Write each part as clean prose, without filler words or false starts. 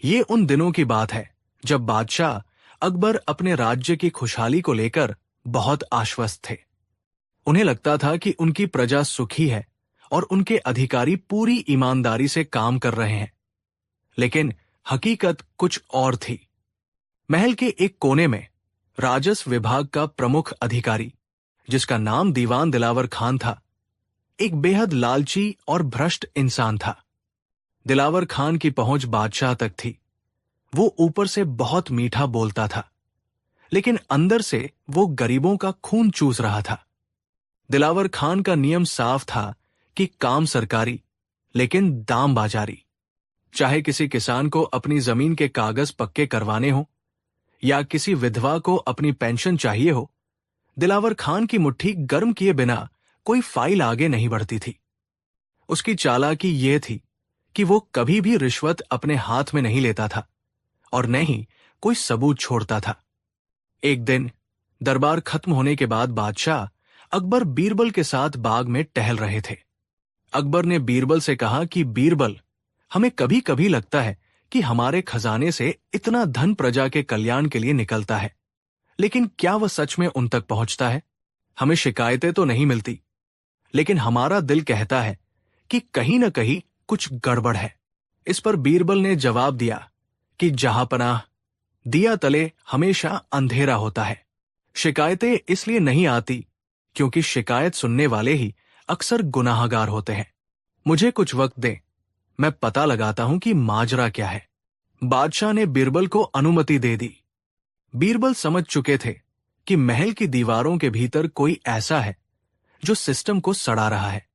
ये उन दिनों की बात है जब बादशाह अकबर अपने राज्य की खुशहाली को लेकर बहुत आश्वस्त थे। उन्हें लगता था कि उनकी प्रजा सुखी है और उनके अधिकारी पूरी ईमानदारी से काम कर रहे हैं। लेकिन हकीकत कुछ और थी। महल के एक कोने में राजस्व विभाग का प्रमुख अधिकारी, जिसका नाम दीवान दिलावर खान था, एक बेहद लालची और भ्रष्ट इंसान था। दिलावर खान की पहुंच बादशाह तक थी। वो ऊपर से बहुत मीठा बोलता था, लेकिन अंदर से वो गरीबों का खून चूस रहा था। दिलावर खान का नियम साफ था कि काम सरकारी, लेकिन दाम बाजारी। चाहे किसी किसान को अपनी जमीन के कागज पक्के करवाने हो या किसी विधवा को अपनी पेंशन चाहिए हो, दिलावर खान की मुट्ठी गर्म किए बिना कोई फाइल आगे नहीं बढ़ती थी। उसकी चालाकी यह थी कि वो कभी भी रिश्वत अपने हाथ में नहीं लेता था और न ही कोई सबूत छोड़ता था। एक दिन दरबार खत्म होने के बाद बादशाह अकबर बीरबल के साथ बाग में टहल रहे थे। अकबर ने बीरबल से कहा कि बीरबल, हमें कभी कभी लगता है कि हमारे खजाने से इतना धन प्रजा के कल्याण के लिए निकलता है, लेकिन क्या वह सच में उन तक पहुंचता है? हमें शिकायतें तो नहीं मिलती, लेकिन हमारा दिल कहता है कि कहीं न कहीं कुछ गड़बड़ है। इस पर बीरबल ने जवाब दिया कि जहांपनाह, दिया तले हमेशा अंधेरा होता है। शिकायतें इसलिए नहीं आती क्योंकि शिकायत सुनने वाले ही अक्सर गुनाहगार होते हैं। मुझे कुछ वक्त दें, मैं पता लगाता हूं कि माजरा क्या है। बादशाह ने बीरबल को अनुमति दे दी। बीरबल समझ चुके थे कि महल की दीवारों के भीतर कोई ऐसा है जो सिस्टम को सड़ा रहा है।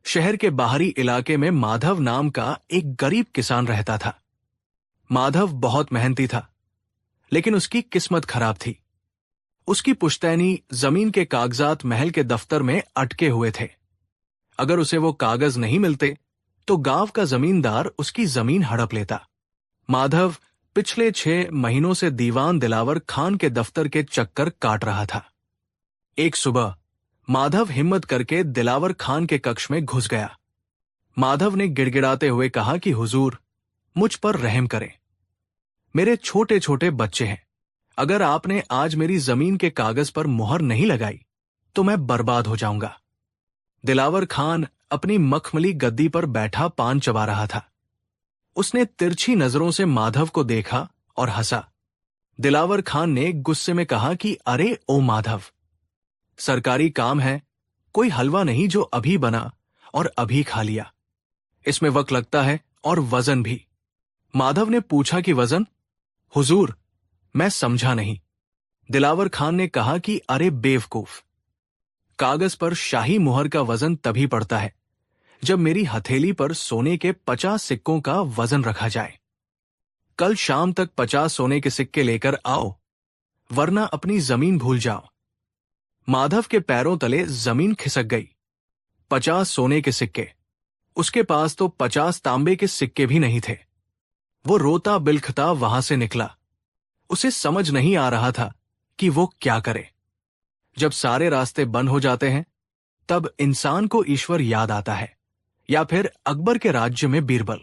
शहर के बाहरी इलाके में माधव नाम का एक गरीब किसान रहता था। माधव बहुत मेहनती था, लेकिन उसकी किस्मत खराब थी। उसकी पुश्तैनी जमीन के कागजात महल के दफ्तर में अटके हुए थे। अगर उसे वो कागज नहीं मिलते तो गांव का जमींदार उसकी जमीन हड़प लेता। माधव पिछले 6 महीनों से दीवान दिलावर खान के दफ्तर के चक्कर काट रहा था। एक सुबह माधव हिम्मत करके दिलावर खान के कक्ष में घुस गया। माधव ने गिड़गिड़ाते हुए कहा कि हुजूर, मुझ पर रहम करें। मेरे छोटे छोटे बच्चे हैं। अगर आपने आज मेरी जमीन के कागज पर मुहर नहीं लगाई तो मैं बर्बाद हो जाऊंगा। दिलावर खान अपनी मखमली गद्दी पर बैठा पान चबा रहा था। उसने तिरछी नजरों से माधव को देखा और हंसा। दिलावर खान ने गुस्से में कहा कि अरे ओ माधव, सरकारी काम है, कोई हलवा नहीं जो अभी बना और अभी खा लिया। इसमें वक्त लगता है और वजन भी। माधव ने पूछा कि वजन? हुजूर, मैं समझा नहीं। दिलावर खान ने कहा कि अरे बेवकूफ, कागज पर शाही मुहर का वजन तभी पड़ता है जब मेरी हथेली पर सोने के 50 सिक्कों का वजन रखा जाए। कल शाम तक 50 सोने के सिक्के लेकर आओ, वरना अपनी जमीन भूल जाओ। माधव के पैरों तले जमीन खिसक गई। 50 सोने के सिक्के, उसके पास तो 50 तांबे के सिक्के भी नहीं थे। वो रोता बिलखता वहां से निकला। उसे समझ नहीं आ रहा था कि वो क्या करे। जब सारे रास्ते बंद हो जाते हैं, तब इंसान को ईश्वर याद आता है, या फिर अकबर के राज्य में बीरबल।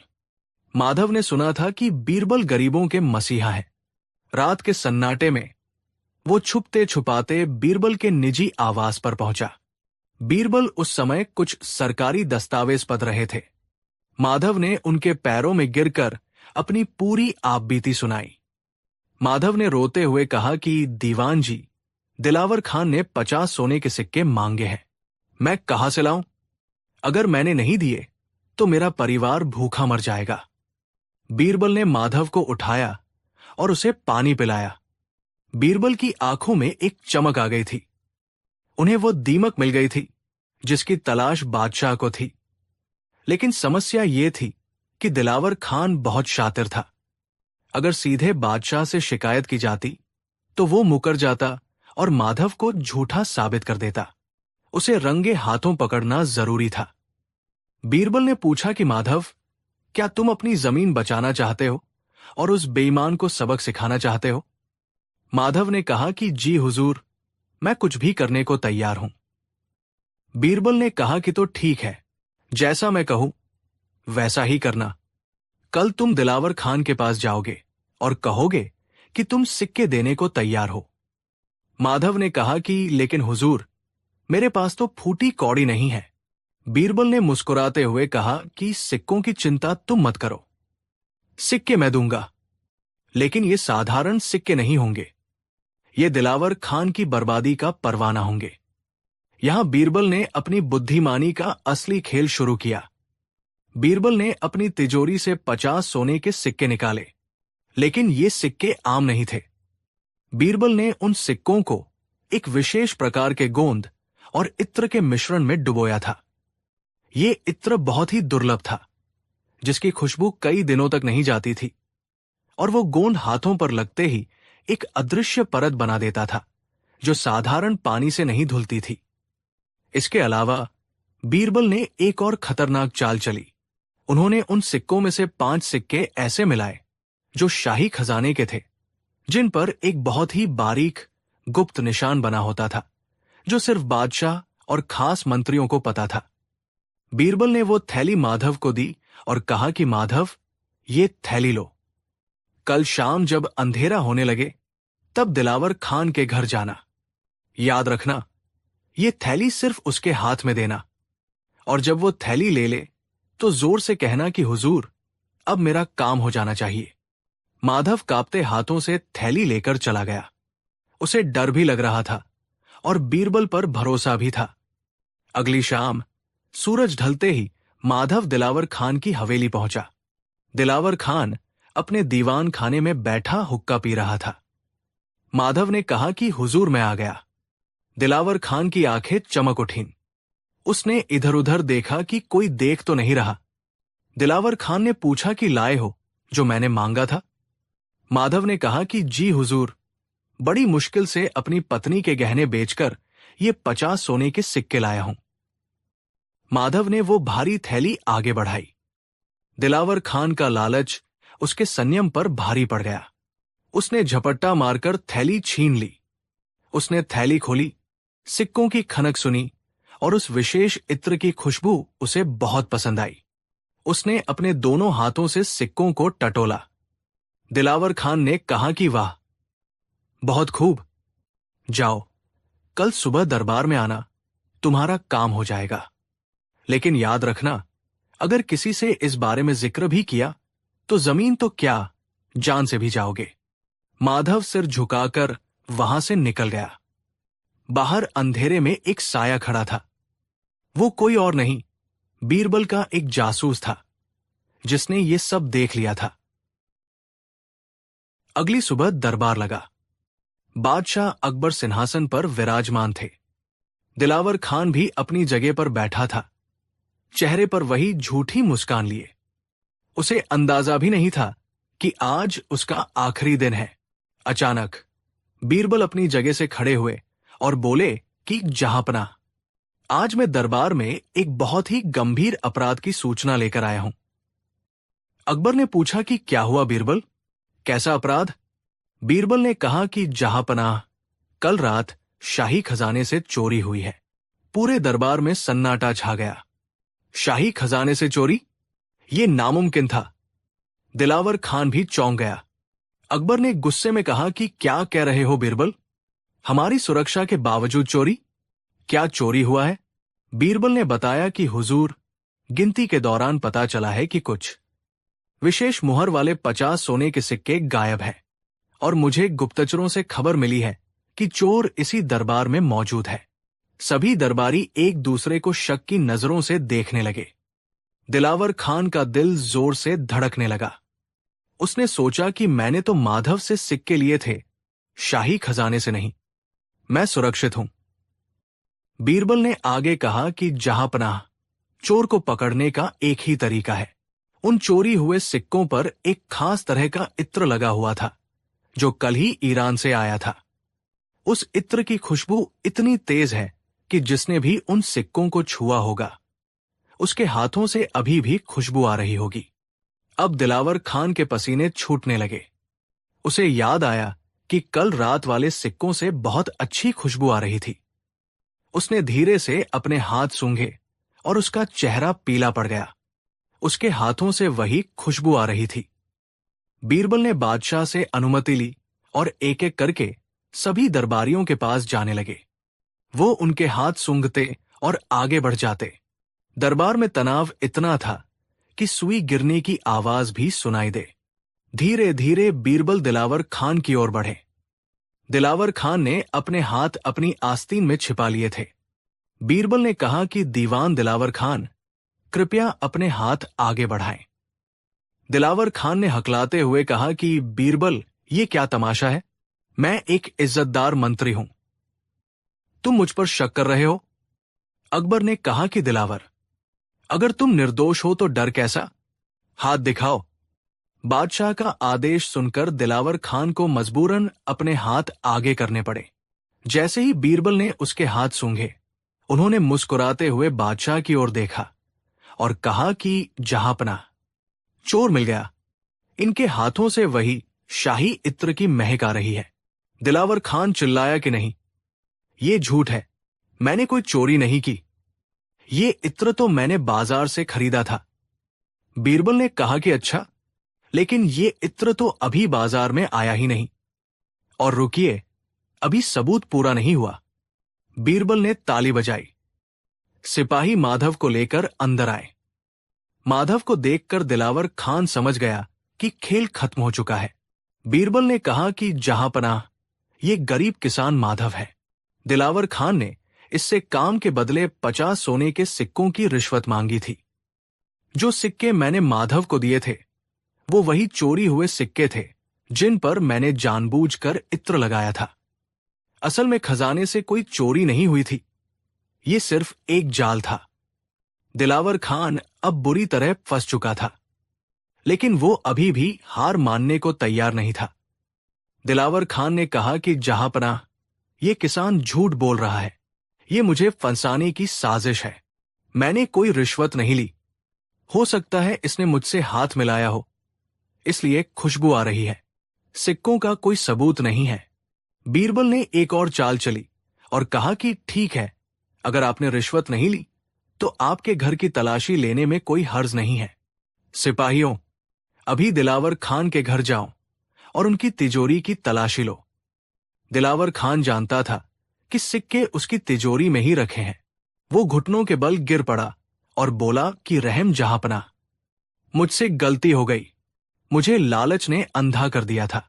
माधव ने सुना था कि बीरबल गरीबों के मसीहा है। रात के सन्नाटे में वो छुपते छुपाते बीरबल के निजी आवास पर पहुंचा। बीरबल उस समय कुछ सरकारी दस्तावेज पढ़ रहे थे। माधव ने उनके पैरों में गिरकर अपनी पूरी आपबीती सुनाई। माधव ने रोते हुए कहा कि दीवान जी, दिलावर खान ने 50 सोने के सिक्के मांगे हैं। मैं कहां से लाऊं? अगर मैंने नहीं दिए तो मेरा परिवार भूखा मर जाएगा। बीरबल ने माधव को उठाया और उसे पानी पिलाया। बीरबल की आंखों में एक चमक आ गई थी। उन्हें वो दीमक मिल गई थी जिसकी तलाश बादशाह को थी। लेकिन समस्या ये थी कि दिलावर खान बहुत शातिर था। अगर सीधे बादशाह से शिकायत की जाती तो वो मुकर जाता और माधव को झूठा साबित कर देता। उसे रंगे हाथों पकड़ना जरूरी था। बीरबल ने पूछा कि माधव, क्या तुम अपनी जमीन बचाना चाहते हो और उस बेईमान को सबक सिखाना चाहते हो? माधव ने कहा कि जी हुजूर, मैं कुछ भी करने को तैयार हूं। बीरबल ने कहा कि तो ठीक है, जैसा मैं कहूं वैसा ही करना। कल तुम दिलावर खान के पास जाओगे और कहोगे कि तुम सिक्के देने को तैयार हो। माधव ने कहा कि लेकिन हुजूर, मेरे पास तो फूटी कौड़ी नहीं है। बीरबल ने मुस्कुराते हुए कहा कि सिक्कों की चिंता तुम मत करो, सिक्के मैं दूंगा, लेकिन ये साधारण सिक्के नहीं होंगे। ये दिलावर खान की बर्बादी का परवाना होंगे। यहां बीरबल ने अपनी बुद्धिमानी का असली खेल शुरू किया। बीरबल ने अपनी तिजोरी से 50 सोने के सिक्के निकाले, लेकिन ये सिक्के आम नहीं थे। बीरबल ने उन सिक्कों को एक विशेष प्रकार के गोंद और इत्र के मिश्रण में डुबोया था। ये इत्र बहुत ही दुर्लभ था, जिसकी खुशबू कई दिनों तक नहीं जाती थी, और वो गोंद हाथों पर लगते ही एक अदृश्य परत बना देता था, जो साधारण पानी से नहीं धुलती थी। इसके अलावा बीरबल ने एक और खतरनाक चाल चली। उन्होंने उन सिक्कों में से 5 सिक्के ऐसे मिलाए जो शाही खजाने के थे, जिन पर एक बहुत ही बारीक गुप्त निशान बना होता था, जो सिर्फ बादशाह और खास मंत्रियों को पता था। बीरबल ने वो थैली माधव को दी और कहा कि माधव, ये थैली लो। कल शाम जब अंधेरा होने लगे, तब दिलावर खान के घर जाना। याद रखना, ये थैली सिर्फ उसके हाथ में देना, और जब वो थैली ले ले तो जोर से कहना कि हुजूर, अब मेरा काम हो जाना चाहिए। माधव कांपते हाथों से थैली लेकर चला गया। उसे डर भी लग रहा था और बीरबल पर भरोसा भी था। अगली शाम सूरज ढलते ही माधव दिलावर खान की हवेली पहुंचा। दिलावर खान अपने दीवान खाने में बैठा हुक्का पी रहा था। माधव ने कहा कि हुजूर, मैं आ गया। दिलावर खान की आंखें चमक उठीं। उसने इधर उधर देखा कि कोई देख तो नहीं रहा। दिलावर खान ने पूछा कि लाए हो जो मैंने मांगा था? माधव ने कहा कि जी हुजूर, बड़ी मुश्किल से अपनी पत्नी के गहने बेचकर ये 50 सोने के सिक्के लाया हूं। माधव ने वो भारी थैली आगे बढ़ाई। दिलावर खान का लालच उसके संयम पर भारी पड़ गया। उसने झपट्टा मारकर थैली छीन ली। उसने थैली खोली, सिक्कों की खनक सुनी और उस विशेष इत्र की खुशबू उसे बहुत पसंद आई। उसने अपने दोनों हाथों से सिक्कों को टटोला। दिलावर खान ने कहा कि वाह, बहुत खूब, जाओ, कल सुबह दरबार में आना, तुम्हारा काम हो जाएगा। लेकिन याद रखना, अगर किसी से इस बारे में जिक्र भी किया तो जमीन तो क्या, जान से भी जाओगे। माधव सिर झुकाकर वहां से निकल गया। बाहर अंधेरे में एक साया खड़ा था। वो कोई और नहीं, बीरबल का एक जासूस था, जिसने ये सब देख लिया था। अगली सुबह दरबार लगा। बादशाह अकबर सिंहासन पर विराजमान थे। दिलावर खान भी अपनी जगह पर बैठा था, चेहरे पर वही झूठी मुस्कान लिए। उसे अंदाजा भी नहीं था कि आज उसका आखिरी दिन है। अचानक बीरबल अपनी जगह से खड़े हुए और बोले कि जहांपना, आज मैं दरबार में एक बहुत ही गंभीर अपराध की सूचना लेकर आया हूं। अकबर ने पूछा कि क्या हुआ बीरबल, कैसा अपराध? बीरबल ने कहा कि जहांपनाह, कल रात शाही खजाने से चोरी हुई है। पूरे दरबार में सन्नाटा छा गया। शाही खजाने से चोरी? ये नामुमकिन था। दिलावर खान भी चौंक गया। अकबर ने गुस्से में कहा कि क्या कह रहे हो बीरबल, हमारी सुरक्षा के बावजूद चोरी? क्या चोरी हुआ है? बीरबल ने बताया कि हुजूर, गिनती के दौरान पता चला है कि कुछ विशेष मुहर वाले 50 सोने के सिक्के गायब हैं, और मुझे गुप्तचरों से खबर मिली है कि चोर इसी दरबार में मौजूद है। सभी दरबारी एक दूसरे को शक की नजरों से देखने लगे। दिलावर खान का दिल जोर से धड़कने लगा। उसने सोचा कि मैंने तो माधव से सिक्के लिए थे, शाही खजाने से नहीं। मैं सुरक्षित हूं। बीरबल ने आगे कहा कि जहांपनाह, चोर को पकड़ने का एक ही तरीका है। उन चोरी हुए सिक्कों पर एक खास तरह का इत्र लगा हुआ था, जो कल ही ईरान से आया था। उस इत्र की खुशबू इतनी तेज है कि जिसने भी उन सिक्कों को छुआ होगा, उसके हाथों से अभी भी खुशबू आ रही होगी। अब दिलावर खान के पसीने छूटने लगे। उसे याद आया कि कल रात वाले सिक्कों से बहुत अच्छी खुशबू आ रही थी। उसने धीरे से अपने हाथ सूंघे और उसका चेहरा पीला पड़ गया। उसके हाथों से वही खुशबू आ रही थी। बीरबल ने बादशाह से अनुमति ली और एक एक करके सभी दरबारियों के पास जाने लगे। वो उनके हाथ सूंघते और आगे बढ़ जाते। दरबार में तनाव इतना था कि सुई गिरने की आवाज भी सुनाई दे। धीरे धीरे बीरबल दिलावर खान की ओर बढ़े। दिलावर खान ने अपने हाथ अपनी आस्तीन में छिपा लिए थे। बीरबल ने कहा कि दीवान दिलावर खान, कृपया अपने हाथ आगे बढ़ाएं। दिलावर खान ने हकलाते हुए कहा कि बीरबल, ये क्या तमाशा है? मैं एक इज्जतदार मंत्री हूं, तुम मुझ पर शक कर रहे हो? अकबर ने कहा कि दिलावर, अगर तुम निर्दोष हो तो डर कैसा? हाथ दिखाओ। बादशाह का आदेश सुनकर दिलावर खान को मजबूरन अपने हाथ आगे करने पड़े। जैसे ही बीरबल ने उसके हाथ सूंघे, उन्होंने मुस्कुराते हुए बादशाह की ओर देखा और कहा कि जहांपनाह, चोर मिल गया। इनके हाथों से वही शाही इत्र की महक आ रही है। दिलावर खान चिल्लाया कि नहीं, ये झूठ है, मैंने कोई चोरी नहीं की। ये इत्र तो मैंने बाजार से खरीदा था। बीरबल ने कहा कि अच्छा, लेकिन ये इत्र तो अभी बाजार में आया ही नहीं। और रुकिए, अभी सबूत पूरा नहीं हुआ। बीरबल ने ताली बजाई। सिपाही माधव को लेकर अंदर आए। माधव को देखकर दिलावर खान समझ गया कि खेल खत्म हो चुका है। बीरबल ने कहा कि जहांपनाह, ये गरीब किसान माधव है। दिलावर खान ने इससे काम के बदले 50 सोने के सिक्कों की रिश्वत मांगी थी। जो सिक्के मैंने माधव को दिए थे, वो वही चोरी हुए सिक्के थे जिन पर मैंने जानबूझकर इत्र लगाया था। असल में खजाने से कोई चोरी नहीं हुई थी, ये सिर्फ एक जाल था। दिलावर खान अब बुरी तरह फंस चुका था, लेकिन वो अभी भी हार मानने को तैयार नहीं था। दिलावर खान ने कहा कि जहांपनाह, ये किसान झूठ बोल रहा है। ये मुझे फंसाने की साजिश है। मैंने कोई रिश्वत नहीं ली। हो सकता है इसने मुझसे हाथ मिलाया हो, इसलिए खुशबू आ रही है। सिक्कों का कोई सबूत नहीं है। बीरबल ने एक और चाल चली और कहा कि ठीक है, अगर आपने रिश्वत नहीं ली तो आपके घर की तलाशी लेने में कोई हर्ज नहीं है। सिपाहियों, अभी दिलावर खान के घर जाओ और उनकी तिजोरी की तलाशी लो। दिलावर खान जानता था कि सिक्के उसकी तिजोरी में ही रखे हैं। वो घुटनों के बल गिर पड़ा और बोला कि रहम जहांपनाह, मुझसे गलती हो गई। मुझे लालच ने अंधा कर दिया था।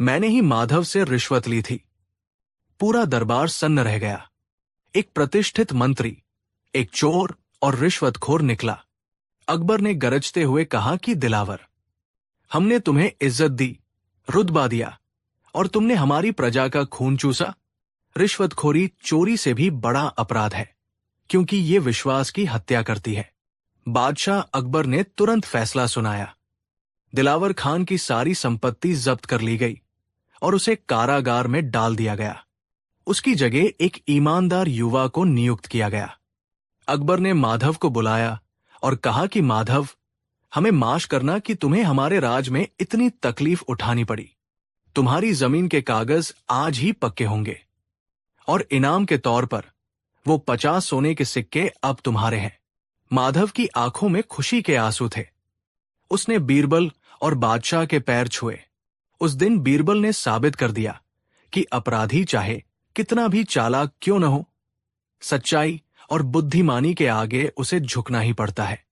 मैंने ही माधव से रिश्वत ली थी। पूरा दरबार सन्न रह गया। एक प्रतिष्ठित मंत्री एक चोर और रिश्वतखोर निकला। अकबर ने गरजते हुए कहा कि दिलावर, हमने तुम्हें इज्जत दी, रुतबा दिया, और तुमने हमारी प्रजा का खून चूसा। रिश्वतखोरी चोरी से भी बड़ा अपराध है, क्योंकि ये विश्वास की हत्या करती है। बादशाह अकबर ने तुरंत फैसला सुनाया। दिलावर खान की सारी संपत्ति जब्त कर ली गई और उसे कारागार में डाल दिया गया। उसकी जगह एक ईमानदार युवा को नियुक्त किया गया। अकबर ने माधव को बुलाया और कहा कि माधव, हमें माश करना कि तुम्हें हमारे राज में इतनी तकलीफ उठानी पड़ी। तुम्हारी जमीन के कागज आज ही पक्के होंगे और इनाम के तौर पर वो 50 सोने के सिक्के अब तुम्हारे हैं। माधव की आंखों में खुशी के आंसू थे। उसने बीरबल और बादशाह के पैर छुए। उस दिन बीरबल ने साबित कर दिया कि अपराधी चाहे कितना भी चालाक क्यों न हो, सच्चाई और बुद्धिमानी के आगे उसे झुकना ही पड़ता है।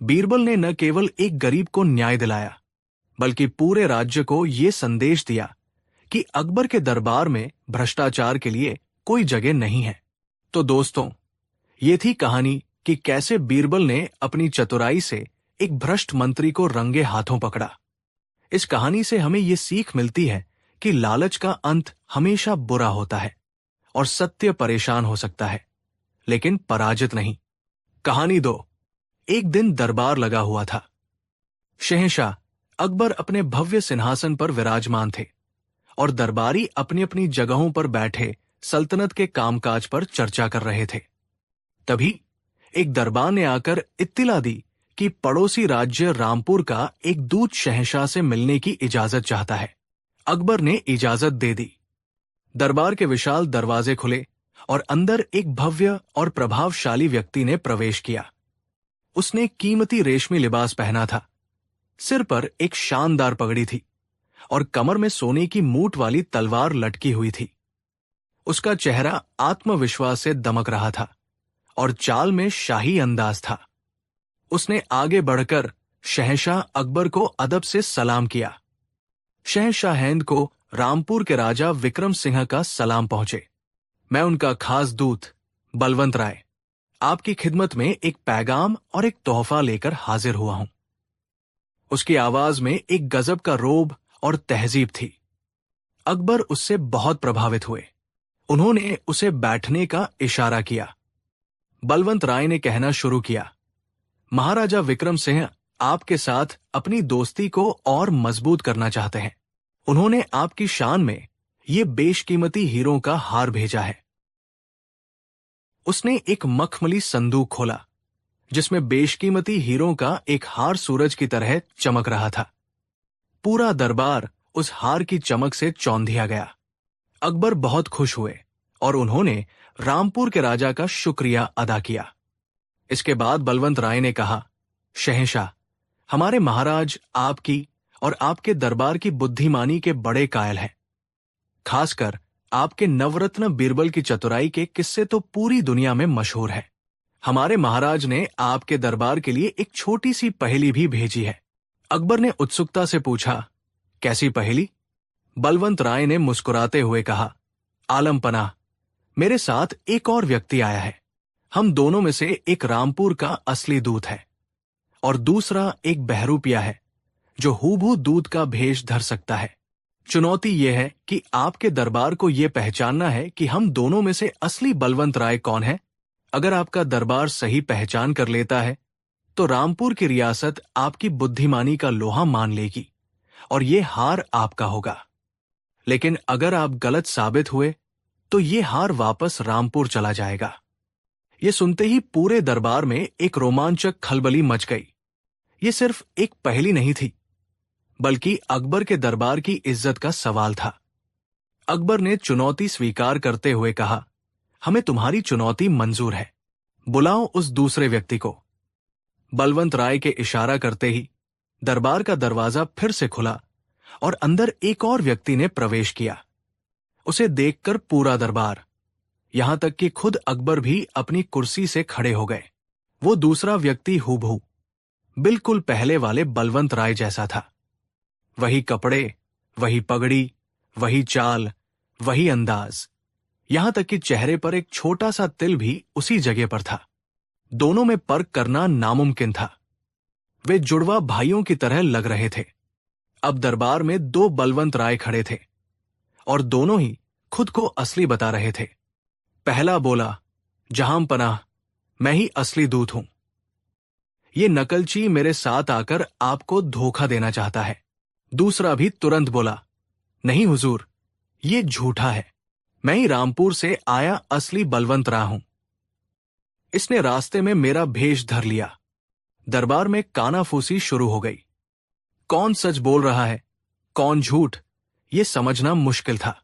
बीरबल ने न केवल एक गरीब को न्याय दिलाया, बल्कि पूरे राज्य को ये संदेश दिया कि अकबर के दरबार में भ्रष्टाचार के लिए कोई जगह नहीं है। तो दोस्तों, ये थी कहानी कि कैसे बीरबल ने अपनी चतुराई से एक भ्रष्ट मंत्री को रंगे हाथों पकड़ा। इस कहानी से हमें ये सीख मिलती है कि लालच का अंत हमेशा बुरा होता है और सत्य परेशान हो सकता है, लेकिन पराजित नहीं। कहानी 2। एक दिन दरबार लगा हुआ था। शहंशाह अकबर अपने भव्य सिंहासन पर विराजमान थे और दरबारी अपनी अपनी जगहों पर बैठे सल्तनत के कामकाज पर चर्चा कर रहे थे। तभी एक दरबार ने आकर इत्तिला दी कि पड़ोसी राज्य रामपुर का एक दूत शहंशाह से मिलने की इजाजत चाहता है। अकबर ने इजाजत दे दी। दरबार के विशाल दरवाजे खुले और अंदर एक भव्य और प्रभावशाली व्यक्ति ने प्रवेश किया। उसने कीमती रेशमी लिबास पहना था। सिर पर एक शानदार पगड़ी थी और कमर में सोने की मूठ वाली तलवार लटकी हुई थी। उसका चेहरा आत्मविश्वास से दमक रहा था और चाल में शाही अंदाज था। उसने आगे बढ़कर शहंशाह अकबर को अदब से सलाम किया। शहंशाह हिंद को रामपुर के राजा विक्रम सिंह का सलाम पहुंचे। मैं उनका खास दूत बलवंत राय आपकी खिदमत में एक पैगाम और एक तोहफा लेकर हाजिर हुआ हूं। उसकी आवाज में एक गजब का रोब और तहजीब थी। अकबर उससे बहुत प्रभावित हुए। उन्होंने उसे बैठने का इशारा किया। बलवंत राय ने कहना शुरू किया, महाराजा विक्रम सिंह आपके साथ अपनी दोस्ती को और मजबूत करना चाहते हैं। उन्होंने आपकी शान में ये बेशकीमती हीरों का हार भेजा है। उसने एक मखमली संदूक खोला जिसमें बेशकीमती हीरों का एक हार सूरज की तरह चमक रहा था। पूरा दरबार उस हार की चमक से चौंधिया गया। अकबर बहुत खुश हुए और उन्होंने रामपुर के राजा का शुक्रिया अदा किया। इसके बाद बलवंत राय ने कहा, शहंशाह, हमारे महाराज आपकी और आपके दरबार की बुद्धिमानी के बड़े कायल हैं। खासकर आपके नवरत्न बीरबल की चतुराई के किस्से तो पूरी दुनिया में मशहूर है। हमारे महाराज ने आपके दरबार के लिए एक छोटी सी पहेली भी भेजी है। अकबर ने उत्सुकता से पूछा, कैसी पहेली? बलवंत राय ने मुस्कुराते हुए कहा, आलम पनाह, मेरे साथ एक और व्यक्ति आया है। हम दोनों में से एक रामपुर का असली दूत है और दूसरा एक बहरूपिया है जो हूबहू दूत का भेष धर सकता है। चुनौती यह है कि आपके दरबार को यह पहचानना है कि हम दोनों में से असली बलवंत राय कौन है। अगर आपका दरबार सही पहचान कर लेता है तो रामपुर की रियासत आपकी बुद्धिमानी का लोहा मान लेगी और ये हार आपका होगा। लेकिन अगर आप गलत साबित हुए तो ये हार वापस रामपुर चला जाएगा। ये सुनते ही पूरे दरबार में एक रोमांचक खलबली मच गई। ये सिर्फ एक पहेली नहीं थी, बल्कि अकबर के दरबार की इज्जत का सवाल था। अकबर ने चुनौती स्वीकार करते हुए कहा, हमें तुम्हारी चुनौती मंजूर है। बुलाओ उस दूसरे व्यक्ति को। बलवंत राय के इशारा करते ही दरबार का दरवाजा फिर से खुला और अंदर एक और व्यक्ति ने प्रवेश किया। उसे देखकर पूरा दरबार, यहां तक कि खुद अकबर भी अपनी कुर्सी से खड़े हो गए। वो दूसरा व्यक्ति हूबहू बिल्कुल पहले वाले बलवंत राय जैसा था। वही कपड़े, वही पगड़ी, वही चाल, वही अंदाज, यहां तक कि चेहरे पर एक छोटा सा तिल भी उसी जगह पर था। दोनों में फर्क करना नामुमकिन था। वे जुड़वा भाइयों की तरह लग रहे थे। अब दरबार में दो बलवंत राय खड़े थे और दोनों ही खुद को असली बता रहे थे। पहला बोला, जहां पनाह, मैं ही असली दूत हूं। ये नकलची मेरे साथ आकर आपको धोखा देना चाहता है। दूसरा भी तुरंत बोला, नहीं हुजूर, ये झूठा है। मैं ही रामपुर से आया असली बलवंत राय हूं। इसने रास्ते में मेरा भेष धर लिया। दरबार में कानाफूसी शुरू हो गई। कौन सच बोल रहा है, कौन झूठ, ये समझना मुश्किल था।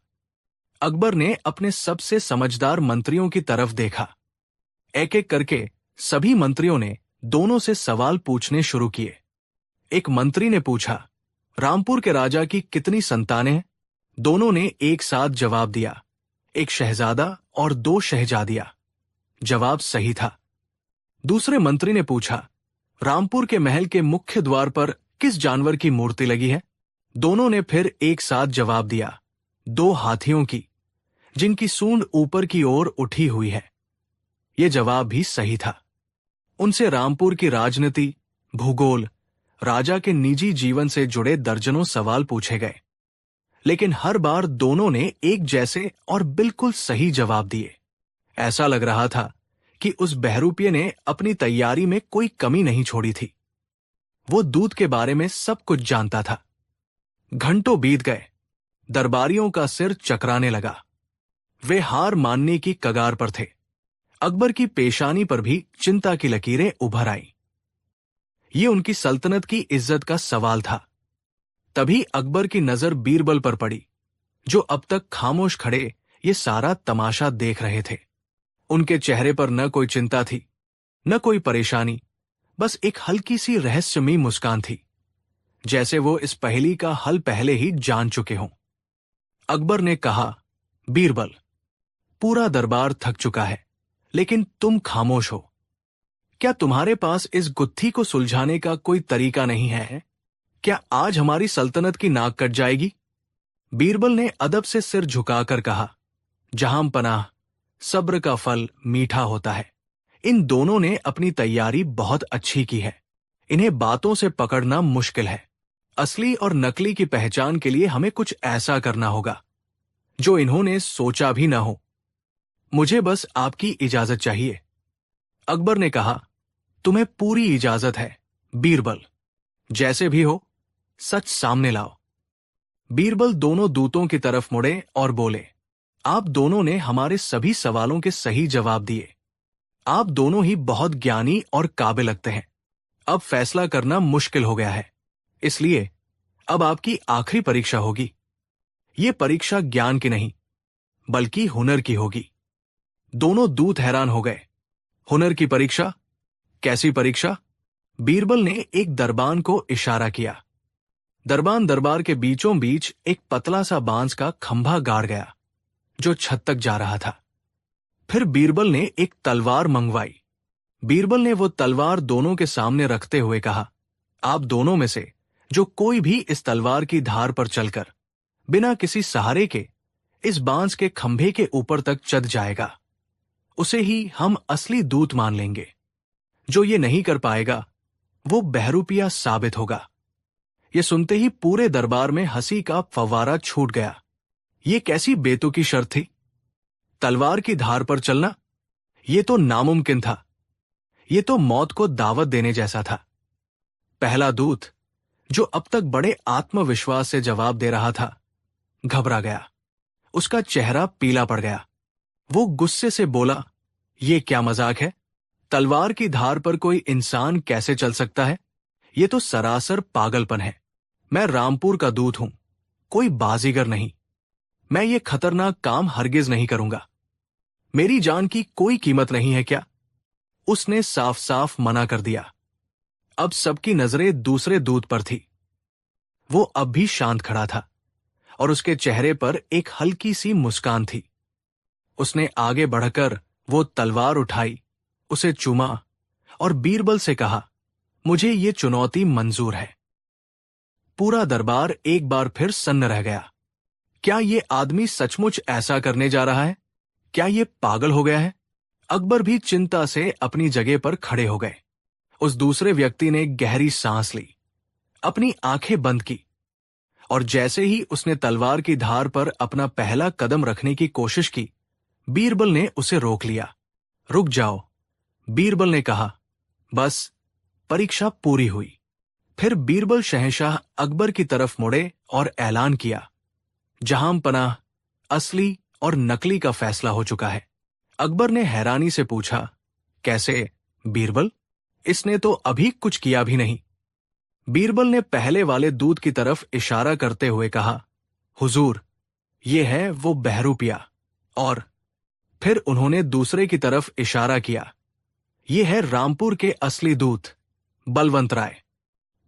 अकबर ने अपने सबसे समझदार मंत्रियों की तरफ देखा। एक एक करके सभी मंत्रियों ने दोनों से सवाल पूछने शुरू किए। एक मंत्री ने पूछा, रामपुर के राजा की कितनी संतानें हैं? दोनों ने एक साथ जवाब दिया, एक शहजादा और 2 शहजादियां। जवाब सही था। दूसरे मंत्री ने पूछा, रामपुर के महल के मुख्य द्वार पर किस जानवर की मूर्ति लगी है? दोनों ने फिर एक साथ जवाब दिया, 2 हाथियों की, जिनकी सूंड ऊपर की ओर उठी हुई है। यह जवाब भी सही था। उनसे रामपुर की राजनीति, भूगोल, राजा के निजी जीवन से जुड़े दर्जनों सवाल पूछे गए, लेकिन हर बार दोनों ने एक जैसे और बिल्कुल सही जवाब दिए। ऐसा लग रहा था कि उस बहरूपिये ने अपनी तैयारी में कोई कमी नहीं छोड़ी थी। वो दूत के बारे में सब कुछ जानता था। घंटों बीत गए। दरबारियों का सिर चकराने लगा। वे हार मानने की कगार पर थे। अकबर की पेशानी पर भी चिंता की लकीरें उभर आईं। ये उनकी सल्तनत की इज्जत का सवाल था। तभी अकबर की नजर बीरबल पर पड़ी, जो अब तक खामोश खड़े ये सारा तमाशा देख रहे थे। उनके चेहरे पर न कोई चिंता थी, न कोई परेशानी, बस एक हल्की सी रहस्यमयी मुस्कान थी, जैसे वो इस पहेली का हल पहले ही जान चुके हों। अकबर ने कहा, बीरबल, पूरा दरबार थक चुका है, लेकिन तुम खामोश हो। क्या तुम्हारे पास इस गुत्थी को सुलझाने का कोई तरीका नहीं है? क्या आज हमारी सल्तनत की नाक कट जाएगी? बीरबल ने अदब से सिर झुकाकर कहा, जहां पनाह, सब्र का फल मीठा होता है। इन दोनों ने अपनी तैयारी बहुत अच्छी की है। इन्हें बातों से पकड़ना मुश्किल है। असली और नकली की पहचान के लिए हमें कुछ ऐसा करना होगा जो इन्होंने सोचा भी न हो। मुझे बस आपकी इजाजत चाहिए। अकबर ने कहा, तुम्हें पूरी इजाजत है बीरबल। जैसे भी हो, सच सामने लाओ। बीरबल दोनों दूतों की तरफ मुड़े और बोले, आप दोनों ने हमारे सभी सवालों के सही जवाब दिए। आप दोनों ही बहुत ज्ञानी और काबिल लगते हैं। अब फैसला करना मुश्किल हो गया है, इसलिए अब आपकी आखिरी परीक्षा होगी। ये परीक्षा ज्ञान की नहीं, बल्कि हुनर की होगी। दोनों दूत हैरान हो गए। हुनर की परीक्षा? कैसी परीक्षा? बीरबल ने एक दरबान को इशारा किया। दरबान दरबार के बीचों बीच एक पतला सा बांस का खंभा गाड़ गया, जो छत तक जा रहा था। फिर बीरबल ने एक तलवार मंगवाई। बीरबल ने वो तलवार दोनों के सामने रखते हुए कहा, आप दोनों में से जो कोई भी इस तलवार की धार पर चलकर बिना किसी सहारे के इस बांस के खंभे के ऊपर तक चढ़ जाएगा, उसे ही हम असली दूत मान लेंगे। जो ये नहीं कर पाएगा, वो बहरूपिया साबित होगा। ये सुनते ही पूरे दरबार में हंसी का फव्वारा छूट गया। ये कैसी बेतुकी शर्त थी? तलवार की धार पर चलना, ये तो नामुमकिन था। ये तो मौत को दावत देने जैसा था। पहला दूत, जो अब तक बड़े आत्मविश्वास से जवाब दे रहा था, घबरा गया। उसका चेहरा पीला पड़ गया। वो गुस्से से बोला, ये क्या मजाक है? तलवार की धार पर कोई इंसान कैसे चल सकता है? ये तो सरासर पागलपन है। मैं रामपुर का दूत हूं, कोई बाजीगर नहीं। मैं ये खतरनाक काम हरगिज नहीं करूंगा। मेरी जान की कोई कीमत नहीं है क्या? उसने साफ साफ मना कर दिया। अब सबकी नजरें दूसरे दूत पर थी। वो अब भी शांत खड़ा था और उसके चेहरे पर एक हल्की सी मुस्कान थी। उसने आगे बढ़कर वो तलवार उठाई, उसे चूमा और बीरबल से कहा, मुझे ये चुनौती मंजूर है। पूरा दरबार एक बार फिर सन्न रह गया। क्या ये आदमी सचमुच ऐसा करने जा रहा है? क्या ये पागल हो गया है? अकबर भी चिंता से अपनी जगह पर खड़े हो गए। उस दूसरे व्यक्ति ने गहरी सांस ली, अपनी आंखें बंद की, और जैसे ही उसने तलवार की धार पर अपना पहला कदम रखने की कोशिश की, बीरबल ने उसे रोक लिया। रुक जाओ, बीरबल ने कहा। बस, परीक्षा पूरी हुई। फिर बीरबल शहंशाह अकबर की तरफ मुड़े और ऐलान किया, जहां पनाह, असली और नकली का फैसला हो चुका है। अकबर ने हैरानी से पूछा, कैसे बीरबल? इसने तो अभी कुछ किया भी नहीं। बीरबल ने पहले वाले दूत की तरफ इशारा करते हुए कहा, हुजूर, ये है वो बहरूपिया। और फिर उन्होंने दूसरे की तरफ इशारा किया, ये है रामपुर के असली दूत बलवंत राय।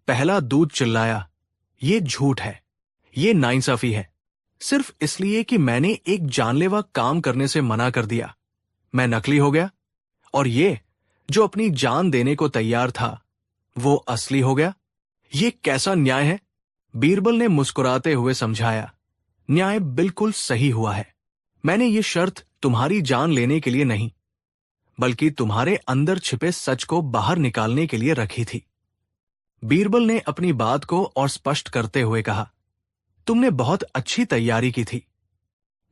पहला दूत चिल्लाया, ये झूठ है, ये नाइंसाफी है। सिर्फ इसलिए कि मैंने एक जानलेवा काम करने से मना कर दिया, मैं नकली हो गया, और ये जो अपनी जान देने को तैयार था, वो असली हो गया। ये कैसा न्याय है? बीरबल ने मुस्कुराते हुए समझाया, न्याय बिल्कुल सही हुआ है। मैंने ये शर्त तुम्हारी जान लेने के लिए नहीं, बल्कि तुम्हारे अंदर छिपे सच को बाहर निकालने के लिए रखी थी। बीरबल ने अपनी बात को और स्पष्ट करते हुए कहा, तुमने बहुत अच्छी तैयारी की थी।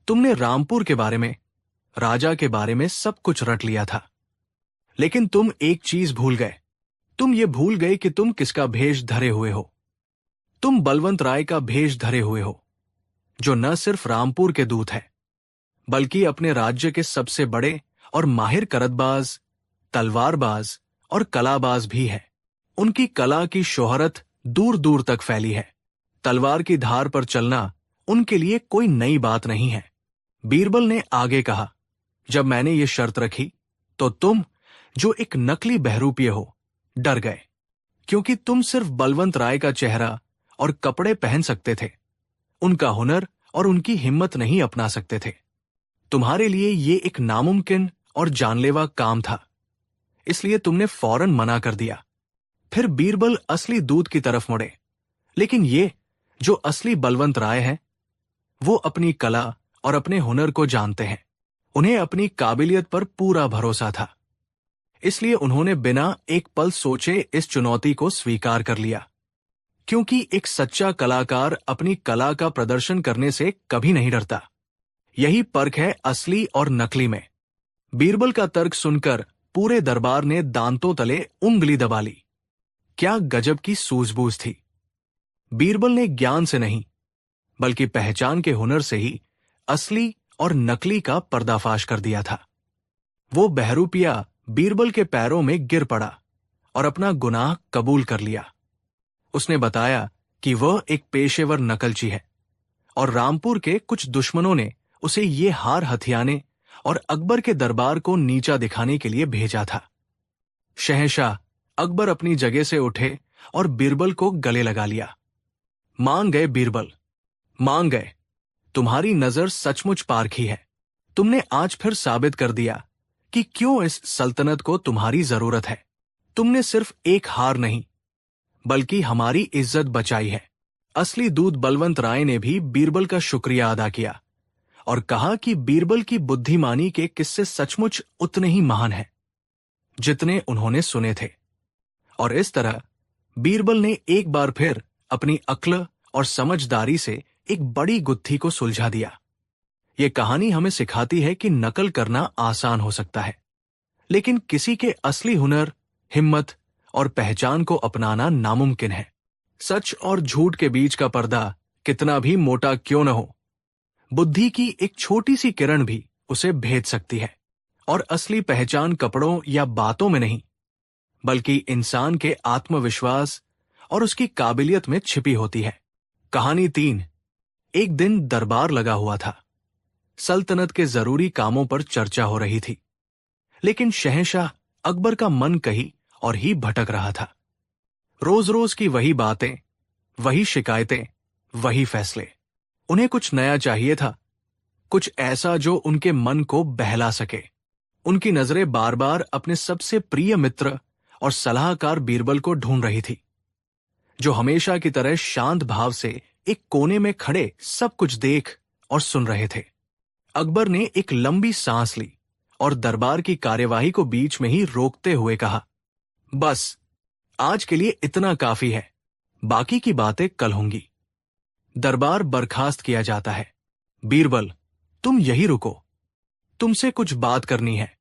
तुमने रामपुर के बारे में, राजा के बारे में सब कुछ रट लिया था। लेकिन तुम एक चीज भूल गए। तुम ये भूल गए कि तुम किसका भेष धरे हुए हो। तुम बलवंत राय का भेष धरे हुए हो, जो न सिर्फ रामपुर के दूत है, बल्कि अपने राज्य के सबसे बड़े और माहिर करतबाज, तलवारबाज और कलाबाज भी है। उनकी कला की शोहरत दूर दूर तक फैली है। तलवार की धार पर चलना उनके लिए कोई नई बात नहीं है। बीरबल ने आगे कहा, जब मैंने ये शर्त रखी, तो तुम, जो एक नकली बहरूपिये हो, डर गए, क्योंकि तुम सिर्फ बलवंत राय का चेहरा और कपड़े पहन सकते थे, उनका हुनर और उनकी हिम्मत नहीं अपना सकते थे। तुम्हारे लिए ये एक नामुमकिन और जानलेवा काम था, इसलिए तुमने फौरन मना कर दिया। फिर बीरबल असली दूत की तरफ मुड़े, लेकिन ये जो असली बलवंत राय हैं, वो अपनी कला और अपने हुनर को जानते हैं। उन्हें अपनी काबिलियत पर पूरा भरोसा था, इसलिए उन्होंने बिना एक पल सोचे इस चुनौती को स्वीकार कर लिया, क्योंकि एक सच्चा कलाकार अपनी कला का प्रदर्शन करने से कभी नहीं डरता। यही पर्क है असली और नकली में। बीरबल का तर्क सुनकर पूरे दरबार ने दांतों तले उंगली दबा ली। क्या गजब की सूझबूझ थी! बीरबल ने ज्ञान से नहीं, बल्कि पहचान के हुनर से ही असली और नकली का पर्दाफाश कर दिया था। वो बहरूपिया बीरबल के पैरों में गिर पड़ा और अपना गुनाह कबूल कर लिया। उसने बताया कि वह एक पेशेवर नकलची है और रामपुर के कुछ दुश्मनों ने उसे ये हार हथियाने और अकबर के दरबार को नीचा दिखाने के लिए भेजा था। शहंशाह अकबर अपनी जगह से उठे और बीरबल को गले लगा लिया। मान गए बीरबल, मान गए। तुम्हारी नजर सचमुच पारखी है। तुमने आज फिर साबित कर दिया कि क्यों इस सल्तनत को तुम्हारी जरूरत है। तुमने सिर्फ एक हार नहीं, बल्कि हमारी इज्जत बचाई है। असली दूत बलवंत राय ने भी बीरबल का शुक्रिया अदा किया और कहा कि बीरबल की बुद्धिमानी के किस्से सचमुच उतने ही महान हैं जितने उन्होंने सुने थे। और इस तरह बीरबल ने एक बार फिर अपनी अक्ल और समझदारी से एक बड़ी गुत्थी को सुलझा दिया। ये कहानी हमें सिखाती है कि नकल करना आसान हो सकता है, लेकिन किसी के असली हुनर, हिम्मत और पहचान को अपनाना नामुमकिन है। सच और झूठ के बीच का पर्दा कितना भी मोटा क्यों न हो, बुद्धि की एक छोटी सी किरण भी उसे भेद सकती है। और असली पहचान कपड़ों या बातों में नहीं, बल्कि इंसान के आत्मविश्वास और उसकी काबिलियत में छिपी होती है। कहानी 3। एक दिन दरबार लगा हुआ था। सल्तनत के जरूरी कामों पर चर्चा हो रही थी, लेकिन शहंशाह अकबर का मन कहीं और ही भटक रहा था। रोज रोज की वही बातें, वही शिकायतें, वही फैसले। उन्हें कुछ नया चाहिए था, कुछ ऐसा जो उनके मन को बहला सके। उनकी नजरें बार बार अपने सबसे प्रिय मित्र और सलाहकार बीरबल को ढूंढ रही थी, जो हमेशा की तरह शांत भाव से एक कोने में खड़े सब कुछ देख और सुन रहे थे। अकबर ने एक लंबी सांस ली और दरबार की कार्यवाही को बीच में ही रोकते हुए कहा, बस आज के लिए इतना काफी है, बाकी की बातें कल होंगी। दरबार बर्खास्त किया जाता है। बीरबल, तुम यही रुको, तुमसे कुछ बात करनी है।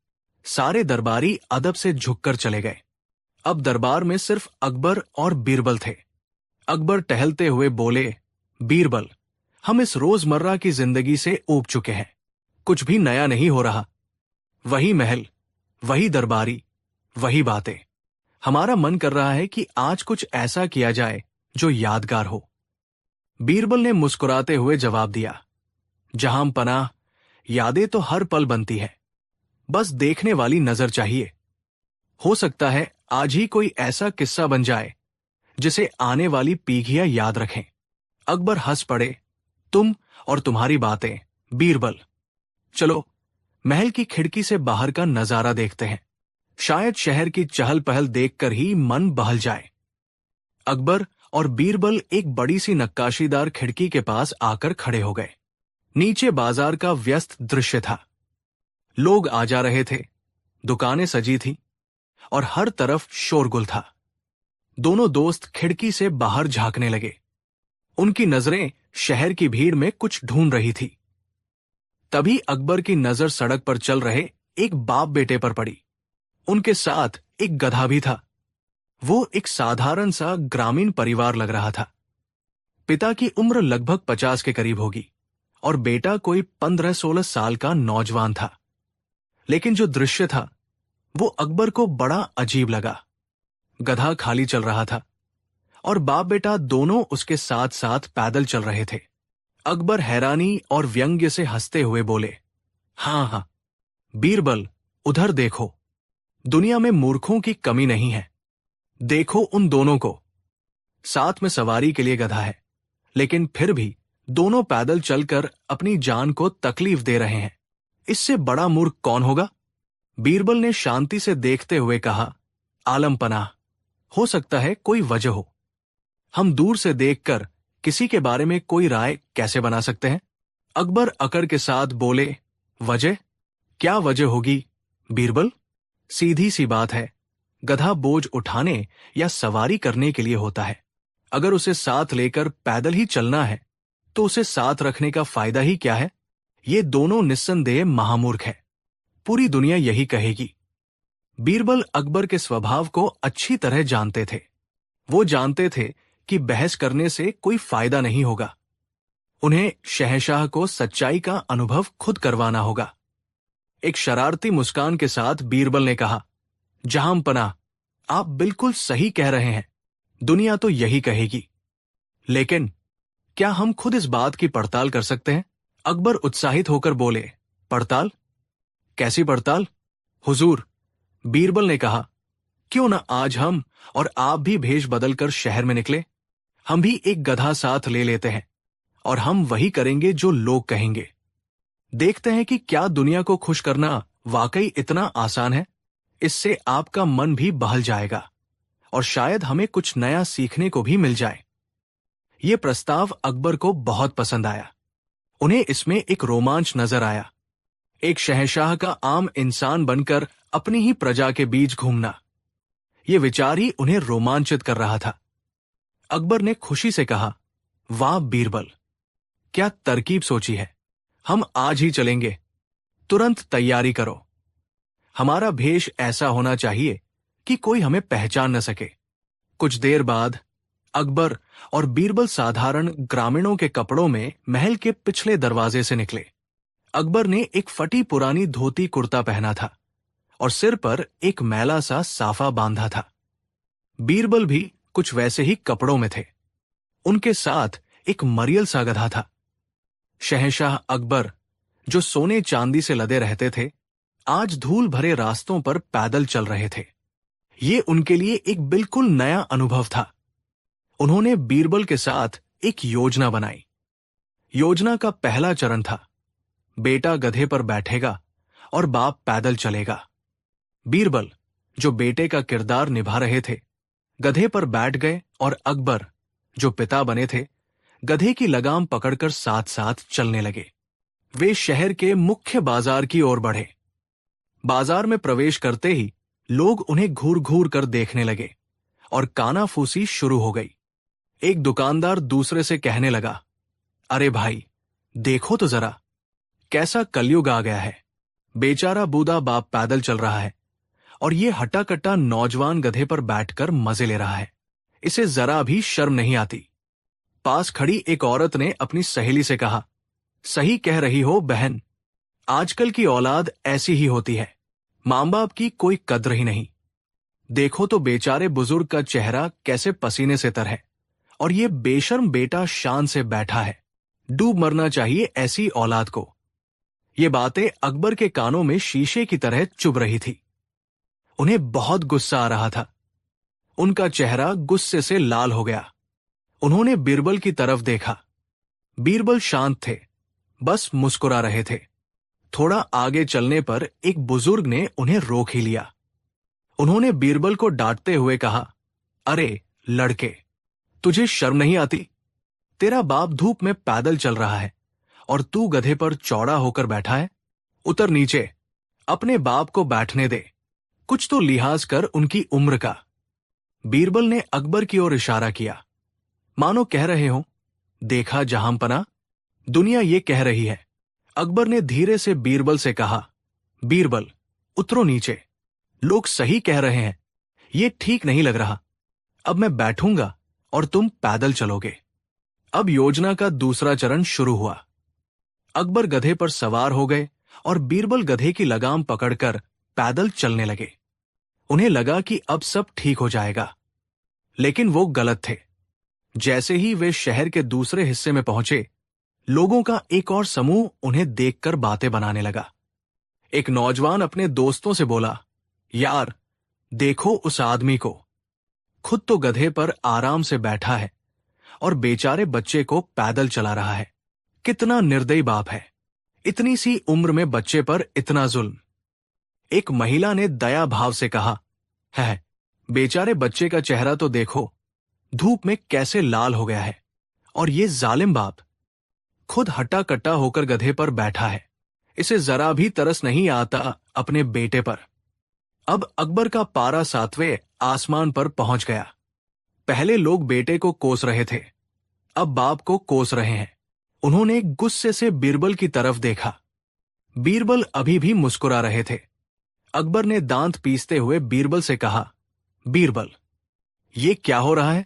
सारे दरबारी अदब से झुककर चले गए। अब दरबार में सिर्फ अकबर और बीरबल थे। अकबर टहलते हुए बोले, बीरबल, हम इस रोजमर्रा की जिंदगी से ऊब चुके हैं, कुछ भी नया नहीं हो रहा। वही महल, वही दरबारी, वही बातें। हमारा मन कर रहा है कि आज कुछ ऐसा किया जाए जो यादगार हो। बीरबल ने मुस्कुराते हुए जवाब दिया, जहां पनाह, यादें तो हर पल बनती है, बस देखने वाली नजर चाहिए। हो सकता है आज ही कोई ऐसा किस्सा बन जाए जिसे आने वाली पीढ़ियां याद रखें। अकबर हंस पड़े, तुम और तुम्हारी बातें, बीरबल। चलो महल की खिड़की से बाहर का नजारा देखते हैं, शायद शहर की चहल पहल देखकर ही मन बहल जाए। अकबर और बीरबल एक बड़ी सी नक्काशीदार खिड़की के पास आकर खड़े हो गए। नीचे बाजार का व्यस्त दृश्य था। लोग आ जा रहे थे, दुकानें सजी थीं और हर तरफ शोरगुल था। दोनों दोस्त खिड़की से बाहर झांकने लगे। उनकी नजरें शहर की भीड़ में कुछ ढूंढ रही थी। तभी अकबर की नजर सड़क पर चल रहे एक बाप बेटे पर पड़ी। उनके साथ एक गधा भी था। वो एक साधारण सा ग्रामीण परिवार लग रहा था। पिता की उम्र लगभग 50 के करीब होगी और बेटा कोई 15-16 साल का नौजवान था। लेकिन जो दृश्य था वो अकबर को बड़ा अजीब लगा। गधा खाली चल रहा था और बाप बेटा दोनों उसके साथ साथ पैदल चल रहे थे। अकबर हैरानी और व्यंग्य से हंसते हुए बोले, हाँ, बीरबल, उधर देखो, दुनिया में मूर्खों की कमी नहीं है। देखो उन दोनों को। साथ में सवारी के लिए गधा है, लेकिन फिर भी दोनों पैदल चलकर अपनी जान को तकलीफ दे रहे हैं। इससे बड़ा मूर्ख कौन होगा? बीरबल ने शांति से देखते हुए कहा, आलम पनाह, हो सकता है कोई वजह हो। हम दूर से देखकर किसी के बारे में कोई राय कैसे बना सकते हैं? अकबर अकड़ के साथ बोले, वजह? क्या वजह होगी बीरबल? सीधी सी बात है, गधा बोझ उठाने या सवारी करने के लिए होता है। अगर उसे साथ लेकर पैदल ही चलना है तो उसे साथ रखने का फायदा ही क्या है? ये दोनों निस्संदेह महामूर्ख है। पूरी दुनिया यही कहेगी। बीरबल अकबर के स्वभाव को अच्छी तरह जानते थे। वो जानते थे कि बहस करने से कोई फायदा नहीं होगा। उन्हें शहंशाह को सच्चाई का अनुभव खुद करवाना होगा। एक शरारती मुस्कान के साथ बीरबल ने कहा, जहांपनाह, आप बिल्कुल सही कह रहे हैं। दुनिया तो यही कहेगी। लेकिन क्या हम खुद इस बात की पड़ताल कर सकते हैं? अकबर उत्साहित होकर बोले, पड़ताल? कैसी पड़ताल हुजूर? बीरबल ने कहा, क्यों न आज हम और आप भी भेष बदलकर शहर में निकले। हम भी एक गधा साथ ले लेते हैं और हम वही करेंगे जो लोग कहेंगे। देखते हैं कि क्या दुनिया को खुश करना वाकई इतना आसान है। इससे आपका मन भी बहल जाएगा और शायद हमें कुछ नया सीखने को भी मिल जाए। यह प्रस्ताव अकबर को बहुत पसंद आया। उन्हें इसमें एक रोमांच नजर आया। एक शहंशाह का आम इंसान बनकर अपनी ही प्रजा के बीच घूमना, यह विचार ही उन्हें रोमांचित कर रहा था। अकबर ने खुशी से कहा, वाह बीरबल, क्या तरकीब सोची है। हम आज ही चलेंगे। तुरंत तैयारी करो। हमारा भेष ऐसा होना चाहिए कि कोई हमें पहचान न सके। कुछ देर बाद अकबर और बीरबल साधारण ग्रामीणों के कपड़ों में महल के पिछले दरवाजे से निकले। अकबर ने एक फटी पुरानी धोती कुर्ता पहना था और सिर पर एक मैला सा साफा बांधा था। बीरबल भी कुछ वैसे ही कपड़ों में थे। उनके साथ एक मरियल सा गधा था। शहंशाह अकबर, जो सोने चांदी से लदे रहते थे, आज धूल भरे रास्तों पर पैदल चल रहे थे। ये उनके लिए एक बिल्कुल नया अनुभव था। उन्होंने बीरबल के साथ एक योजना बनाई। योजना का पहला चरण था, बेटा गधे पर बैठेगा और बाप पैदल चलेगा। बीरबल, जो बेटे का किरदार निभा रहे थे, गधे पर बैठ गए और अकबर, जो पिता बने थे, गधे की लगाम पकड़कर साथ साथ चलने लगे। वे शहर के मुख्य बाजार की ओर बढ़े। बाजार में प्रवेश करते ही लोग उन्हें घूर घूर कर देखने लगे और कानाफूसी शुरू हो गई। एक दुकानदार दूसरे से कहने लगा, अरे भाई, देखो तो जरा, कैसा कलयुग आ गया है। बेचारा बूढ़ा बाप पैदल चल रहा है और ये हट्टा कट्टा नौजवान गधे पर बैठकर मजे ले रहा है। इसे जरा भी शर्म नहीं आती। पास खड़ी एक औरत ने अपनी सहेली से कहा, सही कह रही हो बहन, आजकल की औलाद ऐसी ही होती है। मां बाप की कोई कद्र ही नहीं। देखो तो बेचारे बुजुर्ग का चेहरा कैसे पसीने से तर है और ये बेशर्म बेटा शान से बैठा है। डूब मरना चाहिए ऐसी औलाद को। ये बातें अकबर के कानों में शीशे की तरह चुभ रही थी। उन्हें बहुत गुस्सा आ रहा था। उनका चेहरा गुस्से से लाल हो गया। उन्होंने बीरबल की तरफ देखा। बीरबल शांत थे, बस मुस्कुरा रहे थे। थोड़ा आगे चलने पर एक बुजुर्ग ने उन्हें रोक ही लिया। उन्होंने बीरबल को डांटते हुए कहा, अरे लड़के, तुझे शर्म नहीं आती? तेरा बाप धूप में पैदल चल रहा है और तू गधे पर चौड़ा होकर बैठा है। उतर नीचे, अपने बाप को बैठने दे। कुछ तो लिहाज कर उनकी उम्र का। बीरबल ने अकबर की ओर इशारा किया, मानो कह रहे हो, देखा जहांपना, दुनिया ये कह रही है। अकबर ने धीरे से बीरबल से कहा, बीरबल, उतरो नीचे। लोग सही कह रहे हैं, ये ठीक नहीं लग रहा। अब मैं बैठूंगा और तुम पैदल चलोगे। अब योजना का दूसरा चरण शुरू हुआ। अकबर गधे पर सवार हो गए और बीरबल गधे की लगाम पकड़कर पैदल चलने लगे। उन्हें लगा कि अब सब ठीक हो जाएगा, लेकिन वो गलत थे। जैसे ही वे शहर के दूसरे हिस्से में पहुंचे, लोगों का एक और समूह उन्हें देखकर बातें बनाने लगा। एक नौजवान अपने दोस्तों से बोला, यार, देखो उस आदमी को। खुद तो गधे पर आराम से बैठा है और बेचारे बच्चे को पैदल चला रहा है। कितना निर्दयी बाप है, इतनी सी उम्र में बच्चे पर इतना जुल्म। एक महिला ने दया भाव से कहा, है बेचारे बच्चे का चेहरा तो देखो, धूप में कैसे लाल हो गया है, और ये जालिम बाप खुद हट्टा कट्टा होकर गधे पर बैठा है। इसे जरा भी तरस नहीं आता अपने बेटे पर। अब अकबर का पारा 7वें आसमान पर पहुंच गया। पहले लोग बेटे को कोस रहे थे, अब बाप को कोस रहे हैं। उन्होंने गुस्से से बीरबल की तरफ देखा। बीरबल अभी भी मुस्कुरा रहे थे। अकबर ने दांत पीसते हुए बीरबल से कहा, बीरबल, ये क्या हो रहा है?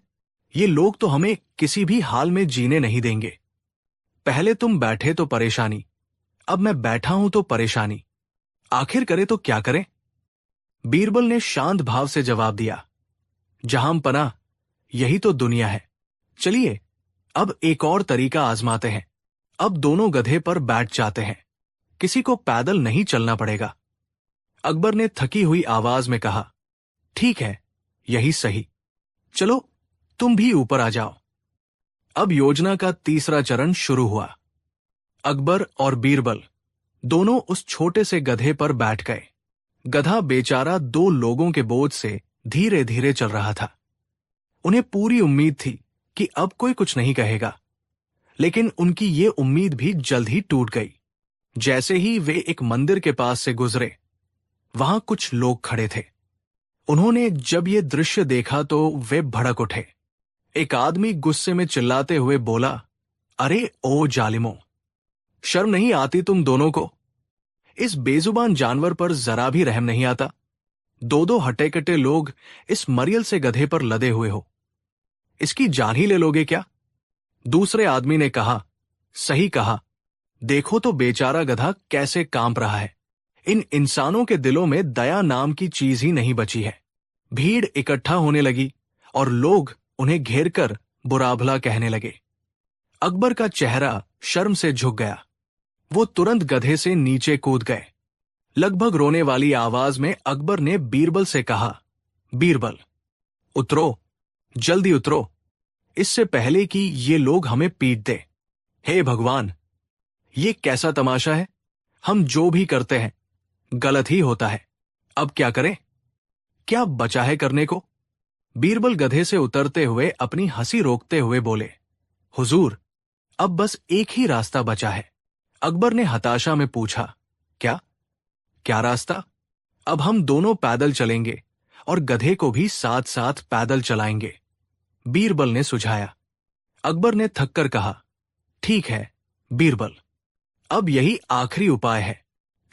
ये लोग तो हमें किसी भी हाल में जीने नहीं देंगे। पहले तुम बैठे तो परेशानी, अब मैं बैठा हूं तो परेशानी। आखिर करे तो क्या करें? बीरबल ने शांत भाव से जवाब दिया, जहां पनाह, यही तो दुनिया है। चलिए अब एक और तरीका आजमाते हैं। अब दोनों गधे पर बैठ जाते हैं, किसी को पैदल नहीं चलना पड़ेगा। अकबर ने थकी हुई आवाज में कहा, ठीक है, यही सही। चलो तुम भी ऊपर आ जाओ। अब योजना का तीसरा चरण शुरू हुआ। अकबर और बीरबल दोनों उस छोटे से गधे पर बैठ गए। गधा बेचारा 2 लोगों के बोझ से धीरे धीरे चल रहा था। उन्हें पूरी उम्मीद थी कि अब कोई कुछ नहीं कहेगा, लेकिन उनकी ये उम्मीद भी जल्द ही टूट गई। जैसे ही वे एक मंदिर के पास से गुजरे, वहां कुछ लोग खड़े थे। उन्होंने जब ये दृश्य देखा तो वे भड़क उठे। एक आदमी गुस्से में चिल्लाते हुए बोला, अरे ओ जालिमों, शर्म नहीं आती तुम दोनों को? इस बेजुबान जानवर पर जरा भी रहम नहीं आता? 2-2 हटे-कटे लोग इस मरियल से गधे पर लदे हुए हो, इसकी जान ही ले लोगे क्या? दूसरे आदमी ने कहा, सही कहा, देखो तो बेचारा गधा कैसे कांप रहा है। इन इंसानों के दिलों में दया नाम की चीज ही नहीं बची है। भीड़ इकट्ठा होने लगी और लोग उन्हें घेरकर बुरा भला कहने लगे। अकबर का चेहरा शर्म से झुक गया। वो तुरंत गधे से नीचे कूद गए। लगभग रोने वाली आवाज में अकबर ने बीरबल से कहा, बीरबल, उतरो, जल्दी उतरो, इससे पहले कि ये लोग हमें पीट दे। हे भगवान, ये कैसा तमाशा है? हम जो भी करते हैं गलत ही होता है। अब क्या करें? क्या बचा है करने को? बीरबल गधे से उतरते हुए अपनी हंसी रोकते हुए बोले, हुजूर, अब बस एक ही रास्ता बचा है। अकबर ने हताशा में पूछा, क्या? क्या रास्ता? अब हम दोनों पैदल चलेंगे और गधे को भी साथ साथ पैदल चलाएंगे, बीरबल ने सुझाया। अकबर ने थककर कहा, ठीक है बीरबल, अब यही आखिरी उपाय है।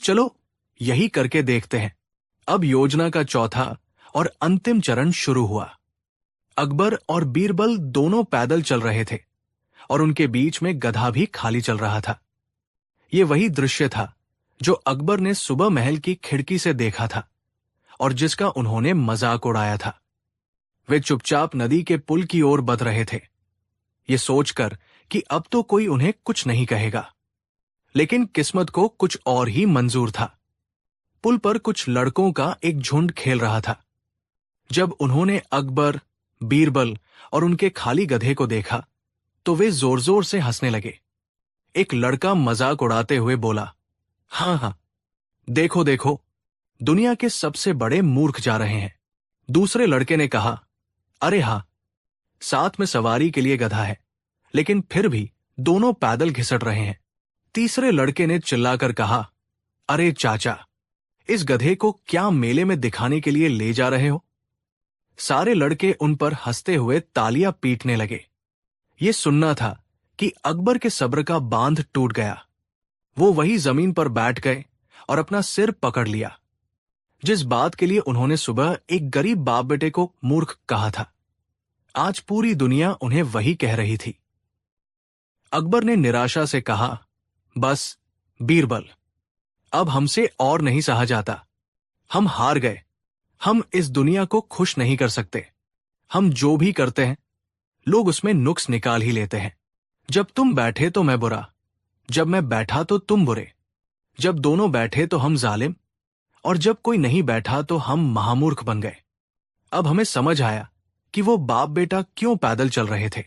चलो यही करके देखते हैं। अब योजना का चौथा और अंतिम चरण शुरू हुआ। अकबर और बीरबल दोनों पैदल चल रहे थे और उनके बीच में गधा भी खाली चल रहा था। ये वही दृश्य था जो अकबर ने सुबह महल की खिड़की से देखा था और जिसका उन्होंने मजाक उड़ाया था। वे चुपचाप नदी के पुल की ओर बढ़ रहे थे, ये सोचकर कि अब तो कोई उन्हें कुछ नहीं कहेगा। लेकिन किस्मत को कुछ और ही मंजूर था। पुल पर कुछ लड़कों का एक झुंड खेल रहा था। जब उन्होंने अकबर, बीरबल और उनके खाली गधे को देखा तो वे जोर जोर से हंसने लगे। एक लड़का मजाक उड़ाते हुए बोला, हाँ हाँ, देखो देखो, दुनिया के सबसे बड़े मूर्ख जा रहे हैं। दूसरे लड़के ने कहा, अरे हाँ, साथ में सवारी के लिए गधा है, लेकिन फिर भी दोनों पैदल घिसट रहे हैं। तीसरे लड़के ने चिल्लाकर कहा, अरे चाचा, इस गधे को क्या मेले में दिखाने के लिए ले जा रहे हो? सारे लड़के उन पर हंसते हुए तालियां पीटने लगे। ये सुनना था कि अकबर के सब्र का बांध टूट गया। वो वही जमीन पर बैठ गए और अपना सिर पकड़ लिया। जिस बात के लिए उन्होंने सुबह एक गरीब बाप बेटे को मूर्ख कहा था, आज पूरी दुनिया उन्हें वही कह रही थी। अकबर ने निराशा से कहा, बस बीरबल, अब हमसे और नहीं सहा जाता। हम हार गए। हम इस दुनिया को खुश नहीं कर सकते। हम जो भी करते हैं लोग उसमें नुक्स निकाल ही लेते हैं। जब तुम बैठे तो मैं बुरा, जब मैं बैठा तो तुम बुरे, जब दोनों बैठे तो हम जालिम, और जब कोई नहीं बैठा तो हम महामूर्ख बन गए। अब हमें समझ आया कि वो बाप बेटा क्यों पैदल चल रहे थे।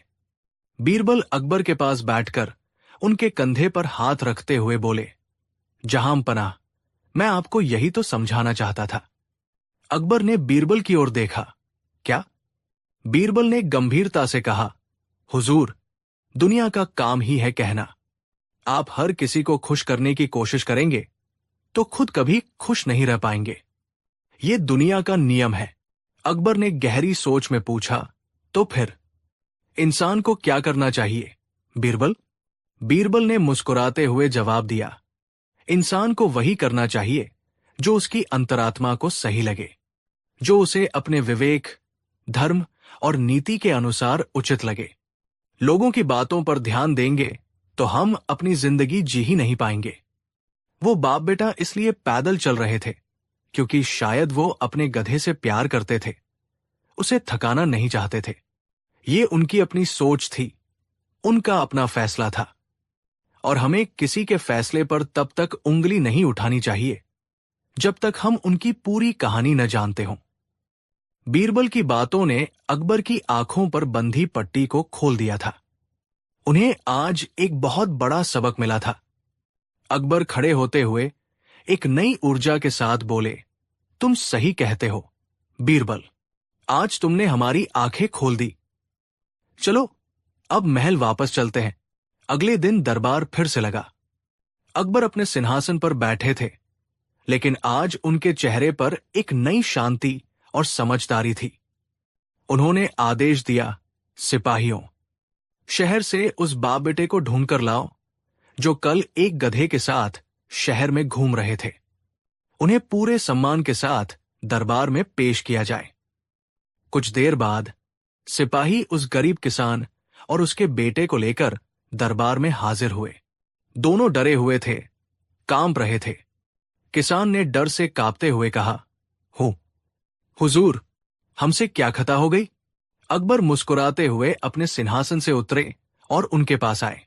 बीरबल अकबर के पास बैठकर उनके कंधे पर हाथ रखते हुए बोले, जहां पनाह, मैं आपको यही तो समझाना चाहता था। अकबर ने बीरबल की ओर देखा। क्या? बीरबल ने गंभीरता से कहा, हुजूर, दुनिया का काम ही है कहना। आप हर किसी को खुश करने की कोशिश करेंगे तो खुद कभी खुश नहीं रह पाएंगे। ये दुनिया का नियम है। अकबर ने गहरी सोच में पूछा, तो फिर इंसान को क्या करना चाहिए बीरबल? बीरबल ने मुस्कुराते हुए जवाब दिया, इंसान को वही करना चाहिए जो उसकी अंतरात्मा को सही लगे, जो उसे अपने विवेक, धर्म और नीति के अनुसार उचित लगे। लोगों की बातों पर ध्यान देंगे तो हम अपनी जिंदगी जी ही नहीं पाएंगे। वो बाप बेटा इसलिए पैदल चल रहे थे क्योंकि शायद वो अपने गधे से प्यार करते थे, उसे थकाना नहीं चाहते थे। ये उनकी अपनी सोच थी, उनका अपना फैसला था, और हमें किसी के फैसले पर तब तक उंगली नहीं उठानी चाहिए जब तक हम उनकी पूरी कहानी न जानते हों। बीरबल की बातों ने अकबर की आंखों पर बंधी पट्टी को खोल दिया था। उन्हें आज एक बहुत बड़ा सबक मिला था। अकबर खड़े होते हुए एक नई ऊर्जा के साथ बोले, तुम सही कहते हो बीरबल, आज तुमने हमारी आंखें खोल दी। चलो अब महल वापस चलते हैं। अगले दिन दरबार फिर से लगा। अकबर अपने सिंहासन पर बैठे थे, लेकिन आज उनके चेहरे पर एक नई शांति और समझदारी थी। उन्होंने आदेश दिया, सिपाहियों, शहर से उस बाप बेटे को ढूंढकर लाओ जो कल एक गधे के साथ शहर में घूम रहे थे। उन्हें पूरे सम्मान के साथ दरबार में पेश किया जाए। कुछ देर बाद सिपाही उस गरीब किसान और उसके बेटे को लेकर दरबार में हाजिर हुए। दोनों डरे हुए थे, कांप रहे थे। किसान ने डर से कांपते हुए कहा, हुजूर, हमसे क्या खता हो गई? अकबर मुस्कुराते हुए अपने सिंहासन से उतरे और उनके पास आए।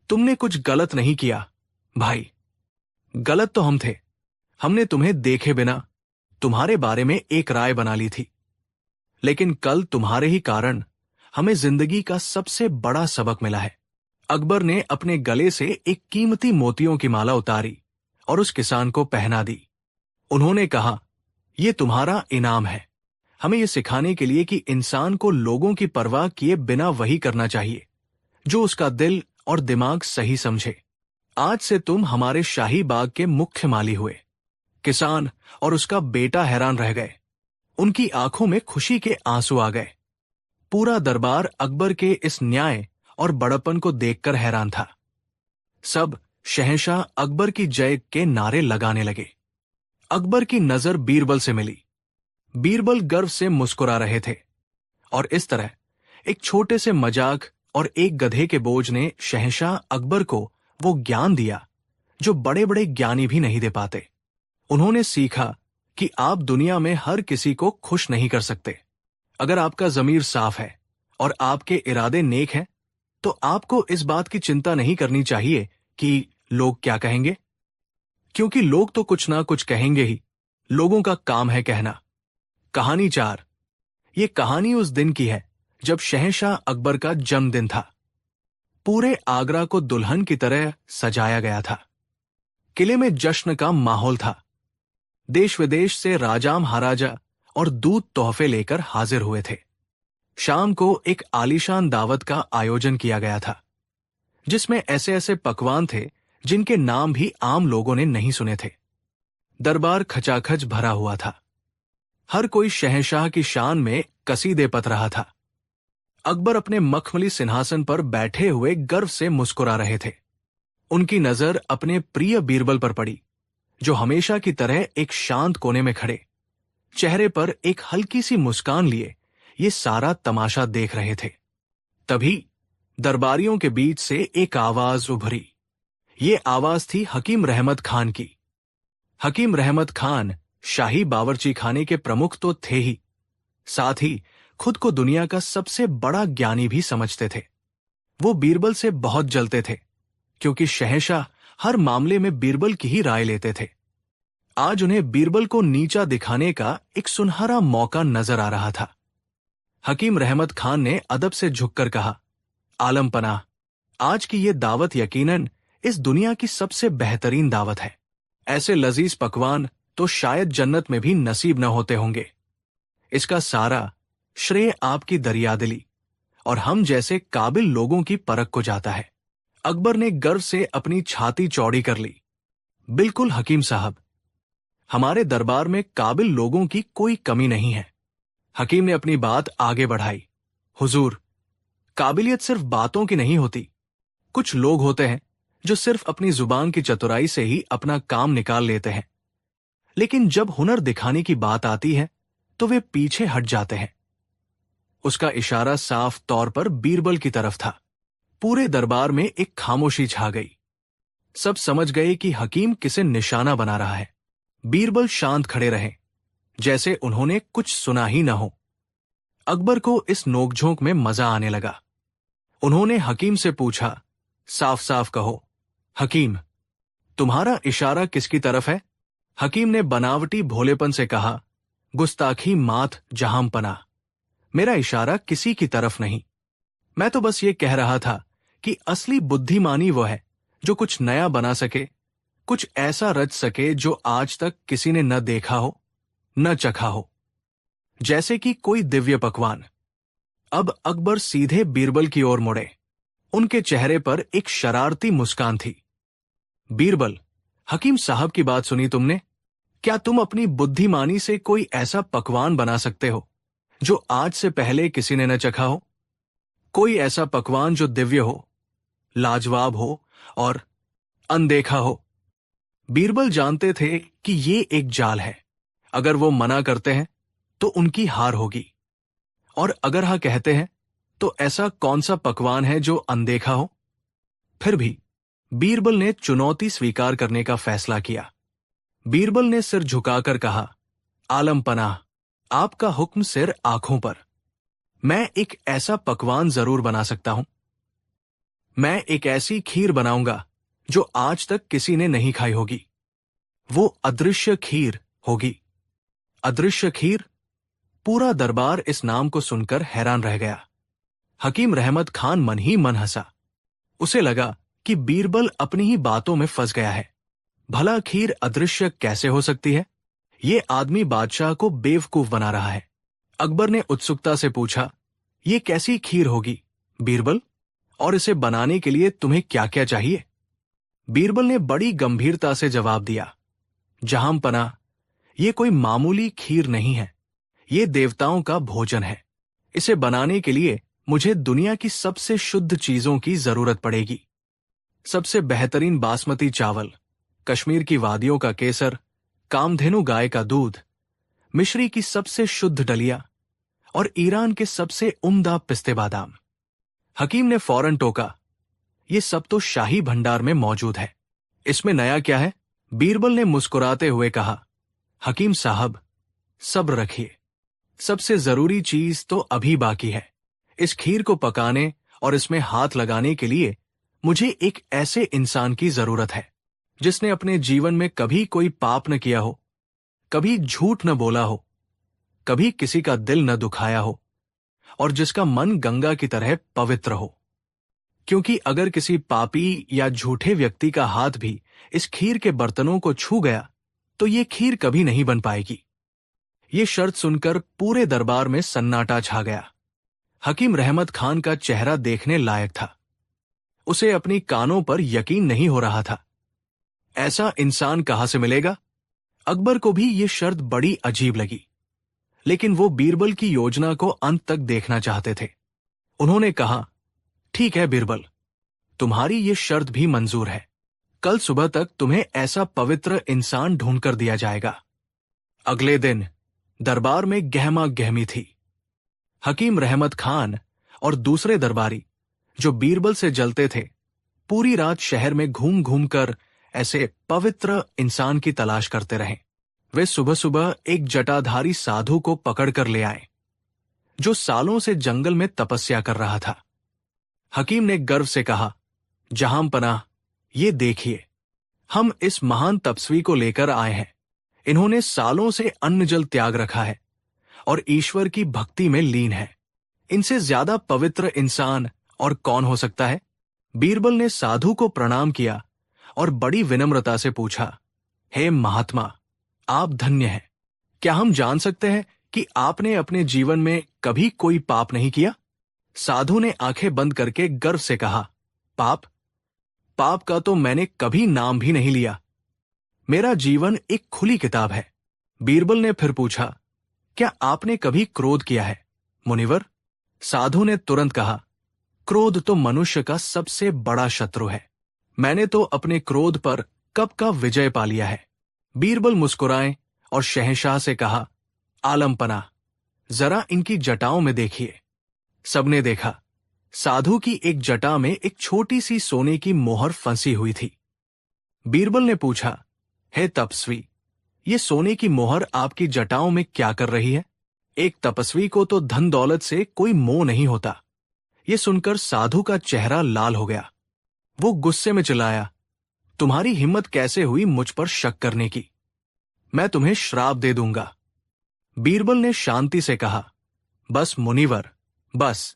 तुमने कुछ गलत नहीं किया भाई। गलत तो हम थे। हमने तुम्हें देखे बिना तुम्हारे बारे में एक राय बना ली थी, लेकिन कल तुम्हारे ही कारण हमें जिंदगी का सबसे बड़ा सबक मिला है। अकबर ने अपने गले से एक कीमती मोतियों की माला उतारी और उस किसान को पहना दी। उन्होंने कहा, यह तुम्हारा इनाम है, हमें यह सिखाने के लिए कि इंसान को लोगों की परवाह किए बिना वही करना चाहिए जो उसका दिल और दिमाग सही समझे। आज से तुम हमारे शाही बाग के मुख्य माली हुए। किसान और उसका बेटा हैरान रह गए। उनकी आंखों में खुशी के आंसू आ गए। पूरा दरबार अकबर के इस न्याय और बड़प्पन को देखकर हैरान था। सब शहंशाह अकबर की जय के नारे लगाने लगे। अकबर की नजर बीरबल से मिली। बीरबल गर्व से मुस्कुरा रहे थे, और इस तरह एक छोटे से मजाक और एक गधे के बोझ ने शहंशाह अकबर को वो ज्ञान दिया जो बड़े बड़े ज्ञानी भी नहीं दे पाते। उन्होंने सीखा कि आप दुनिया में हर किसी को खुश नहीं कर सकते। अगर आपका जमीर साफ है और आपके इरादे नेक हैं, तो आपको इस बात की चिंता नहीं करनी चाहिए कि लोग क्या कहेंगे, क्योंकि लोग तो कुछ ना कुछ कहेंगे ही। लोगों का काम है कहना। कहानी 4। ये कहानी उस दिन की है जब शहंशाह अकबर का जन्मदिन था। पूरे आगरा को दुल्हन की तरह सजाया गया था। किले में जश्न का माहौल था। देश विदेश से राजा महाराजा और दूत तोहफे लेकर हाजिर हुए थे। शाम को एक आलीशान दावत का आयोजन किया गया था, जिसमें ऐसे ऐसे पकवान थे जिनके नाम भी आम लोगों ने नहीं सुने थे। दरबार खचाखच भरा हुआ था। हर कोई शहंशाह की शान में कसीदे पत रहा था। अकबर अपने मखमली सिंहासन पर बैठे हुए गर्व से मुस्कुरा रहे थे। उनकी नजर अपने प्रिय बीरबल पर पड़ी, जो हमेशा की तरह एक शांत कोने में खड़े, चेहरे पर एक हल्की सी मुस्कान लिए ये सारा तमाशा देख रहे थे। तभी दरबारियों के बीच से एक आवाज उभरी। ये आवाज थी हकीम रहमत खान की। हकीम रहमत खान शाही बावर्ची खाने के प्रमुख तो थे ही, साथ ही खुद को दुनिया का सबसे बड़ा ज्ञानी भी समझते थे। वो बीरबल से बहुत जलते थे, क्योंकि शहंशाह हर मामले में बीरबल की ही राय लेते थे। आज उन्हें बीरबल को नीचा दिखाने का एक सुनहरा मौका नजर आ रहा था। हकीम रहमत खान ने अदब से झुककर कहा, आलम पनाह, आज की ये दावत यकीनन इस दुनिया की सबसे बेहतरीन दावत है। ऐसे लजीज पकवान तो शायद जन्नत में भी नसीब न होते होंगे। इसका सारा श्रेय आपकी दरियादिली और हम जैसे काबिल लोगों की परख को जाता है। अकबर ने गर्व से अपनी छाती चौड़ी कर ली। बिल्कुल हकीम साहब, हमारे दरबार में काबिल लोगों की कोई कमी नहीं है। हकीम ने अपनी बात आगे बढ़ाई। हुजूर, काबिलियत सिर्फ बातों की नहीं होती। कुछ लोग होते हैं जो सिर्फ अपनी जुबान की चतुराई से ही अपना काम निकाल लेते हैं, लेकिन जब हुनर दिखाने की बात आती है तो वे पीछे हट जाते हैं। उसका इशारा साफ तौर पर बीरबल की तरफ था। पूरे दरबार में एक खामोशी छा गई। सब समझ गए कि हकीम किसे निशाना बना रहा है। बीरबल शांत खड़े रहे, जैसे उन्होंने कुछ सुना ही न हो। अकबर को इस नोकझोंक में मजा आने लगा। उन्होंने हकीम से पूछा, साफ साफ कहो हकीम, तुम्हारा इशारा किसकी तरफ है? हकीम ने बनावटी भोलेपन से कहा, गुस्ताखी माथ जहां पना, मेरा इशारा किसी की तरफ नहीं। मैं तो बस ये कह रहा था कि असली बुद्धिमानी वो है जो कुछ नया बना सके, कुछ ऐसा रच सके जो आज तक किसी ने न देखा हो, न चखा हो, जैसे कि कोई दिव्य पकवान। अब अकबर सीधे बीरबल की ओर मुड़े। उनके चेहरे पर एक शरारती मुस्कान थी। बीरबल, हकीम साहब की बात सुनी तुमने? क्या तुम अपनी बुद्धिमानी से कोई ऐसा पकवान बना सकते हो जो आज से पहले किसी ने न चखा हो? कोई ऐसा पकवान जो दिव्य हो, लाजवाब हो और अनदेखा हो? बीरबल जानते थे कि ये एक जाल है। अगर वो मना करते हैं तो उनकी हार होगी, और अगर हाँ कहते हैं तो ऐसा कौन सा पकवान है जो अनदेखा हो? फिर भी बीरबल ने चुनौती स्वीकार करने का फैसला किया। बीरबल ने सिर झुकाकर कहा, आलम पनाह, आपका हुक्म सिर आंखों पर। मैं एक ऐसा पकवान जरूर बना सकता हूं। मैं एक ऐसी खीर बनाऊंगा जो आज तक किसी ने नहीं खाई होगी। वो अदृश्य खीर होगी। अदृश्य खीर? पूरा दरबार इस नाम को सुनकर हैरान रह गया। हकीम रहमत खान मन ही मन हंसा। उसे लगा कि बीरबल अपनी ही बातों में फंस गया है। भला खीर अदृश्य कैसे हो सकती है? ये आदमी बादशाह को बेवकूफ बना रहा है। अकबर ने उत्सुकता से पूछा, ये कैसी खीर होगी बीरबल, और इसे बनाने के लिए तुम्हें क्या क्या चाहिए? बीरबल ने बड़ी गंभीरता से जवाब दिया, जहां पनाह, ये कोई मामूली खीर नहीं है। ये देवताओं का भोजन है। इसे बनाने के लिए मुझे दुनिया की सबसे शुद्ध चीजों की जरूरत पड़ेगी। सबसे बेहतरीन बासमती चावल, कश्मीर की वादियों का केसर, कामधेनु गाय का दूध, मिश्री की सबसे शुद्ध डलिया और ईरान के सबसे उम्दा पिस्ते बादाम। हकीम ने फौरन टोका, ये सब तो शाही भंडार में मौजूद है। इसमें नया क्या है? बीरबल ने मुस्कुराते हुए कहा, हकीम साहब, सब्र रखिए। सबसे जरूरी चीज तो अभी बाकी है। इस खीर को पकाने और इसमें हाथ लगाने के लिए मुझे एक ऐसे इंसान की जरूरत है जिसने अपने जीवन में कभी कोई पाप न किया हो, कभी झूठ न बोला हो, कभी किसी का दिल न दुखाया हो, और जिसका मन गंगा की तरह पवित्र हो। क्योंकि अगर किसी पापी या झूठे व्यक्ति का हाथ भी इस खीर के बर्तनों को छू गया तो ये खीर कभी नहीं बन पाएगी। ये शर्त सुनकर पूरे दरबार में सन्नाटा छा गया। हकीम रहमत खान का चेहरा देखने लायक था। उसे अपनी कानों पर यकीन नहीं हो रहा था। ऐसा इंसान कहां से मिलेगा? अकबर को भी ये शर्त बड़ी अजीब लगी, लेकिन वो बीरबल की योजना को अंत तक देखना चाहते थे। उन्होंने कहा, ठीक है बीरबल, तुम्हारी ये शर्त भी मंजूर है। कल सुबह तक तुम्हें ऐसा पवित्र इंसान ढूंढकर दिया जाएगा। अगले दिन दरबार में गहमा गहमी थी। हकीम रहमत खान और दूसरे दरबारी जो बीरबल से जलते थे, पूरी रात शहर में घूम घूम कर ऐसे पवित्र इंसान की तलाश करते रहे। वे सुबह सुबह एक जटाधारी साधु को पकड़कर ले आए जो सालों से जंगल में तपस्या कर रहा था। हकीम ने गर्व से कहा, जहां पनाह, ये देखिए, हम इस महान तपस्वी को लेकर आए हैं। इन्होंने सालों से अन्न जल त्याग रखा है और ईश्वर की भक्ति में लीन है। इनसे ज्यादा पवित्र इंसान और कौन हो सकता है? बीरबल ने साधु को प्रणाम किया और बड़ी विनम्रता से पूछा, हे महात्मा, आप धन्य हैं। क्या हम जान सकते हैं कि आपने अपने जीवन में कभी कोई पाप नहीं किया? साधु ने आंखें बंद करके गर्व से कहा, पाप? पाप का तो मैंने कभी नाम भी नहीं लिया। मेरा जीवन एक खुली किताब है। बीरबल ने फिर पूछा, क्या आपने कभी क्रोध किया है, मुनिवर? साधु ने तुरंत कहा, क्रोध तो मनुष्य का सबसे बड़ा शत्रु है। मैंने तो अपने क्रोध पर कब का विजय पा लिया है। बीरबल मुस्कुराए और शहंशाह से कहा, आलमपना, जरा इनकी जटाओं में देखिए। सबने देखा। साधु की एक जटा में एक छोटी सी सोने की मोहर फंसी हुई थी। बीरबल ने पूछा, हे तपस्वी, ये सोने की मोहर आपकी जटाओं में क्या कर रही है? एक तपस्वी को तो धन दौलत से कोई मोह नहीं होता। ये सुनकर साधु का चेहरा लाल हो गया। वो गुस्से में चिल्लाया, तुम्हारी हिम्मत कैसे हुई मुझ पर शक करने की? मैं तुम्हें श्राप दे दूंगा। बीरबल ने शांति से कहा, बस मुनिवर, बस।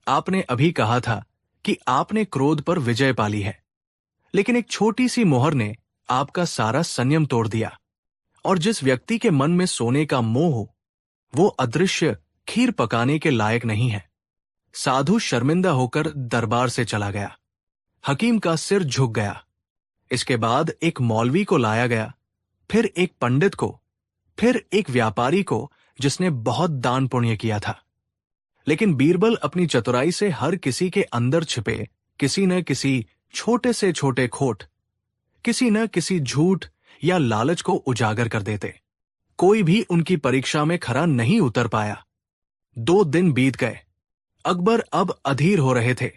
आपने अभी कहा था कि आपने क्रोध पर विजय पा ली है, लेकिन एक छोटी सी मोहर ने आपका सारा संयम तोड़ दिया। और जिस व्यक्ति के मन में सोने का मोह हो, वो अदृश्य खीर पकाने के लायक नहीं है। साधु शर्मिंदा होकर दरबार से चला गया। हकीम का सिर झुक गया। इसके बाद एक मौलवी को लाया गया, फिर एक पंडित को, फिर एक व्यापारी को जिसने बहुत दान पुण्य किया था। लेकिन बीरबल अपनी चतुराई से हर किसी के अंदर छिपे किसी न किसी छोटे से छोटे खोट, किसी न किसी झूठ या लालच को उजागर कर देते। कोई भी उनकी परीक्षा में खरा नहीं उतर पाया। 2 दिन बीत गए। अकबर अब अधीर हो रहे थे।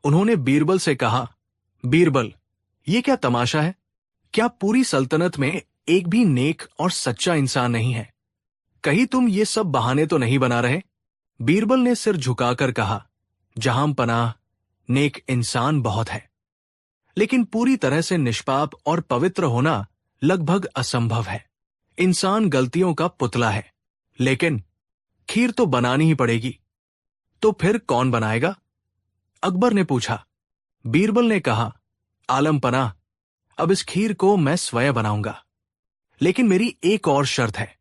उन्होंने बीरबल से कहा, बीरबल, ये क्या तमाशा है? क्या पूरी सल्तनत में एक भी नेक और सच्चा इंसान नहीं है? कहीं तुम ये सब बहाने तो नहीं बना रहे? बीरबल ने सिर झुकाकर कहा, जहां पनाह, नेक इंसान बहुत है, लेकिन पूरी तरह से निष्पाप और पवित्र होना लगभग असंभव है। इंसान गलतियों का पुतला है, लेकिन खीर तो बनानी ही पड़ेगी। तो फिर कौन बनाएगा? अकबर ने पूछा। बीरबल ने कहा, आलमपना, अब इस खीर को मैं स्वयं बनाऊंगा, लेकिन मेरी एक और शर्त है।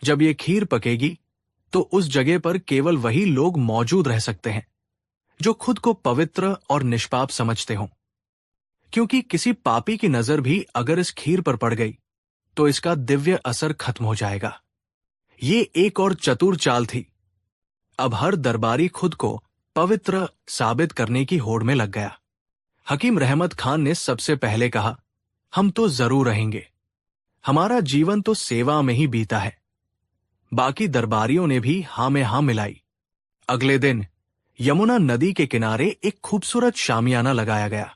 जब ये खीर पकेगी तो उस जगह पर केवल वही लोग मौजूद रह सकते हैं जो खुद को पवित्र और निष्पाप समझते हों, क्योंकि किसी पापी की नजर भी अगर इस खीर पर पड़ गई तो इसका दिव्य असर खत्म हो जाएगा। ये एक और चतुर चाल थी। अब हर दरबारी खुद को पवित्र साबित करने की होड़ में लग गया। हकीम रहमत खान ने सबसे पहले कहा, हम तो जरूर रहेंगे। हमारा जीवन तो सेवा में ही बीता है। बाकी दरबारियों ने भी हां में हां मिलाई। अगले दिन यमुना नदी के किनारे एक खूबसूरत शामियाना लगाया गया।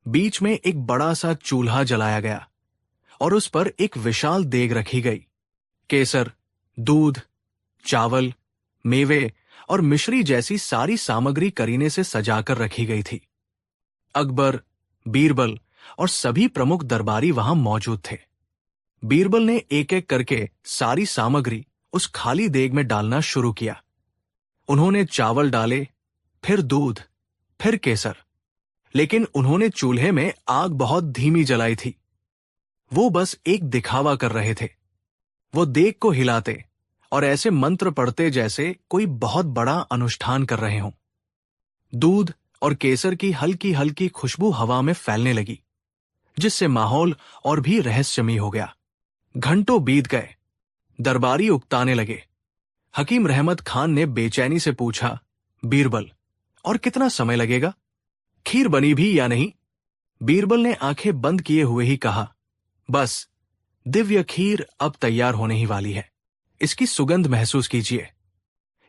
बीच में एक बड़ा सा चूल्हा जलाया गया और उस पर एक विशाल देग रखी गई। केसर, दूध, चावल, मेवे और मिश्री जैसी सारी सामग्री करीने से सजाकर रखी गई थी। अकबर, बीरबल और सभी प्रमुख दरबारी वहां मौजूद थे। बीरबल ने एक एक करके सारी सामग्री उस खाली देग में डालना शुरू किया। उन्होंने चावल डाले, फिर दूध, फिर केसर, लेकिन उन्होंने चूल्हे में आग बहुत धीमी जलाई थी। वो बस एक दिखावा कर रहे थे। वो देग को हिलाते और ऐसे मंत्र पढ़ते जैसे कोई बहुत बड़ा अनुष्ठान कर रहे हों। दूध और केसर की हल्की हल्की खुशबू हवा में फैलने लगी, जिससे माहौल और भी रहस्यमयी हो गया। घंटों बीत गए। दरबारी उकताने लगे। हकीम रहमत खान ने बेचैनी से पूछा, बीरबल, और कितना समय लगेगा? खीर बनी भी या नहीं? बीरबल ने आंखें बंद किए हुए ही कहा, बस, दिव्य खीर अब तैयार होने ही वाली है। इसकी सुगंध महसूस कीजिए।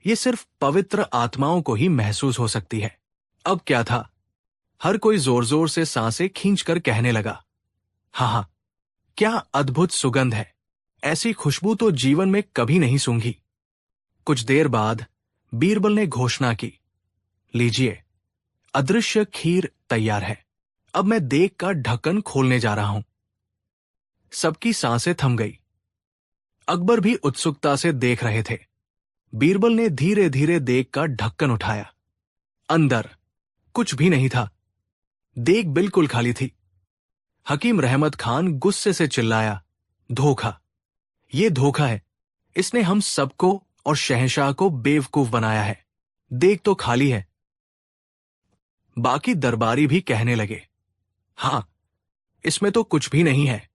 ये सिर्फ पवित्र आत्माओं को ही महसूस हो सकती है। अब क्या था? हर कोई जोर जोर से सांसें खींचकर कहने लगा, हाँ, क्या अद्भुत सुगंध है। ऐसी खुशबू तो जीवन में कभी नहीं सूंघी। कुछ देर बाद बीरबल ने घोषणा की, लीजिए, अदृश्य खीर तैयार है। अब मैं देग का ढक्कन खोलने जा रहा हूं। सबकी सांसें थम गई। अकबर भी उत्सुकता से देख रहे थे। बीरबल ने धीरे धीरे देग का ढक्कन उठाया। अंदर कुछ भी नहीं था। देग बिल्कुल खाली थी। हकीम रहमत खान गुस्से से चिल्लाया, धोखा! ये धोखा है। इसने हम सबको और शहंशाह को बेवकूफ बनाया है। देग तो खाली है। बाकी दरबारी भी कहने लगे, हां, इसमें तो कुछ भी नहीं है।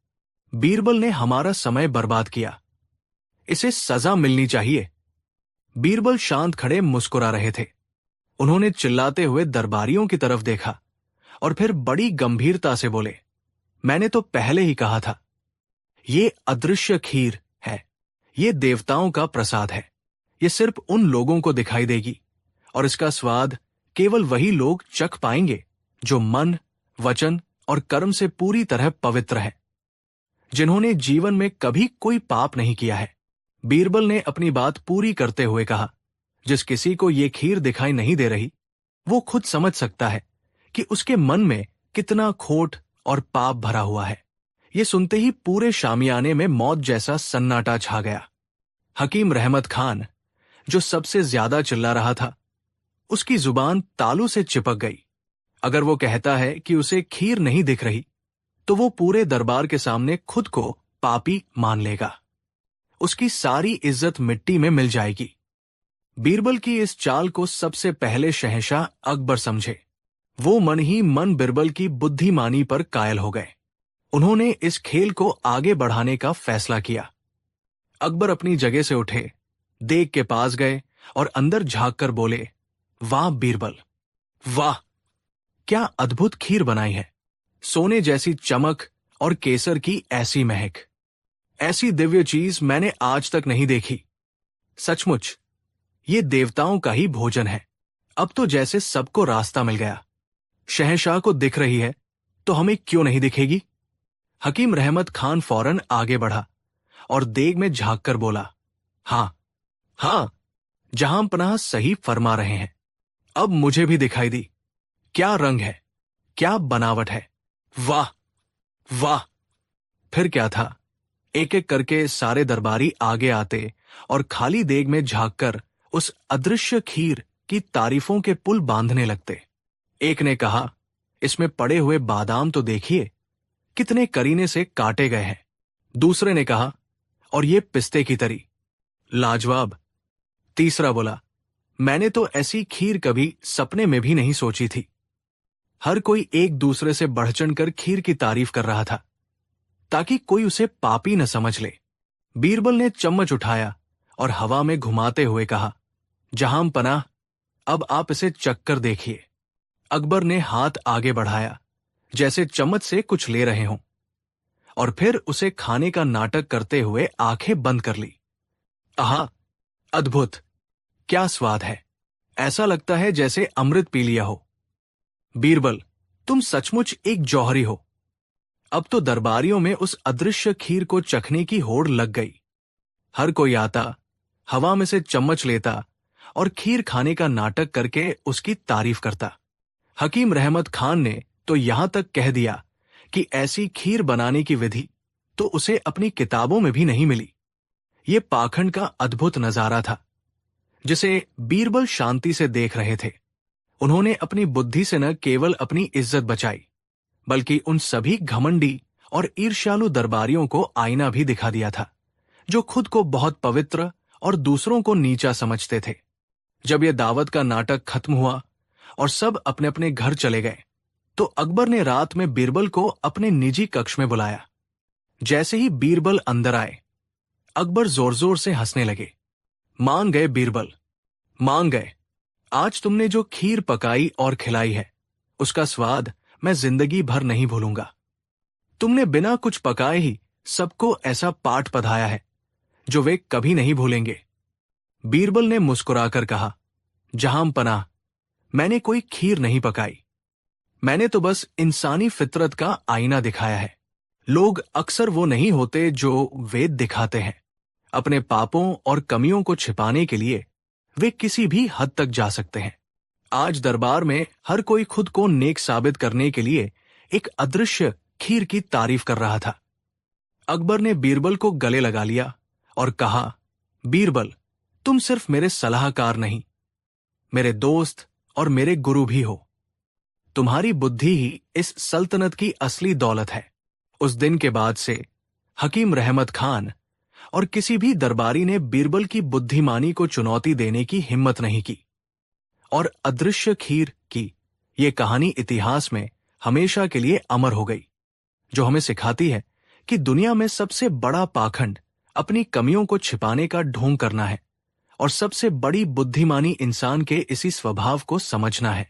बीरबल ने हमारा समय बर्बाद किया। इसे सजा मिलनी चाहिए। बीरबल शांत खड़े मुस्कुरा रहे थे। उन्होंने चिल्लाते हुए दरबारियों की तरफ देखा और फिर बड़ी गंभीरता से बोले, मैंने तो पहले ही कहा था, ये अदृश्य खीर है। ये देवताओं का प्रसाद है। ये सिर्फ उन लोगों को दिखाई देगी और इसका स्वाद केवल वही लोग चख पाएंगे जो मन, वचन और कर्म से पूरी तरह पवित्र हैं, जिन्होंने जीवन में कभी कोई पाप नहीं किया है। बीरबल ने अपनी बात पूरी करते हुए कहा, जिस किसी को ये खीर दिखाई नहीं दे रही, वो खुद समझ सकता है कि उसके मन में कितना खोट और पाप भरा हुआ है। ये सुनते ही पूरे शामियाने में मौत जैसा सन्नाटा छा गया। हकीम रहमत खान, जो सबसे ज्यादा चिल्ला रहा था, उसकी जुबान तालू से चिपक गई। अगर वो कहता है कि उसे खीर नहीं दिख रही, तो वो पूरे दरबार के सामने खुद को पापी मान लेगा। उसकी सारी इज्जत मिट्टी में मिल जाएगी। बीरबल की इस चाल को सबसे पहले शहंशाह अकबर समझे। वो मन ही मन बीरबल की बुद्धिमानी पर कायल हो गए। उन्होंने इस खेल को आगे बढ़ाने का फैसला किया। अकबर अपनी जगह से उठे, देग के पास गए और अंदर झांक कर बोले, वाह बीरबल, वाह! क्या अद्भुत खीर बनाई है। सोने जैसी चमक और केसर की ऐसी महक। ऐसी दिव्य चीज मैंने आज तक नहीं देखी। सचमुच ये देवताओं का ही भोजन है। अब तो जैसे सबको रास्ता मिल गया। शहंशाह को दिख रही है तो हमें क्यों नहीं दिखेगी? हकीम रहमत खान फौरन आगे बढ़ा और देग में झांक कर बोला, हां, हां, जहां पनाह सही फरमा रहे हैं। अब मुझे भी दिखाई दी। क्या रंग है, क्या बनावट है। वाह, वाह! फिर क्या था, एक एक करके सारे दरबारी आगे आते और खाली देग में झांककर उस अदृश्य खीर की तारीफों के पुल बांधने लगते। एक ने कहा, इसमें पड़े हुए बादाम तो देखिए, कितने करीने से काटे गए हैं। दूसरे ने कहा, और ये पिस्ते की तरी, लाजवाब। तीसरा बोला, मैंने तो ऐसी खीर कभी सपने में भी नहीं सोची थी। हर कोई एक दूसरे से बढ़ चढ़कर खीर की तारीफ कर रहा था, ताकि कोई उसे पापी न समझ ले। बीरबल ने चम्मच उठाया और हवा में घुमाते हुए कहा, जहां पनाह, अब आप इसे चखकर देखिए। अकबर ने हाथ आगे बढ़ाया, जैसे चम्मच से कुछ ले रहे हों, और फिर उसे खाने का नाटक करते हुए आंखें बंद कर ली। आहा, अद्भुत! क्या स्वाद है। ऐसा लगता है जैसे अमृत पी लिया हो। बीरबल, तुम सचमुच एक जौहरी हो। अब तो दरबारियों में उस अदृश्य खीर को चखने की होड़ लग गई। हर कोई आता, हवा में से चम्मच लेता और खीर खाने का नाटक करके उसकी तारीफ करता। हकीम रहमत खान ने तो यहां तक कह दिया कि ऐसी खीर बनाने की विधि तो उसे अपनी किताबों में भी नहीं मिली। ये पाखंड का अद्भुत नजारा था, जिसे बीरबल शांति से देख रहे थे। उन्होंने अपनी बुद्धि से न केवल अपनी इज्जत बचाई, बल्कि उन सभी घमंडी और ईर्ष्यालु दरबारियों को आईना भी दिखा दिया था, जो खुद को बहुत पवित्र और दूसरों को नीचा समझते थे। जब यह दावत का नाटक खत्म हुआ और सब अपने अपने घर चले गए, तो अकबर ने रात में बीरबल को अपने निजी कक्ष में बुलाया। जैसे ही बीरबल अंदर आए, अकबर जोर जोर से हंसने लगे। मान गए बीरबल, मान गए। आज तुमने जो खीर पकाई और खिलाई है, उसका स्वाद मैं जिंदगी भर नहीं भूलूंगा। तुमने बिना कुछ पकाए ही सबको ऐसा पाठ पढ़ाया है जो वे कभी नहीं भूलेंगे। बीरबल ने मुस्कुराकर कहा, जहां पनाह, मैंने कोई खीर नहीं पकाई। मैंने तो बस इंसानी फितरत का आईना दिखाया है। लोग अक्सर वो नहीं होते जो वेद दिखाते हैं। अपने पापों और कमियों को छिपाने के लिए वे किसी भी हद तक जा सकते हैं। आज दरबार में हर कोई खुद को नेक साबित करने के लिए एक अदृश्य खीर की तारीफ कर रहा था। अकबर ने बीरबल को गले लगा लिया और कहा, बीरबल, तुम सिर्फ मेरे सलाहकार नहीं, मेरे दोस्त और मेरे गुरु भी हो। तुम्हारी बुद्धि ही इस सल्तनत की असली दौलत है। उस दिन के बाद से हकीम रहमत खान और किसी भी दरबारी ने बीरबल की बुद्धिमानी को चुनौती देने की हिम्मत नहीं की। और अदृश्य खीर की ये कहानी इतिहास में हमेशा के लिए अमर हो गई, जो हमें सिखाती है कि दुनिया में सबसे बड़ा पाखंड अपनी कमियों को छिपाने का ढोंग करना है और सबसे बड़ी बुद्धिमानी इंसान के इसी स्वभाव को समझना है।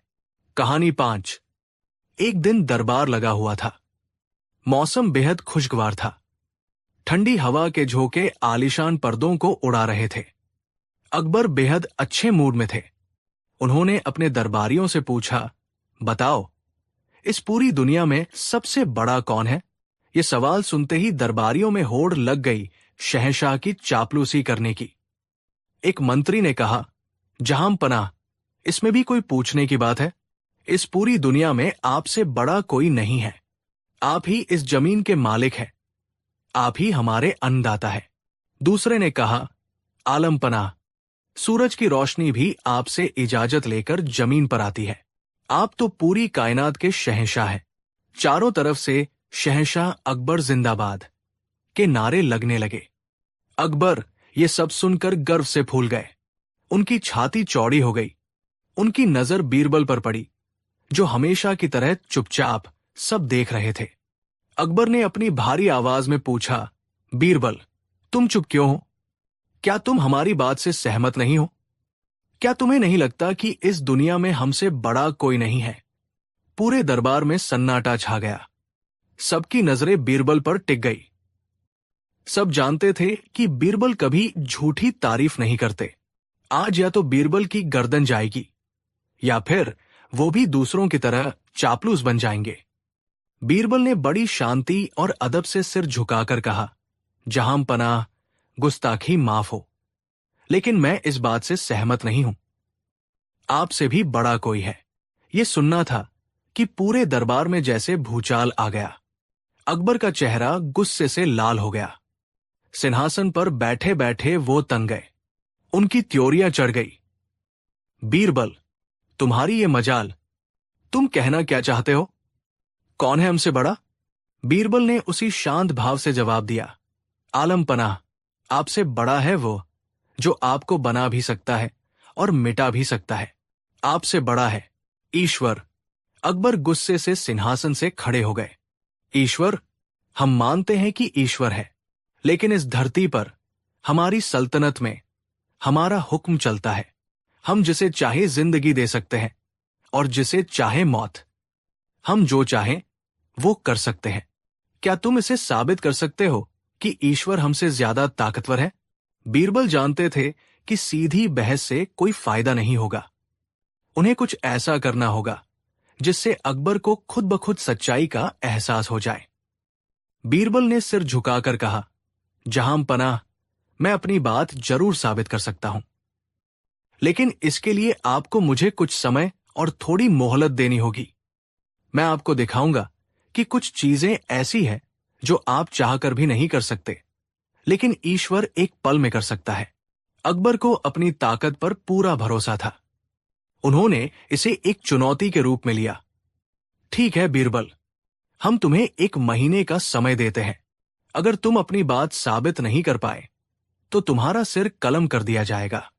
कहानी 5। एक दिन दरबार लगा हुआ था। मौसम बेहद खुशगवार था। ठंडी हवा के झोंके आलीशान पर्दों को उड़ा रहे थे। अकबर बेहद अच्छे मूड में थे। उन्होंने अपने दरबारियों से पूछा, बताओ, इस पूरी दुनिया में सबसे बड़ा कौन है? ये सवाल सुनते ही दरबारियों में होड़ लग गई शहंशाह की चापलूसी करने की। एक मंत्री ने कहा, जहांपनाह, इसमें भी कोई पूछने की बात है? इस पूरी दुनिया में आपसे बड़ा कोई नहीं है। आप ही इस जमीन के मालिक हैं। आप ही हमारे अन्नदाता है। दूसरे ने कहा, आलमपनाह, सूरज की रोशनी भी आपसे इजाजत लेकर जमीन पर आती है। आप तो पूरी कायनात के शहंशाह हैं। चारों तरफ से शहंशाह अकबर जिंदाबाद के नारे लगने लगे। अकबर ये सब सुनकर गर्व से फूल गए। उनकी छाती चौड़ी हो गई। उनकी नजर बीरबल पर पड़ी, जो हमेशा की तरह चुपचाप सब देख रहे थे। अकबर ने अपनी भारी आवाज में पूछा, बीरबल, तुम चुप क्यों हो? क्या तुम हमारी बात से सहमत नहीं हो? क्या तुम्हें नहीं लगता कि इस दुनिया में हमसे बड़ा कोई नहीं है? पूरे दरबार में सन्नाटा छा गया। सबकी नजरें बीरबल पर टिक गई। सब जानते थे कि बीरबल कभी झूठी तारीफ नहीं करते। आज या तो बीरबल की गर्दन जाएगी या फिर वो भी दूसरों की तरह चापलूस बन जाएंगे। बीरबल ने बड़ी शांति और अदब से सिर झुकाकर कहा, जहांपनाह, गुस्ताखी माफ हो, लेकिन मैं इस बात से सहमत नहीं हूं। आपसे भी बड़ा कोई है। यह सुनना था कि पूरे दरबार में जैसे भूचाल आ गया। अकबर का चेहरा गुस्से से लाल हो गया। सिंहासन पर बैठे बैठे वो तंग गए। उनकी त्योरियां चढ़ गई। बीरबल, तुम्हारी ये मजाल, तुम कहना क्या चाहते हो? कौन है हमसे बड़ा? बीरबल ने उसी शांत भाव से जवाब दिया, आलमपनाह, आपसे बड़ा है वो जो आपको बना भी सकता है और मिटा भी सकता है। आपसे बड़ा है ईश्वर। अकबर गुस्से से सिंहासन से खड़े हो गए। ईश्वर? हम मानते हैं कि ईश्वर है, लेकिन इस धरती पर, हमारी सल्तनत में हमारा हुक्म चलता है। हम जिसे चाहे जिंदगी दे सकते हैं और जिसे चाहे मौत। हम जो चाहें वो कर सकते हैं। क्या तुम इसे साबित कर सकते हो कि ईश्वर हमसे ज्यादा ताकतवर है? बीरबल जानते थे कि सीधी बहस से कोई फायदा नहीं होगा। उन्हें कुछ ऐसा करना होगा जिससे अकबर को खुद ब खुद सच्चाई का एहसास हो जाए। बीरबल ने सिर झुकाकर कहा, जहांपनाह, मैं अपनी बात जरूर साबित कर सकता हूं, लेकिन इसके लिए आपको मुझे कुछ समय और थोड़ी मोहलत देनी होगी। मैं आपको दिखाऊंगा कि कुछ चीजें ऐसी हैं जो आप चाहकर भी नहीं कर सकते, लेकिन ईश्वर एक पल में कर सकता है। अकबर को अपनी ताकत पर पूरा भरोसा था। उन्होंने इसे एक चुनौती के रूप में लिया। ठीक है बीरबल, हम तुम्हें 1 महीने का समय देते हैं। अगर तुम अपनी बात साबित नहीं कर पाए तो तुम्हारा सिर कलम कर दिया जाएगा,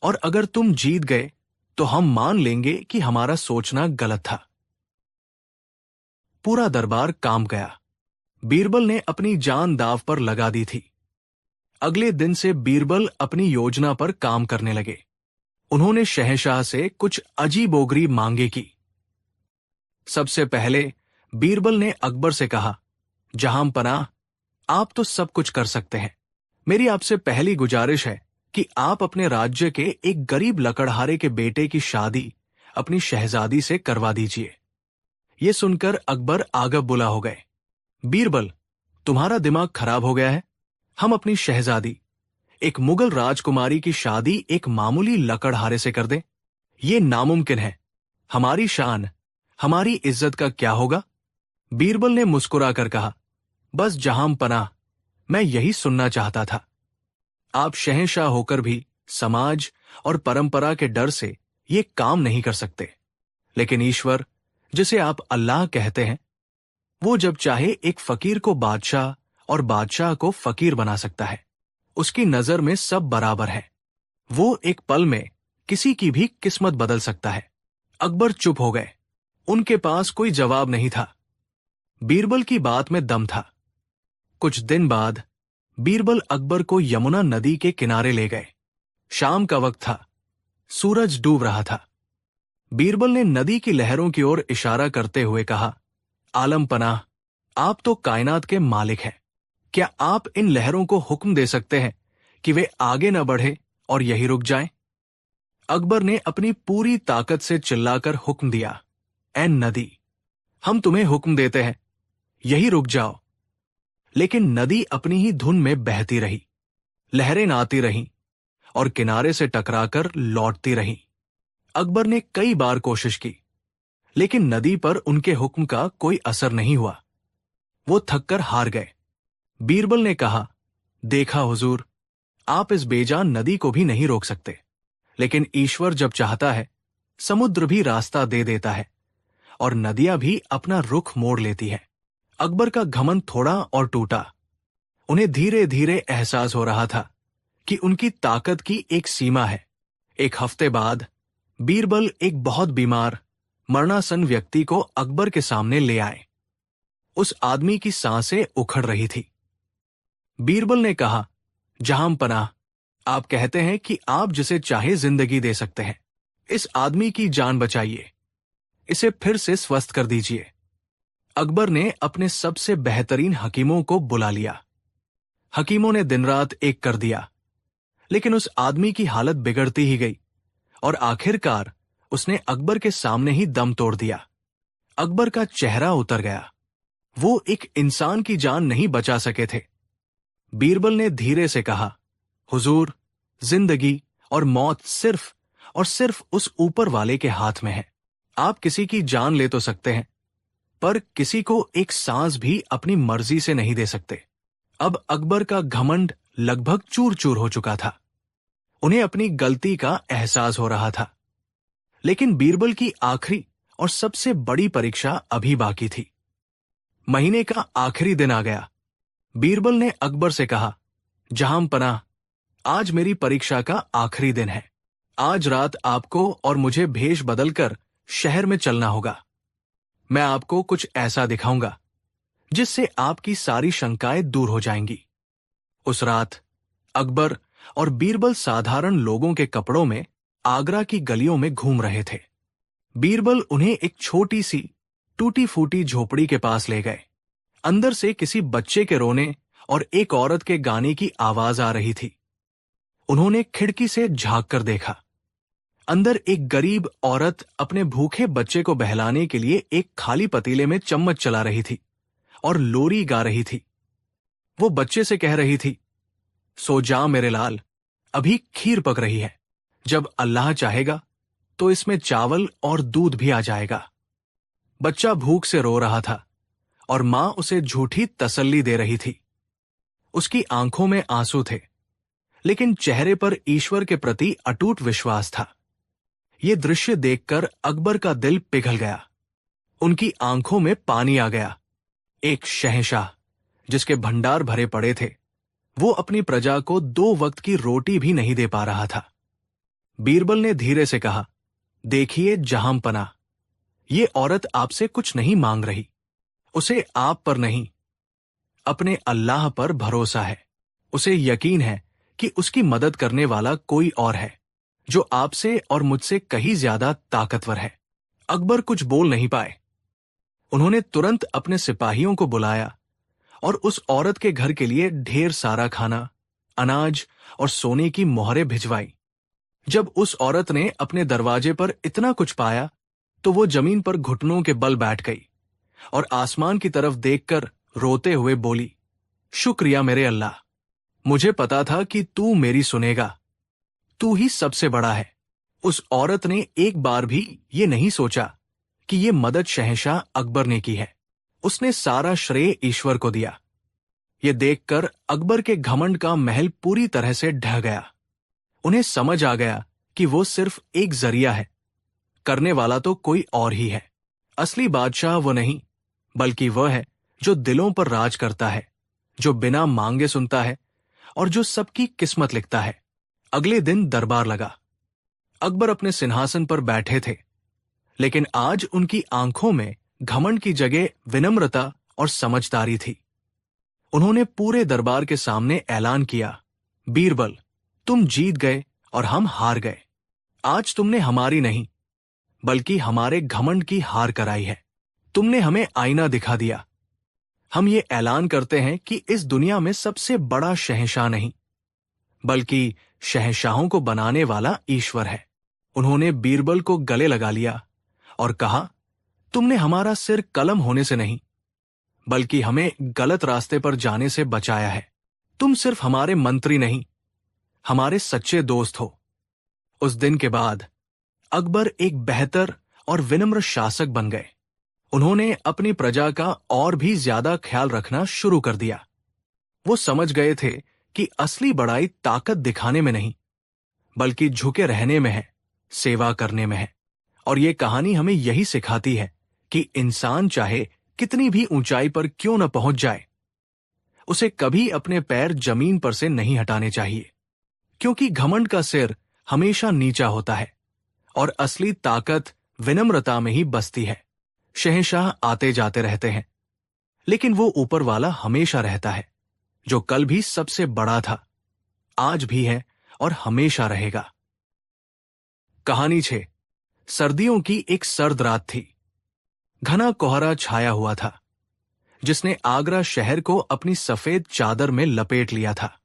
और अगर तुम जीत गए तो हम मान लेंगे कि हमारा सोचना गलत था। पूरा दरबार कांप गया। बीरबल ने अपनी जान दांव पर लगा दी थी। अगले दिन से बीरबल अपनी योजना पर काम करने लगे। उन्होंने शहंशाह से कुछ अजीबोगरीब मांगे की। सबसे पहले बीरबल ने अकबर से कहा, जहांपनाह, आप तो सब कुछ कर सकते हैं। मेरी आपसे पहली गुजारिश है कि आप अपने राज्य के एक गरीब लकड़हारे के बेटे की शादी अपनी शहजादी से करवा दीजिए। यह सुनकर अकबर आगब बुला हो गए। बीरबल, तुम्हारा दिमाग खराब हो गया है? हम अपनी शहजादी, एक मुगल राजकुमारी की शादी एक मामूली लकड़हारे से कर दें? यह नामुमकिन है। हमारी शान, हमारी इज्जत का क्या होगा? बीरबल ने मुस्कुराकर कहा, बस जहांपनाह, मैं यही सुनना चाहता था। आप शहंशाह होकर भी समाज और परंपरा के डर से ये काम नहीं कर सकते। लेकिन ईश्वर, जिसे आप अल्लाह कहते हैं, वो जब चाहे एक फकीर को बादशाह और बादशाह को फकीर बना सकता है। उसकी नजर में सब बराबर है। वो एक पल में किसी की भी किस्मत बदल सकता है। अकबर चुप हो गए। उनके पास कोई जवाब नहीं था। बीरबल की बात में दम था। कुछ दिन बाद बीरबल अकबर को यमुना नदी के किनारे ले गए। शाम का वक्त था। सूरज डूब रहा था। बीरबल ने नदी की लहरों की ओर इशारा करते हुए कहा, आलम पनाह, आप तो कायनात के मालिक हैं। क्या आप इन लहरों को हुक्म दे सकते हैं कि वे आगे न बढ़े और यही रुक जाएं? अकबर ने अपनी पूरी ताकत से चिल्लाकर हुक्म दिया, ऐ नदी, हम तुम्हें हुक्म देते हैं, यही रुक जाओ। लेकिन नदी अपनी ही धुन में बहती रही। लहरें आती रहीं और किनारे से टकराकर लौटती रहीं। अकबर ने कई बार कोशिश की, लेकिन नदी पर उनके हुक्म का कोई असर नहीं हुआ। वो थककर हार गए। बीरबल ने कहा, देखा हुजूर, आप इस बेजान नदी को भी नहीं रोक सकते, लेकिन ईश्वर जब चाहता है, समुद्र भी रास्ता दे देता है और नदियां भी अपना रुख मोड़ लेती है। अकबर का घमंड थोड़ा और टूटा। उन्हें धीरे धीरे एहसास हो रहा था कि उनकी ताकत की एक सीमा है। एक हफ्ते बाद बीरबल एक बहुत बीमार, मरणासन व्यक्ति को अकबर के सामने ले आए। उस आदमी की सांसें उखड़ रही थी। बीरबल ने कहा, जहां पनाह, आप कहते हैं कि आप जिसे चाहे जिंदगी दे सकते हैं। इस आदमी की जान बचाइए, इसे फिर से स्वस्थ कर दीजिए। अकबर ने अपने सबसे बेहतरीन हकीमों को बुला लिया। हकीमों ने दिन रात एक कर दिया, लेकिन उस आदमी की हालत बिगड़ती ही गई और आखिरकार उसने अकबर के सामने ही दम तोड़ दिया। अकबर का चेहरा उतर गया। वो एक इंसान की जान नहीं बचा सके थे। बीरबल ने धीरे से कहा, हुजूर, जिंदगी और मौत सिर्फ और सिर्फ उस ऊपर वाले के हाथ में है। आप किसी की जान ले तो सकते हैं, पर किसी को एक सांस भी अपनी मर्जी से नहीं दे सकते। अब अकबर का घमंड लगभग चूर चूर हो चुका था। उन्हें अपनी गलती का एहसास हो रहा था। लेकिन बीरबल की आखिरी और सबसे बड़ी परीक्षा अभी बाकी थी। महीने का आखिरी दिन आ गया। बीरबल ने अकबर से कहा, जहां पनाह, आज मेरी परीक्षा का आखिरी दिन है। आज रात आपको और मुझे भेष बदलकर शहर में चलना होगा। मैं आपको कुछ ऐसा दिखाऊंगा जिससे आपकी सारी शंकाएं दूर हो जाएंगी। उस रात अकबर और बीरबल साधारण लोगों के कपड़ों में आगरा की गलियों में घूम रहे थे। बीरबल उन्हें एक छोटी सी टूटी फूटी झोपड़ी के पास ले गए। अंदर से किसी बच्चे के रोने और एक औरत के गाने की आवाज आ रही थी। उन्होंने खिड़की से झांक कर देखा। अंदर एक गरीब औरत अपने भूखे बच्चे को बहलाने के लिए एक खाली पतीले में चम्मच चला रही थी और लोरी गा रही थी। वो बच्चे से कह रही थी, सो जा मेरे लाल, अभी खीर पक रही है। जब अल्लाह चाहेगा तो इसमें चावल और दूध भी आ जाएगा। बच्चा भूख से रो रहा था और मां उसे झूठी तसल्ली दे रही थी। उसकी आंखों में आंसू थे, लेकिन चेहरे पर ईश्वर के प्रति अटूट विश्वास था। ये दृश्य देखकर अकबर का दिल पिघल गया। उनकी आंखों में पानी आ गया। एक शहंशाह, जिसके भंडार भरे पड़े थे, वो अपनी प्रजा को 2 वक्त की रोटी भी नहीं दे पा रहा था। बीरबल ने धीरे से कहा, देखिए जहां पनाह, ये औरत आपसे कुछ नहीं मांग रही। उसे आप पर नहीं, अपने अल्लाह पर भरोसा है। उसे यकीन है कि उसकी मदद करने वाला कोई और है, जो आपसे और मुझसे कहीं ज्यादा ताकतवर है। अकबर कुछ बोल नहीं पाए। उन्होंने तुरंत अपने सिपाहियों को बुलाया और उस औरत के घर के लिए ढेर सारा खाना, अनाज और सोने की मोहरें भिजवाई। जब उस औरत ने अपने दरवाजे पर इतना कुछ पाया तो वो जमीन पर घुटनों के बल बैठ गई और आसमान की तरफ देखकर रोते हुए बोली, शुक्रिया मेरे अल्लाह, मुझे पता था कि तू मेरी सुनेगा। तू ही सबसे बड़ा है। उस औरत ने एक बार भी ये नहीं सोचा कि ये मदद शहंशाह अकबर ने की है। उसने सारा श्रेय ईश्वर को दिया। ये देखकर अकबर के घमंड का महल पूरी तरह से ढह गया। उन्हें समझ आ गया कि वो सिर्फ एक जरिया है, करने वाला तो कोई और ही है। असली बादशाह वो नहीं, बल्कि वह है जो दिलों पर राज करता है, जो बिना मांगे सुनता है और जो सबकी किस्मत लिखता है। अगले दिन दरबार लगा। अकबर अपने सिंहासन पर बैठे थे, लेकिन आज उनकी आंखों में घमंड की जगह विनम्रता और समझदारी थी। उन्होंने पूरे दरबार के सामने ऐलान किया, बीरबल, तुम जीत गए और हम हार गए। आज तुमने हमारी नहीं, बल्कि हमारे घमंड की हार कराई है। तुमने हमें आईना दिखा दिया। हम ये ऐलान करते हैं कि इस दुनिया में सबसे बड़ा शहंशाह नहीं, बल्कि शहंशाहों को बनाने वाला ईश्वर है। उन्होंने बीरबल को गले लगा लिया और कहा, तुमने हमारा सिर कलम होने से नहीं, बल्कि हमें गलत रास्ते पर जाने से बचाया है। तुम सिर्फ हमारे मंत्री नहीं, हमारे सच्चे दोस्त हो। उस दिन के बाद अकबर एक बेहतर और विनम्र शासक बन गए। उन्होंने अपनी प्रजा का और भी ज्यादा ख्याल रखना शुरू कर दिया। वो समझ गए थे कि असली बड़ाई ताकत दिखाने में नहीं, बल्कि झुके रहने में है, सेवा करने में है। और ये कहानी हमें यही सिखाती है कि इंसान चाहे कितनी भी ऊंचाई पर क्यों न पहुंच जाए, उसे कभी अपने पैर जमीन पर से नहीं हटाने चाहिए, क्योंकि घमंड का सिर हमेशा नीचा होता है और असली ताकत विनम्रता में ही बसती है। शहंशाह आते जाते रहते हैं, लेकिन वो ऊपर वाला हमेशा रहता है, जो कल भी सबसे बड़ा था, आज भी है और हमेशा रहेगा। कहानी 6। सर्दियों की एक सर्द रात थी। घना कोहरा छाया हुआ था, जिसने आगरा शहर को अपनी सफेद चादर में लपेट लिया था।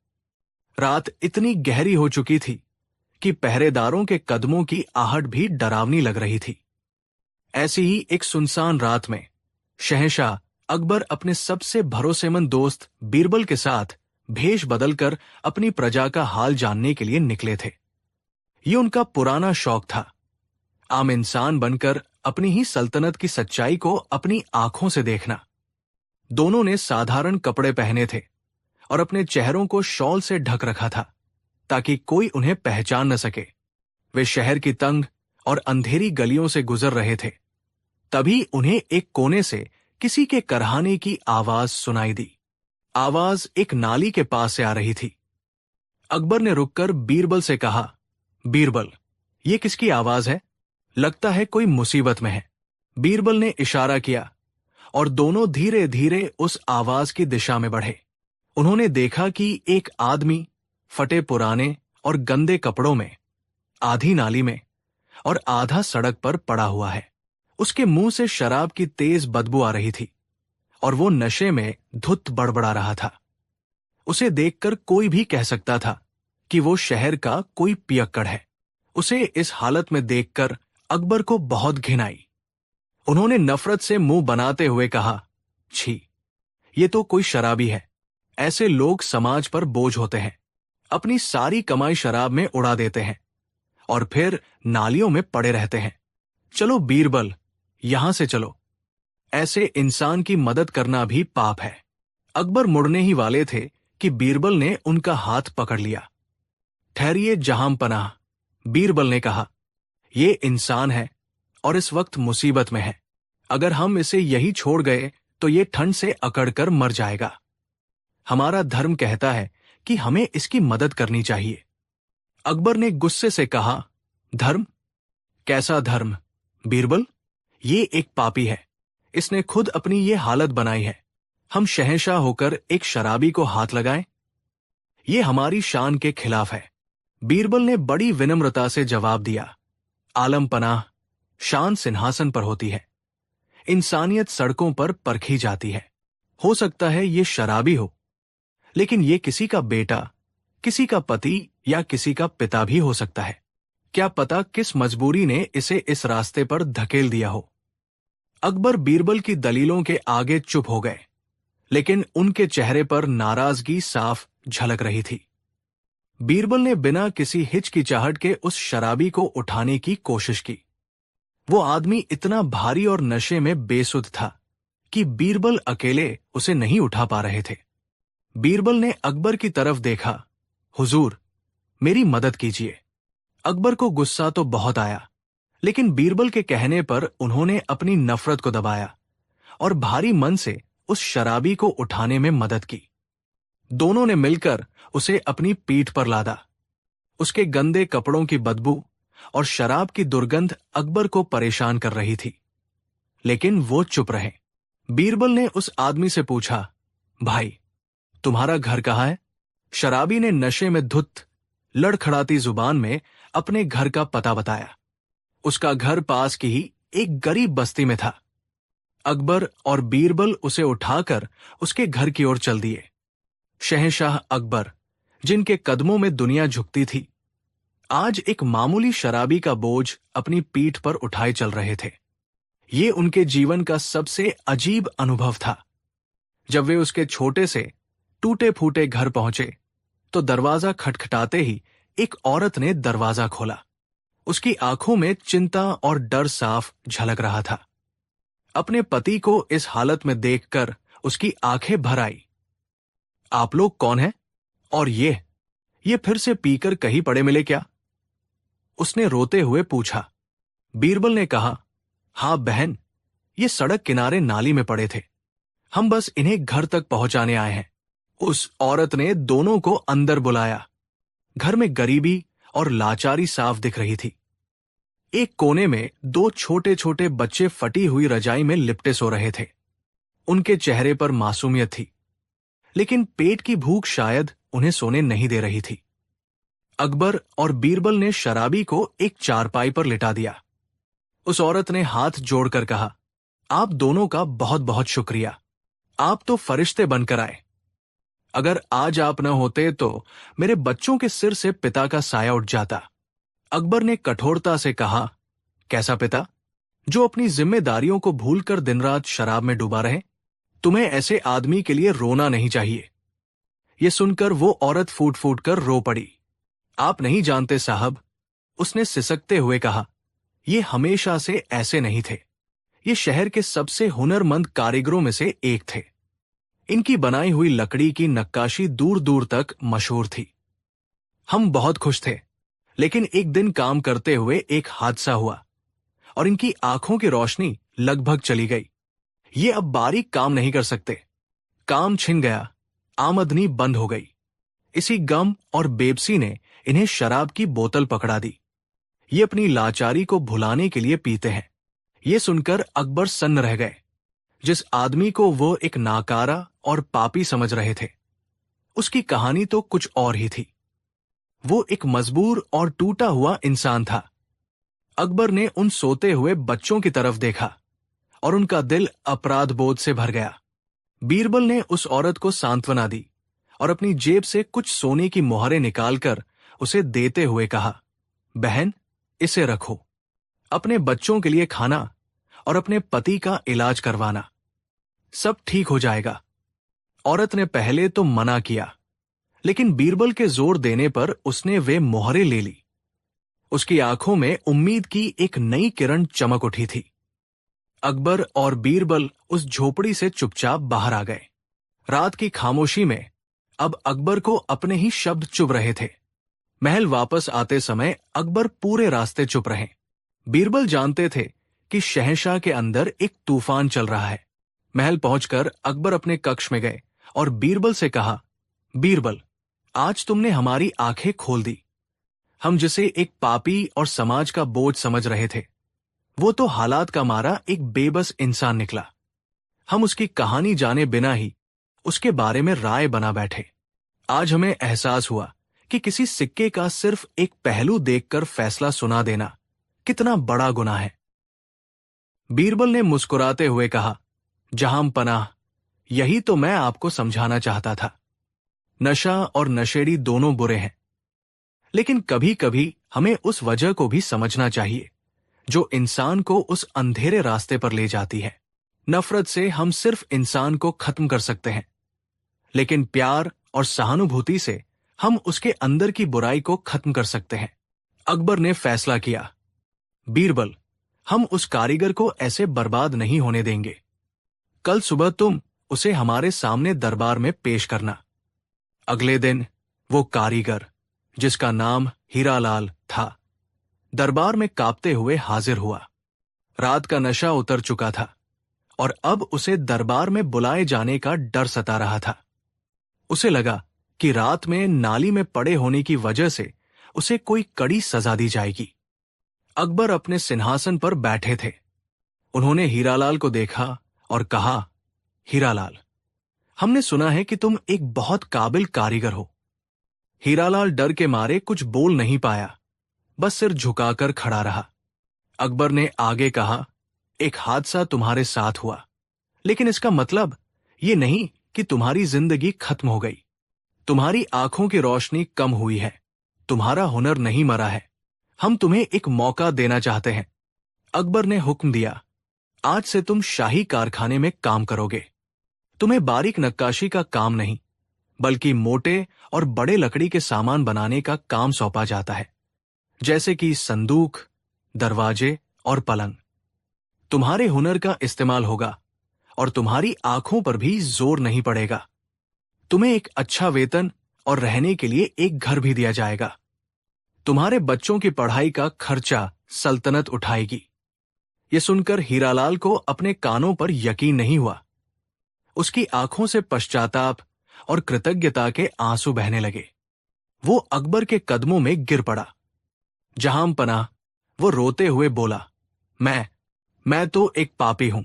रात इतनी गहरी हो चुकी थी कि पहरेदारों के कदमों की आहट भी डरावनी लग रही थी। ऐसी ही एक सुनसान रात में शहंशाह अकबर अपने सबसे भरोसेमंद दोस्त बीरबल के साथ भेष बदलकर अपनी प्रजा का हाल जानने के लिए निकले थे। ये उनका पुराना शौक था, आम इंसान बनकर अपनी ही सल्तनत की सच्चाई को अपनी आंखों से देखना। दोनों ने साधारण कपड़े पहने थे और अपने चेहरों को शॉल से ढक रखा था, ताकि कोई उन्हें पहचान न सके। वे शहर की तंग और अंधेरी गलियों से गुजर रहे थे। तभी उन्हें एक कोने से किसी के करहाने की आवाज सुनाई दी। आवाज एक नाली के पास से आ रही थी। अकबर ने रुककर बीरबल से कहा, बीरबल, ये किसकी आवाज है? लगता है कोई मुसीबत में है। बीरबल ने इशारा किया और दोनों धीरे धीरे उस आवाज की दिशा में बढ़े। उन्होंने देखा कि एक आदमी फटे पुराने और गंदे कपड़ों में, आधी नाली में और आधा सड़क पर पड़ा हुआ है। उसके मुंह से शराब की तेज बदबू आ रही थी और वो नशे में धुत बड़बड़ा रहा था। उसे देखकर कोई भी कह सकता था कि वो शहर का कोई पियक्कड़ है। उसे इस हालत में देखकर अकबर को बहुत घिन आई। उन्होंने नफरत से मुंह बनाते हुए कहा, छी, ये तो कोई शराबी है। ऐसे लोग समाज पर बोझ होते हैं, अपनी सारी कमाई शराब में उड़ा देते हैं और फिर नालियों में पड़े रहते हैं। चलो बीरबल, यहां से चलो। ऐसे इंसान की मदद करना भी पाप है। अकबर मुड़ने ही वाले थे कि बीरबल ने उनका हाथ पकड़ लिया। ठहरिए जहां पनाह, बीरबल ने कहा, ये इंसान है और इस वक्त मुसीबत में है। अगर हम इसे यही छोड़ गए तो ये ठंड से अकड़कर मर जाएगा। हमारा धर्म कहता है कि हमें इसकी मदद करनी चाहिए। अकबर ने गुस्से से कहा, धर्म? कैसा धर्म बीरबल? ये एक पापी है। इसने खुद अपनी ये हालत बनाई है। हम शहंशाह होकर एक शराबी को हाथ लगाएं? ये हमारी शान के खिलाफ है। बीरबल ने बड़ी विनम्रता से जवाब दिया, आलम पनाह, शान सिंहासन पर होती है, इंसानियत सड़कों पर परखी जाती है। हो सकता है ये शराबी हो, लेकिन ये किसी का बेटा, किसी का पति या किसी का पिता भी हो सकता है। क्या पता किस मजबूरी ने इसे इस रास्ते पर धकेल दिया हो। अकबर बीरबल की दलीलों के आगे चुप हो गए, लेकिन उनके चेहरे पर नाराजगी साफ झलक रही थी। बीरबल ने बिना किसी हिचकिचाहट के उस शराबी को उठाने की कोशिश की। वो आदमी इतना भारी और नशे में बेसुध था कि बीरबल अकेले उसे नहीं उठा पा रहे थे। बीरबल ने अकबर की तरफ देखा, हुजूर, मेरी मदद कीजिए। अकबर को गुस्सा तो बहुत आया, लेकिन बीरबल के कहने पर उन्होंने अपनी नफरत को दबाया और भारी मन से उस शराबी को उठाने में मदद की। दोनों ने मिलकर उसे अपनी पीठ पर लादा। उसके गंदे कपड़ों की बदबू और शराब की दुर्गंध अकबर को परेशान कर रही थी, लेकिन वो चुप रहे। बीरबल ने उस आदमी से पूछा, भाई, तुम्हारा घर कहाँ है? शराबी ने नशे में धुत लड़खड़ाती जुबान में अपने घर का पता बताया। उसका घर पास की ही एक गरीब बस्ती में था। अकबर और बीरबल उसे उठाकर उसके घर की ओर चल दिए। शहंशाह अकबर, जिनके कदमों में दुनिया झुकती थी, आज एक मामूली शराबी का बोझ अपनी पीठ पर उठाए चल रहे थे। ये उनके जीवन का सबसे अजीब अनुभव था। जब वे उसके छोटे से टूटे फूटे घर पहुंचे तो दरवाजा खटखटाते ही एक औरत ने दरवाजा खोला। उसकी आंखों में चिंता और डर साफ झलक रहा था। अपने पति को इस हालत में देखकर उसकी आंखें भर आई। आप लोग कौन हैं? और ये फिर से पीकर कहीं पड़े मिले क्या? उसने रोते हुए पूछा। बीरबल ने कहा, हाँ बहन, ये सड़क किनारे नाली में पड़े थे। हम बस इन्हें घर तक पहुंचाने आए हैं। उस औरत ने दोनों को अंदर बुलाया। घर में गरीबी और लाचारी साफ दिख रही थी। एक कोने में दो छोटे छोटे बच्चे फटी हुई रजाई में लिपटे सो रहे थे। उनके चेहरे पर मासूमियत थी, लेकिन पेट की भूख शायद उन्हें सोने नहीं दे रही थी। अकबर और बीरबल ने शराबी को एक चारपाई पर लिटा दिया। उस औरत ने हाथ जोड़कर कहा, आप दोनों का बहुत बहुत शुक्रिया। आप तो फरिश्ते बनकर आए। अगर आज आप न होते तो मेरे बच्चों के सिर से पिता का साया उठ जाता। अकबर ने कठोरता से कहा, कैसा पिता, जो अपनी जिम्मेदारियों को भूलकर दिन रात शराब में डूबा रहे? तुम्हें ऐसे आदमी के लिए रोना नहीं चाहिए। ये सुनकर वो औरत फूट फूट कर रो पड़ी। आप नहीं जानते साहब, उसने सिसकते हुए कहा, ये हमेशा से ऐसे नहीं थे। ये शहर के सबसे हुनरमंद कारीगरों में से एक थे। इनकी बनाई हुई लकड़ी की नक्काशी दूर दूर तक मशहूर थी। हम बहुत खुश थे, लेकिन एक दिन काम करते हुए एक हादसा हुआ और इनकी आंखों की रोशनी लगभग चली गई। ये अब बारीक काम नहीं कर सकते। काम छिन गया, आमदनी बंद हो गई। इसी गम और बेबसी ने इन्हें शराब की बोतल पकड़ा दी। ये अपनी लाचारी को भुलाने के लिए पीते हैं। ये सुनकर अकबर सन्न रह गए। जिस आदमी को वो एक नाकारा और पापी समझ रहे थे, उसकी कहानी तो कुछ और ही थी। वो एक मजबूर और टूटा हुआ इंसान था। अकबर ने उन सोते हुए बच्चों की तरफ देखा और उनका दिल अपराध बोध से भर गया। बीरबल ने उस औरत को सांत्वना दी और अपनी जेब से कुछ सोने की मोहरें निकालकर उसे देते हुए कहा, बहन, इसे रखो। अपने बच्चों के लिए खाना और अपने पति का इलाज करवाना। सब ठीक हो जाएगा। औरत ने पहले तो मना किया, लेकिन बीरबल के जोर देने पर उसने वे मोहरें ले ली। उसकी आंखों में उम्मीद की एक नई किरण चमक उठी थी। अकबर और बीरबल उस झोपड़ी से चुपचाप बाहर आ गए। रात की खामोशी में अब अकबर को अपने ही शब्द चुभ रहे थे। महल वापस आते समय अकबर पूरे रास्ते चुप रहे। बीरबल जानते थे कि शहंशाह के अंदर एक तूफान चल रहा है। महल पहुंचकर अकबर अपने कक्ष में गए और बीरबल से कहा, बीरबल, आज तुमने हमारी आंखें खोल दी। हम जिसे एक पापी और समाज का बोझ समझ रहे थे, वो तो हालात का मारा एक बेबस इंसान निकला। हम उसकी कहानी जाने बिना ही उसके बारे में राय बना बैठे। आज हमें एहसास हुआ कि किसी सिक्के का सिर्फ एक पहलू देखकर फैसला सुना देना कितना बड़ा गुनाह है। बीरबल ने मुस्कुराते हुए कहा, जहां पनाह, यही तो मैं आपको समझाना चाहता था। नशा और नशेड़ी दोनों बुरे हैं, लेकिन कभी कभी हमें उस वजह को भी समझना चाहिए जो इंसान को उस अंधेरे रास्ते पर ले जाती है। नफरत से हम सिर्फ इंसान को खत्म कर सकते हैं, लेकिन प्यार और सहानुभूति से हम उसके अंदर की बुराई को खत्म कर सकते हैं। अकबर ने फैसला किया, बीरबल, हम उस कारीगर को ऐसे बर्बाद नहीं होने देंगे। कल सुबह तुम उसे हमारे सामने दरबार में पेश करना। अगले दिन वो कारीगर जिसका नाम हीरालाल था, दरबार में कांपते हुए हाजिर हुआ। रात का नशा उतर चुका था और अब उसे दरबार में बुलाए जाने का डर सता रहा था। उसे लगा कि रात में नाली में पड़े होने की वजह से उसे कोई कड़ी सजा दी जाएगी। अकबर अपने सिंहासन पर बैठे थे। उन्होंने हीरालाल को देखा और कहा, हीरालाल, हमने सुना है कि तुम एक बहुत काबिल कारीगर हो। हीरालाल डर के मारे कुछ बोल नहीं पाया, बस सिर झुकाकर खड़ा रहा। अकबर ने आगे कहा, एक हादसा तुम्हारे साथ हुआ, लेकिन इसका मतलब ये नहीं कि तुम्हारी जिंदगी खत्म हो गई। तुम्हारी आंखों की रोशनी कम हुई है, तुम्हारा हुनर नहीं मरा है। हम तुम्हें एक मौका देना चाहते हैं। अकबर ने हुक्म दिया, आज से तुम शाही कारखाने में काम करोगे। तुम्हें बारीक नक्काशी का काम नहीं, बल्कि मोटे और बड़े लकड़ी के सामान बनाने का काम सौंपा जाता है, जैसे कि संदूक, दरवाजे और पलंग। तुम्हारे हुनर का इस्तेमाल होगा और तुम्हारी आंखों पर भी जोर नहीं पड़ेगा। तुम्हें एक अच्छा वेतन और रहने के लिए एक घर भी दिया जाएगा। तुम्हारे बच्चों की पढ़ाई का खर्चा सल्तनत उठाएगी। यह सुनकर हीरालाल को अपने कानों पर यकीन नहीं हुआ। उसकी आंखों से पश्चाताप और कृतज्ञता के आंसू बहने लगे। वो अकबर के कदमों में गिर पड़ा। जहां पनाह, वो रोते हुए बोला, मैं तो एक पापी हूं।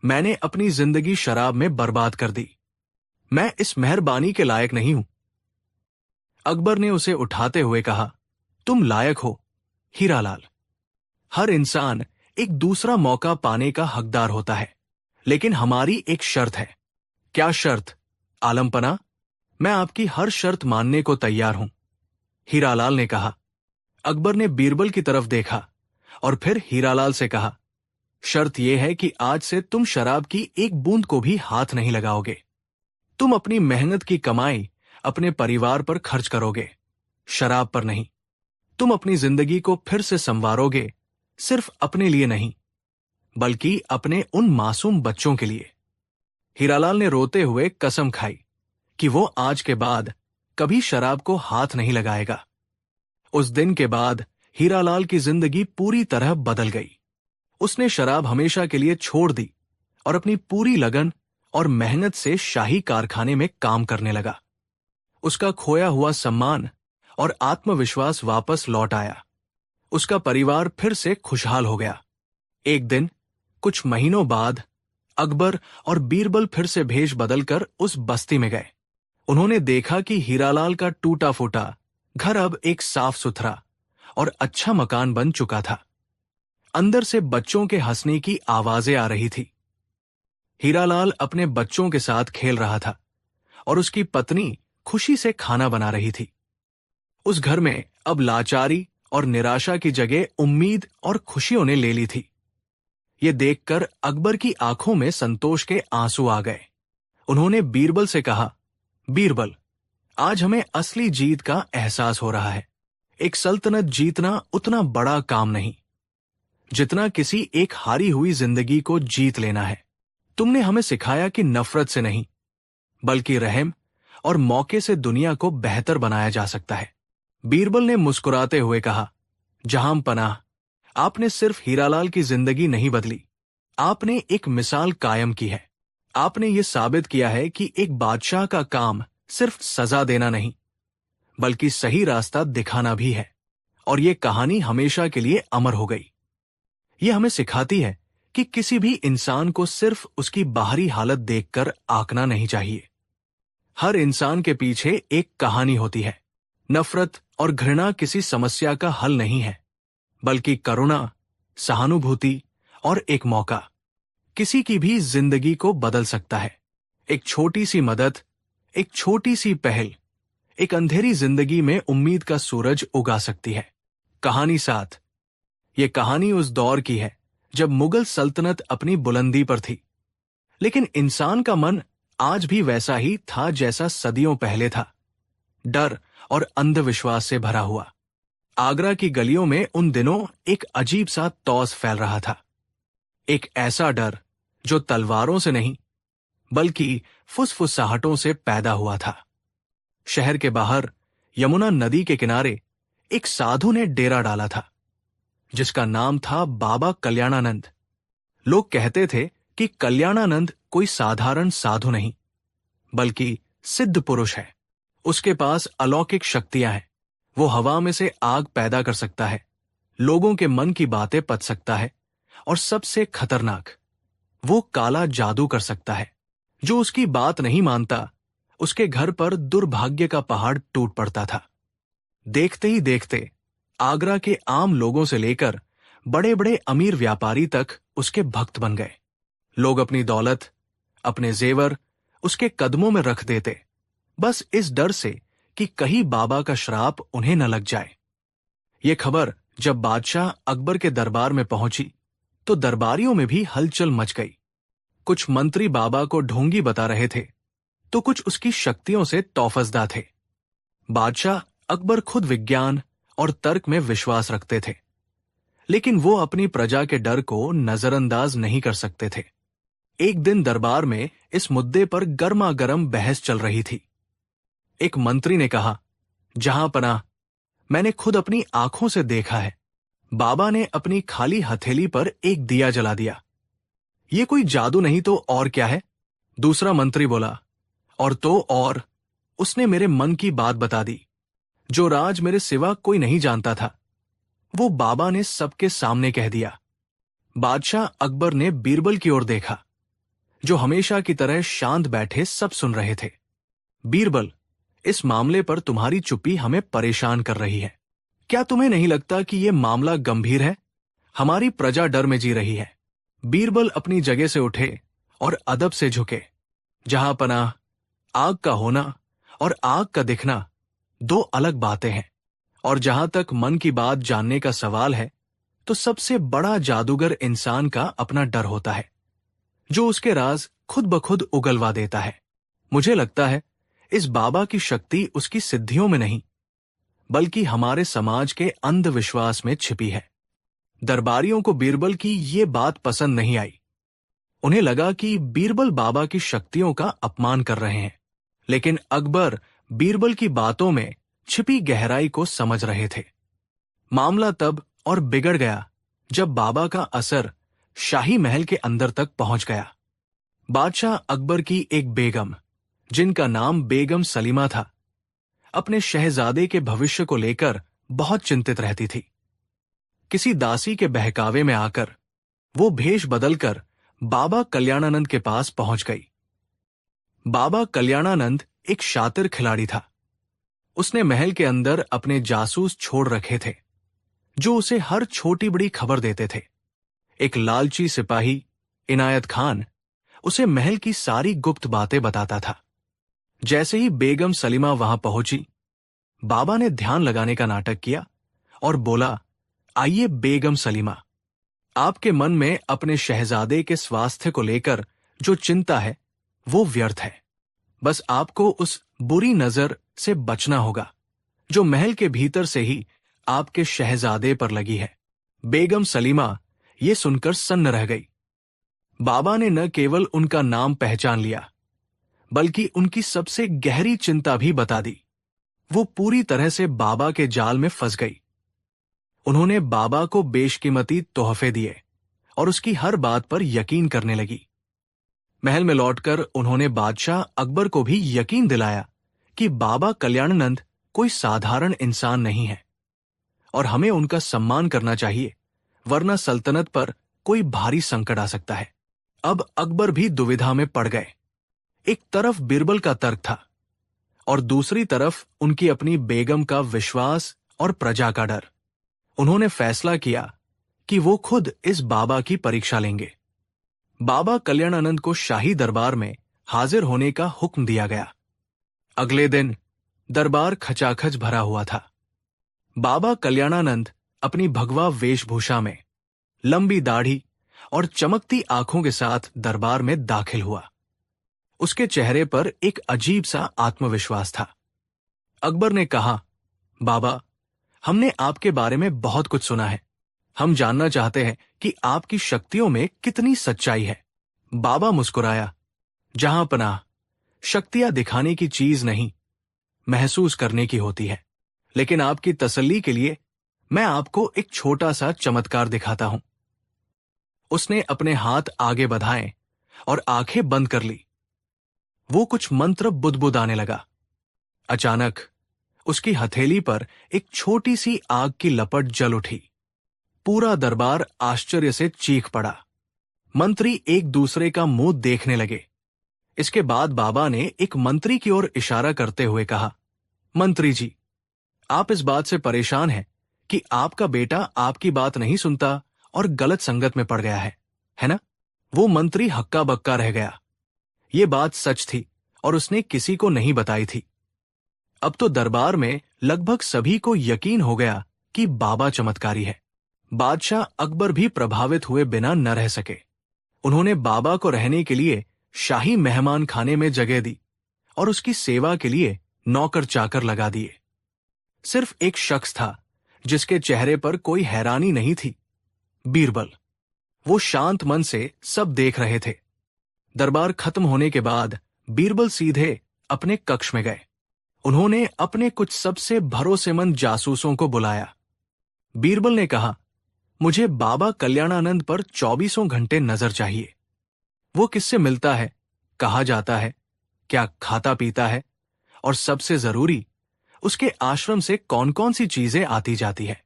मैंने अपनी जिंदगी शराब में बर्बाद कर दी। मैं इस मेहरबानी के लायक नहीं हूं। अकबर ने उसे उठाते हुए कहा, तुम लायक हो हीरालाल। हर इंसान एक दूसरा मौका पाने का हकदार होता है, लेकिन हमारी एक शर्त है। क्या शर्त? आलमपना, मैं आपकी हर शर्त मानने को तैयार हूं, हीरालाल ने कहा। अकबर ने बीरबल की तरफ देखा और फिर हीरालाल से कहा, शर्त यह है कि आज से तुम शराब की एक बूंद को भी हाथ नहीं लगाओगे। तुम अपनी मेहनत की कमाई अपने परिवार पर खर्च करोगे, शराब पर नहीं। तुम अपनी जिंदगी को फिर से संवारोगे, सिर्फ अपने लिए नहीं, बल्कि अपने उन मासूम बच्चों के लिए। हीरालाल ने रोते हुए कसम खाई कि वो आज के बाद कभी शराब को हाथ नहीं लगाएगा। उस दिन के बाद हीरालाल की जिंदगी पूरी तरह बदल गई। उसने शराब हमेशा के लिए छोड़ दी और अपनी पूरी लगन और मेहनत से शाही कारखाने में काम करने लगा। उसका खोया हुआ सम्मान और आत्मविश्वास वापस लौट आया। उसका परिवार फिर से खुशहाल हो गया। एक दिन, कुछ महीनों बाद, अकबर और बीरबल फिर से भेष बदलकर उस बस्ती में गए। उन्होंने देखा कि हीरालाल का टूटा फूटा घर अब एक साफ सुथरा और अच्छा मकान बन चुका था। अंदर से बच्चों के हंसने की आवाजें आ रही थी। हीरालाल अपने बच्चों के साथ खेल रहा था और उसकी पत्नी खुशी से खाना बना रही थी। उस घर में अब लाचारी और निराशा की जगह उम्मीद और खुशियों ने ले ली थी। ये देखकर अकबर की आंखों में संतोष के आंसू आ गए। उन्होंने बीरबल से कहा, बीरबल, आज हमें असली जीत का एहसास हो रहा है। एक सल्तनत जीतना उतना बड़ा काम नहीं जितना किसी एक हारी हुई जिंदगी को जीत लेना है। तुमने हमें सिखाया कि नफरत से नहीं, बल्कि रहम और मौके से दुनिया को बेहतर बनाया जा सकता है। बीरबल ने मुस्कुराते हुए कहा, जहां पनाह, आपने सिर्फ हीरालाल की जिंदगी नहीं बदली, आपने एक मिसाल कायम की है। आपने ये साबित किया है कि एक बादशाह का काम सिर्फ सजा देना नहीं, बल्कि सही रास्ता दिखाना भी है। और ये कहानी हमेशा के लिए अमर हो गई। ये हमें सिखाती है कि किसी भी इंसान को सिर्फ उसकी बाहरी हालत देखकर आंकना नहीं चाहिए। हर इंसान के पीछे एक कहानी होती है। नफरत और घृणा किसी समस्या का हल नहीं है, बल्कि करुणा, सहानुभूति और एक मौका किसी की भी जिंदगी को बदल सकता है। एक छोटी सी मदद, एक छोटी सी पहल, एक अंधेरी जिंदगी में उम्मीद का सूरज उगा सकती है। कहानी 7। ये कहानी उस दौर की है जब मुगल सल्तनत अपनी बुलंदी पर थी, लेकिन इंसान का मन आज भी वैसा ही था जैसा सदियों पहले था, डर और अंधविश्वास से भरा हुआ। आगरा की गलियों में उन दिनों एक अजीब सा तौस फैल रहा था। एक ऐसा डर जो तलवारों से नहीं, बल्कि फुसफुसाहटों से पैदा हुआ था। शहर के बाहर यमुना नदी के किनारे एक साधु ने डेरा डाला था, जिसका नाम था बाबा कल्याणानंद। लोग कहते थे कि कल्याणानंद कोई साधारण साधु नहीं, बल्कि सिद्ध पुरुष है। उसके पास अलौकिक शक्तियां हैं। वो हवा में से आग पैदा कर सकता है, लोगों के मन की बातें पढ़ सकता है, और सबसे खतरनाक, वो काला जादू कर सकता है। जो उसकी बात नहीं मानता, उसके घर पर दुर्भाग्य का पहाड़ टूट पड़ता था। देखते ही देखते आगरा के आम लोगों से लेकर बड़े बड़े अमीर व्यापारी तक उसके भक्त बन गए। लोग अपनी दौलत, अपने जेवर उसके कदमों में रख देते, बस इस डर से कि कहीं बाबा का श्राप उन्हें न लग जाए। ये खबर जब बादशाह अकबर के दरबार में पहुंची तो दरबारियों में भी हलचल मच गई। कुछ मंत्री बाबा को ढोंगी बता रहे थे, तो कुछ उसकी शक्तियों से तौफजदा थे। बादशाह अकबर खुद विज्ञान और तर्क में विश्वास रखते थे, लेकिन वो अपनी प्रजा के डर को नजरअंदाज नहीं कर सकते थे। एक दिन दरबार में इस मुद्दे पर गर्मा गर्म बहस चल रही थी। एक मंत्री ने कहा, जहां पनाह, मैंने खुद अपनी आंखों से देखा है, बाबा ने अपनी खाली हथेली पर एक दिया जला दिया। ये कोई जादू नहीं तो और क्या है? दूसरा मंत्री बोला, और तो और, उसने मेरे मन की बात बता दी, जो राज मेरे सिवा कोई नहीं जानता था, वो बाबा ने सबके सामने कह दिया। बादशाह अकबर ने बीरबल की ओर देखा, जो हमेशा की तरह शांत बैठे सब सुन रहे थे। बीरबल, इस मामले पर तुम्हारी चुप्पी हमें परेशान कर रही है। क्या तुम्हें नहीं लगता कि यह मामला गंभीर है? हमारी प्रजा डर में जी रही है। बीरबल अपनी जगह से उठे और अदब से झुके। जहां पनाह, आग का होना और आग का दिखना दो अलग बातें हैं, और जहां तक मन की बात जानने का सवाल है, तो सबसे बड़ा जादूगर इंसान का अपना डर होता है, जो उसके राज खुद ब खुद उगलवा देता है। मुझे लगता है इस बाबा की शक्ति उसकी सिद्धियों में नहीं, बल्कि हमारे समाज के अंधविश्वास में छिपी है। दरबारियों को बीरबल की ये बात पसंद नहीं आई। उन्हें लगा कि बीरबल बाबा की शक्तियों का अपमान कर रहे हैं, लेकिन अकबर बीरबल की बातों में छिपी गहराई को समझ रहे थे। मामला तब और बिगड़ गया जब बाबा का असर शाही महल के अंदर तक पहुंच गया। बादशाह अकबर की एक बेगम, जिनका नाम बेगम सलीमा था, अपने शहजादे के भविष्य को लेकर बहुत चिंतित रहती थी। किसी दासी के बहकावे में आकर वो भेष बदलकर बाबा कल्याणानंद के पास पहुंच गई। बाबा कल्याणानंद एक शातिर खिलाड़ी था। उसने महल के अंदर अपने जासूस छोड़ रखे थे, जो उसे हर छोटी बड़ी खबर देते थे। एक लालची सिपाही, इनायत खान, उसे महल की सारी गुप्त बातें बताता था। जैसे ही बेगम सलीमा वहां पहुंची, बाबा ने ध्यान लगाने का नाटक किया और बोला, आइए बेगम सलीमा, आपके मन में अपने शहजादे के स्वास्थ्य को लेकर जो चिंता है वो व्यर्थ है। बस आपको उस बुरी नजर से बचना होगा जो महल के भीतर से ही आपके शहजादे पर लगी है। बेगम सलीमा ये सुनकर सन्न रह गई। बाबा ने न केवल उनका नाम पहचान लिया, बल्कि उनकी सबसे गहरी चिंता भी बता दी। वो पूरी तरह से बाबा के जाल में फंस गई। उन्होंने बाबा को बेशकीमती तोहफे दिए और उसकी हर बात पर यकीन करने लगी। महल में लौटकर उन्होंने बादशाह अकबर को भी यकीन दिलाया कि बाबा कल्याणानंद कोई साधारण इंसान नहीं है और हमें उनका सम्मान करना चाहिए, वरना सल्तनत पर कोई भारी संकट आ सकता है। अब अकबर भी दुविधा में पड़ गए। एक तरफ बीरबल का तर्क था और दूसरी तरफ उनकी अपनी बेगम का विश्वास और प्रजा का डर। उन्होंने फैसला किया कि वो खुद इस बाबा की परीक्षा लेंगे। बाबा कल्याणानंद को शाही दरबार में हाजिर होने का हुक्म दिया गया। अगले दिन दरबार खचाखच भरा हुआ था। बाबा कल्याणानंद अपनी भगवा वेशभूषा में, लंबी दाढ़ी और चमकती आंखों के साथ दरबार में दाखिल हुआ। उसके चेहरे पर एक अजीब सा आत्मविश्वास था। अकबर ने कहा, बाबा, हमने आपके बारे में बहुत कुछ सुना है। हम जानना चाहते हैं कि आपकी शक्तियों में कितनी सच्चाई है। बाबा मुस्कुराया, जहां पनाह, शक्तियां दिखाने की चीज नहीं, महसूस करने की होती है। लेकिन आपकी तसल्ली के लिए मैं आपको एक छोटा सा चमत्कार दिखाता हूं। उसने अपने हाथ आगे बढ़ाए और आंखें बंद कर ली। वो कुछ मंत्र बुदबुदाने लगा। अचानक उसकी हथेली पर एक छोटी सी आग की लपट जल उठी। पूरा दरबार आश्चर्य से चीख पड़ा। मंत्री एक दूसरे का मुंह देखने लगे। इसके बाद बाबा ने एक मंत्री की ओर इशारा करते हुए कहा, मंत्री जी, आप इस बात से परेशान हैं कि आपका बेटा आपकी बात नहीं सुनता और गलत संगत में पड़ गया है ना? वो मंत्री हक्का बक्का रह गया। ये बात सच थी और उसने किसी को नहीं बताई थी। अब तो दरबार में लगभग सभी को यकीन हो गया कि बाबा चमत्कारी है। बादशाह अकबर भी प्रभावित हुए बिना न रह सके। उन्होंने बाबा को रहने के लिए शाही मेहमान खाने में जगह दी और उसकी सेवा के लिए नौकर चाकर लगा दिए। सिर्फ एक शख्स था जिसके चेहरे पर कोई हैरानी नहीं थी, बीरबल। वो शांत मन से सब देख रहे थे। दरबार खत्म होने के बाद बीरबल सीधे अपने कक्ष में गए। उन्होंने अपने कुछ सबसे भरोसेमंद जासूसों को बुलाया। बीरबल ने कहा, मुझे बाबा कल्याणानंद पर 24 घंटे नजर चाहिए। वो किससे मिलता है, कहाँ जाता है, क्या खाता पीता है, और सबसे जरूरी, उसके आश्रम से कौन कौन सी चीजें आती जाती है।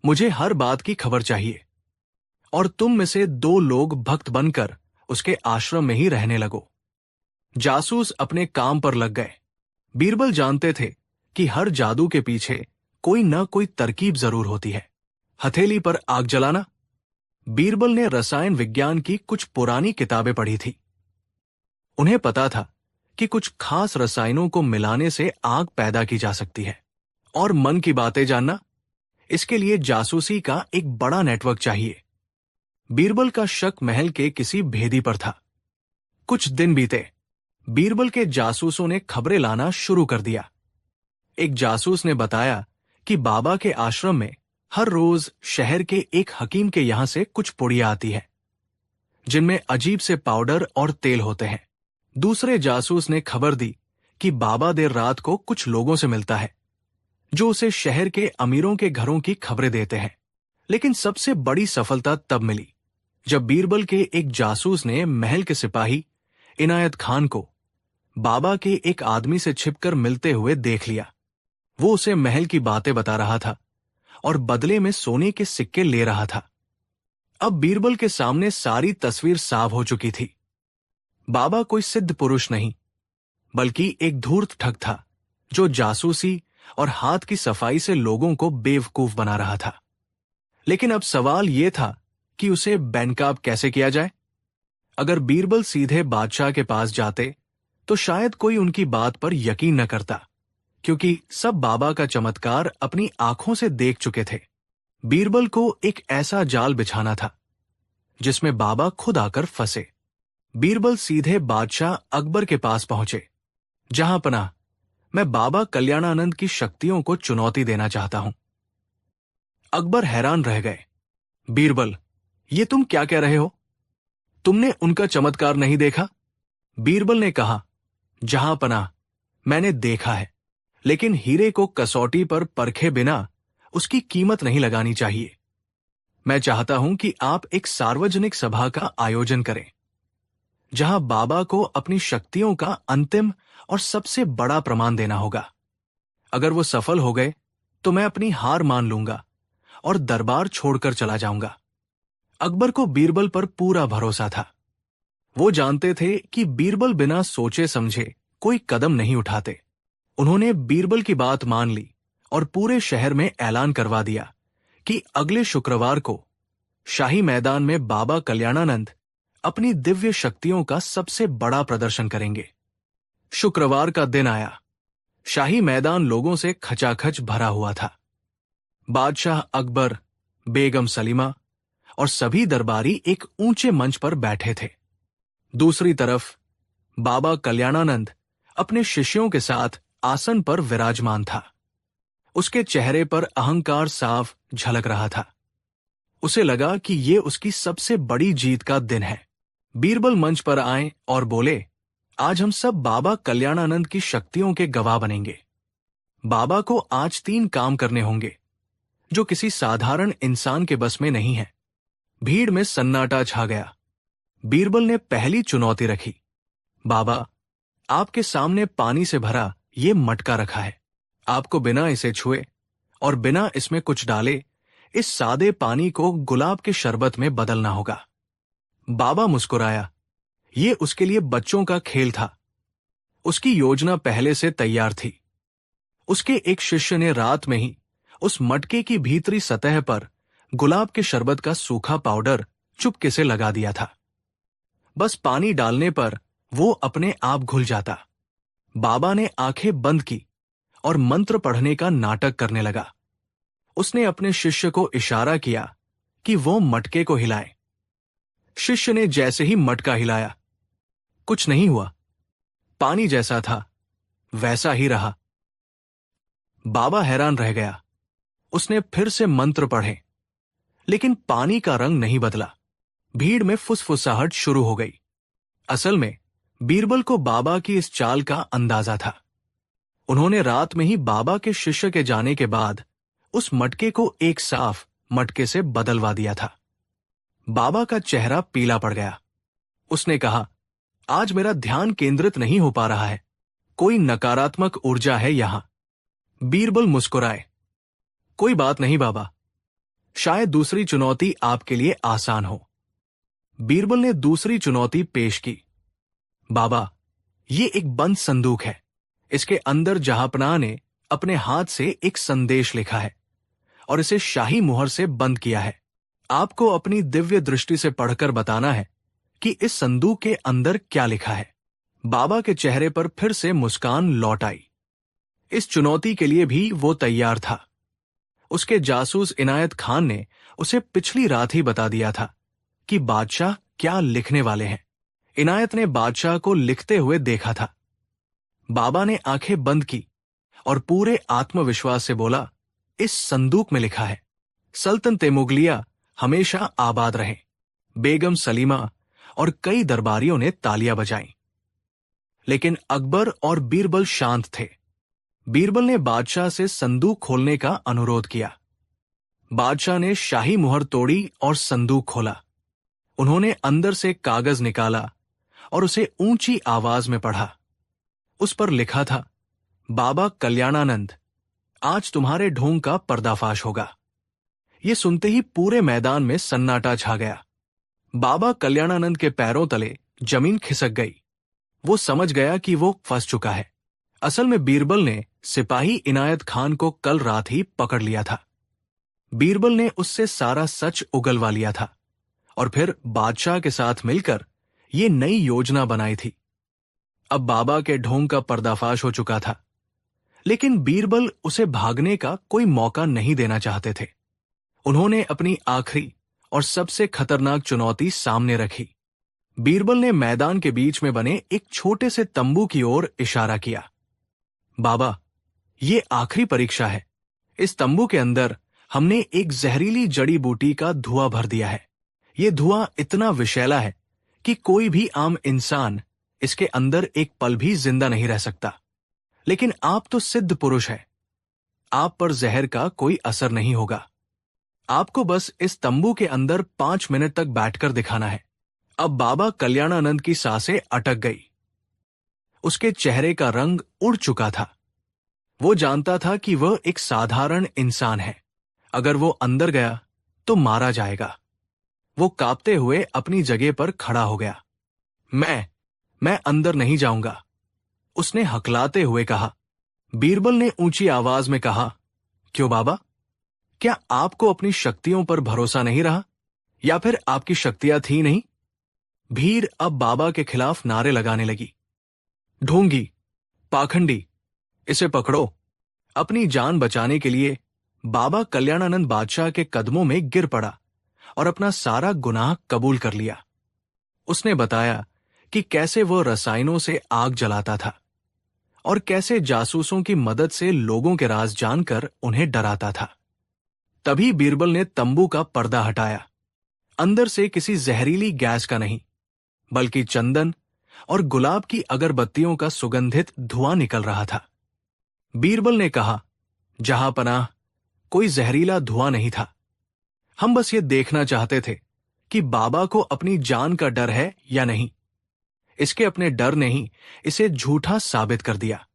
मुझे हर बात की खबर चाहिए। और तुम में से 2 लोग भक्त बनकर उसके आश्रम में ही रहने लगो। जासूस अपने काम पर लग गए। बीरबल जानते थे कि हर जादू के पीछे कोई न कोई तरकीब जरूर होती है। हथेली पर आग जलाना। बीरबल ने रसायन विज्ञान की कुछ पुरानी किताबें पढ़ी थी। उन्हें पता था कि कुछ खास रसायनों को मिलाने से आग पैदा की जा सकती है। और मन की बातें जानना, इसके लिए जासूसी का एक बड़ा नेटवर्क चाहिए। बीरबल का शक महल के किसी भेदी पर था। कुछ दिन बीते। बीरबल के जासूसों ने खबरें लाना शुरू कर दिया। एक जासूस ने बताया कि बाबा के आश्रम में हर रोज शहर के एक हकीम के यहां से कुछ पुड़िया आती है, जिनमें अजीब से पाउडर और तेल होते हैं। दूसरे जासूस ने खबर दी कि बाबा देर रात को कुछ लोगों से मिलता है, जो उसे शहर के अमीरों के घरों की खबरें देते हैं। लेकिन सबसे बड़ी सफलता तब मिली जब बीरबल के एक जासूस ने महल के सिपाही इनायत खान को बाबा के एक आदमी से छिपकर मिलते हुए देख लिया। वो उसे महल की बातें बता रहा था और बदले में सोने के सिक्के ले रहा था। अब बीरबल के सामने सारी तस्वीर साफ हो चुकी थी। बाबा कोई सिद्ध पुरुष नहीं, बल्कि एक धूर्त ठग था जो जासूसी और हाथ की सफाई से लोगों को बेवकूफ बना रहा था। लेकिन अब सवाल यह था कि उसे बेनकाब कैसे किया जाए। अगर बीरबल सीधे बादशाह के पास जाते तो शायद कोई उनकी बात पर यकीन न करता, क्योंकि सब बाबा का चमत्कार अपनी आंखों से देख चुके थे। बीरबल को एक ऐसा जाल बिछाना था जिसमें बाबा खुद आकर फंसे। बीरबल सीधे बादशाह अकबर के पास पहुंचे। जहां पनाह, मैं बाबा कल्याणानंद की शक्तियों को चुनौती देना चाहता हूं। अकबर हैरान रह गए। बीरबल, ये तुम क्या कह रहे हो? तुमने उनका चमत्कार नहीं देखा? बीरबल ने कहा, जहां पनाह, मैंने देखा है, लेकिन हीरे को कसौटी पर परखे बिना उसकी कीमत नहीं लगानी चाहिए। मैं चाहता हूं कि आप एक सार्वजनिक सभा का आयोजन करें, जहां बाबा को अपनी शक्तियों का अंतिम और सबसे बड़ा प्रमाण देना होगा। अगर वो सफल हो गए तो मैं अपनी हार मान लूंगा और दरबार छोड़कर चला जाऊंगा। अकबर को बीरबल पर पूरा भरोसा था। वो जानते थे कि बीरबल बिना सोचे समझे कोई कदम नहीं उठाते। उन्होंने बीरबल की बात मान ली और पूरे शहर में ऐलान करवा दिया कि अगले शुक्रवार को शाही मैदान में बाबा कल्याणानंद अपनी दिव्य शक्तियों का सबसे बड़ा प्रदर्शन करेंगे। शुक्रवार का दिन आया। शाही मैदान लोगों से खचाखच भरा हुआ था। बादशाह अकबर, बेगम सलीमा और सभी दरबारी एक ऊंचे मंच पर बैठे थे। दूसरी तरफ बाबा कल्याणानंद अपने शिष्यों के साथ आसन पर विराजमान था। उसके चेहरे पर अहंकार साफ झलक रहा था। उसे लगा कि ये उसकी सबसे बड़ी जीत का दिन है। बीरबल मंच पर आए और बोले, आज हम सब बाबा कल्याणानंद की शक्तियों के गवाह बनेंगे। बाबा को आज 3 काम करने होंगे जो किसी साधारण इंसान के बस में नहीं है। भीड़ में सन्नाटा छा गया। बीरबल ने पहली चुनौती रखी। बाबा, आपके सामने पानी से भरा ये मटका रखा है। आपको बिना इसे छुए और बिना इसमें कुछ डाले इस सादे पानी को गुलाब के शरबत में बदलना होगा। बाबा मुस्कुराया। ये उसके लिए बच्चों का खेल था। उसकी योजना पहले से तैयार थी। उसके एक शिष्य ने रात में ही उस मटके की भीतरी सतह पर गुलाब के शरबत का सूखा पाउडर चुपके से लगा दिया था। बस पानी डालने पर वो अपने आप घुल जाता। बाबा ने आंखें बंद की और मंत्र पढ़ने का नाटक करने लगा। उसने अपने शिष्य को इशारा किया कि वो मटके को हिलाए। शिष्य ने जैसे ही मटका हिलाया, कुछ नहीं हुआ। पानी जैसा था वैसा ही रहा। बाबा हैरान रह गया। उसने फिर से मंत्र पढ़े, लेकिन पानी का रंग नहीं बदला। भीड़ में फुसफुसाहट शुरू हो गई। असल में बीरबल को बाबा की इस चाल का अंदाजा था। उन्होंने रात में ही बाबा के शिष्य के जाने के बाद उस मटके को एक साफ मटके से बदलवा दिया था। बाबा का चेहरा पीला पड़ गया। उसने कहा, आज मेरा ध्यान केंद्रित नहीं हो पा रहा है। कोई नकारात्मक ऊर्जा है यहां। बीरबल मुस्कुराए। कोई बात नहीं बाबा, शायद दूसरी चुनौती आपके लिए आसान हो। बीरबल ने दूसरी चुनौती पेश की। बाबा, ये एक बंद संदूक है। इसके अंदर जहांपनाह ने अपने हाथ से एक संदेश लिखा है और इसे शाही मुहर से बंद किया है। आपको अपनी दिव्य दृष्टि से पढ़कर बताना है कि इस संदूक के अंदर क्या लिखा है। बाबा के चेहरे पर फिर से मुस्कान लौट आई। इस चुनौती के लिए भी वो तैयार था। उसके जासूस इनायत खान ने उसे पिछली रात ही बता दिया था कि बादशाह क्या लिखने वाले हैं। इनायत ने बादशाह को लिखते हुए देखा था। बाबा ने आंखें बंद की और पूरे आत्मविश्वास से बोला, इस संदूक में लिखा है, सल्तनते मुगलिया हमेशा आबाद रहे। बेगम सलीमा और कई दरबारियों ने तालियां बजाईं। लेकिन अकबर और बीरबल शांत थे। बीरबल ने बादशाह से संदूक खोलने का अनुरोध किया। बादशाह ने शाही मुहर तोड़ी और संदूक खोला। उन्होंने अंदर से कागज निकाला और उसे ऊंची आवाज में पढ़ा। उस पर लिखा था, बाबा कल्याणानंद, आज तुम्हारे ढोंग का पर्दाफाश होगा। ये सुनते ही पूरे मैदान में सन्नाटा छा गया। बाबा कल्याणानंद के पैरों तले जमीन खिसक गई। वो समझ गया कि वो फंस चुका है। असल में बीरबल ने सिपाही इनायत खान को कल रात ही पकड़ लिया था। बीरबल ने उससे सारा सच उगलवा लिया था और फिर बादशाह के साथ मिलकर ये नई योजना बनाई थी। अब बाबा के ढोंग का पर्दाफाश हो चुका था, लेकिन बीरबल उसे भागने का कोई मौका नहीं देना चाहते थे। उन्होंने अपनी आखिरी और सबसे खतरनाक चुनौती सामने रखी। बीरबल ने मैदान के बीच में बने एक छोटे से तंबू की ओर इशारा किया। बाबा, ये आखिरी परीक्षा है। इस तंबू के अंदर हमने एक जहरीली जड़ी बूटी का धुआं भर दिया है। ये धुआं इतना विषैला है कि कोई भी आम इंसान इसके अंदर एक पल भी जिंदा नहीं रह सकता। लेकिन आप तो सिद्ध पुरुष हैं। आप पर जहर का कोई असर नहीं होगा। आपको बस इस तंबू के अंदर 5 मिनट तक बैठकर दिखाना है। अब बाबा कल्याणानंद की सांसें अटक गई। उसके चेहरे का रंग उड़ चुका था। वो जानता था कि वह एक साधारण इंसान है। अगर वो अंदर गया तो मारा जाएगा। वो कांपते हुए अपनी जगह पर खड़ा हो गया। मैं अंदर नहीं जाऊंगा, उसने हकलाते हुए कहा। बीरबल ने ऊंची आवाज में कहा, क्यों बाबा? क्या आपको अपनी शक्तियों पर भरोसा नहीं रहा, या फिर आपकी शक्तियां थी नहीं? भीड़ अब बाबा के खिलाफ नारे लगाने लगी। ढोंगी, पाखंडी, इसे पकड़ो। अपनी जान बचाने के लिए बाबा कल्याणानंद बादशाह के कदमों में गिर पड़ा और अपना सारा गुनाह कबूल कर लिया। उसने बताया कि कैसे वो रसायनों से आग जलाता था और कैसे जासूसों की मदद से लोगों के राज जानकर उन्हें डराता था। तभी बीरबल ने तंबू का पर्दा हटाया। अंदर से किसी जहरीली गैस का नहीं, बल्कि चंदन और गुलाब की अगरबत्तियों का सुगंधित धुआं निकल रहा था। बीरबल ने कहा, जहां पनाह, कोई जहरीला धुआं नहीं था। हम बस ये देखना चाहते थे कि बाबा को अपनी जान का डर है या नहीं। इसके अपने डर ने ही इसे झूठा साबित कर दिया।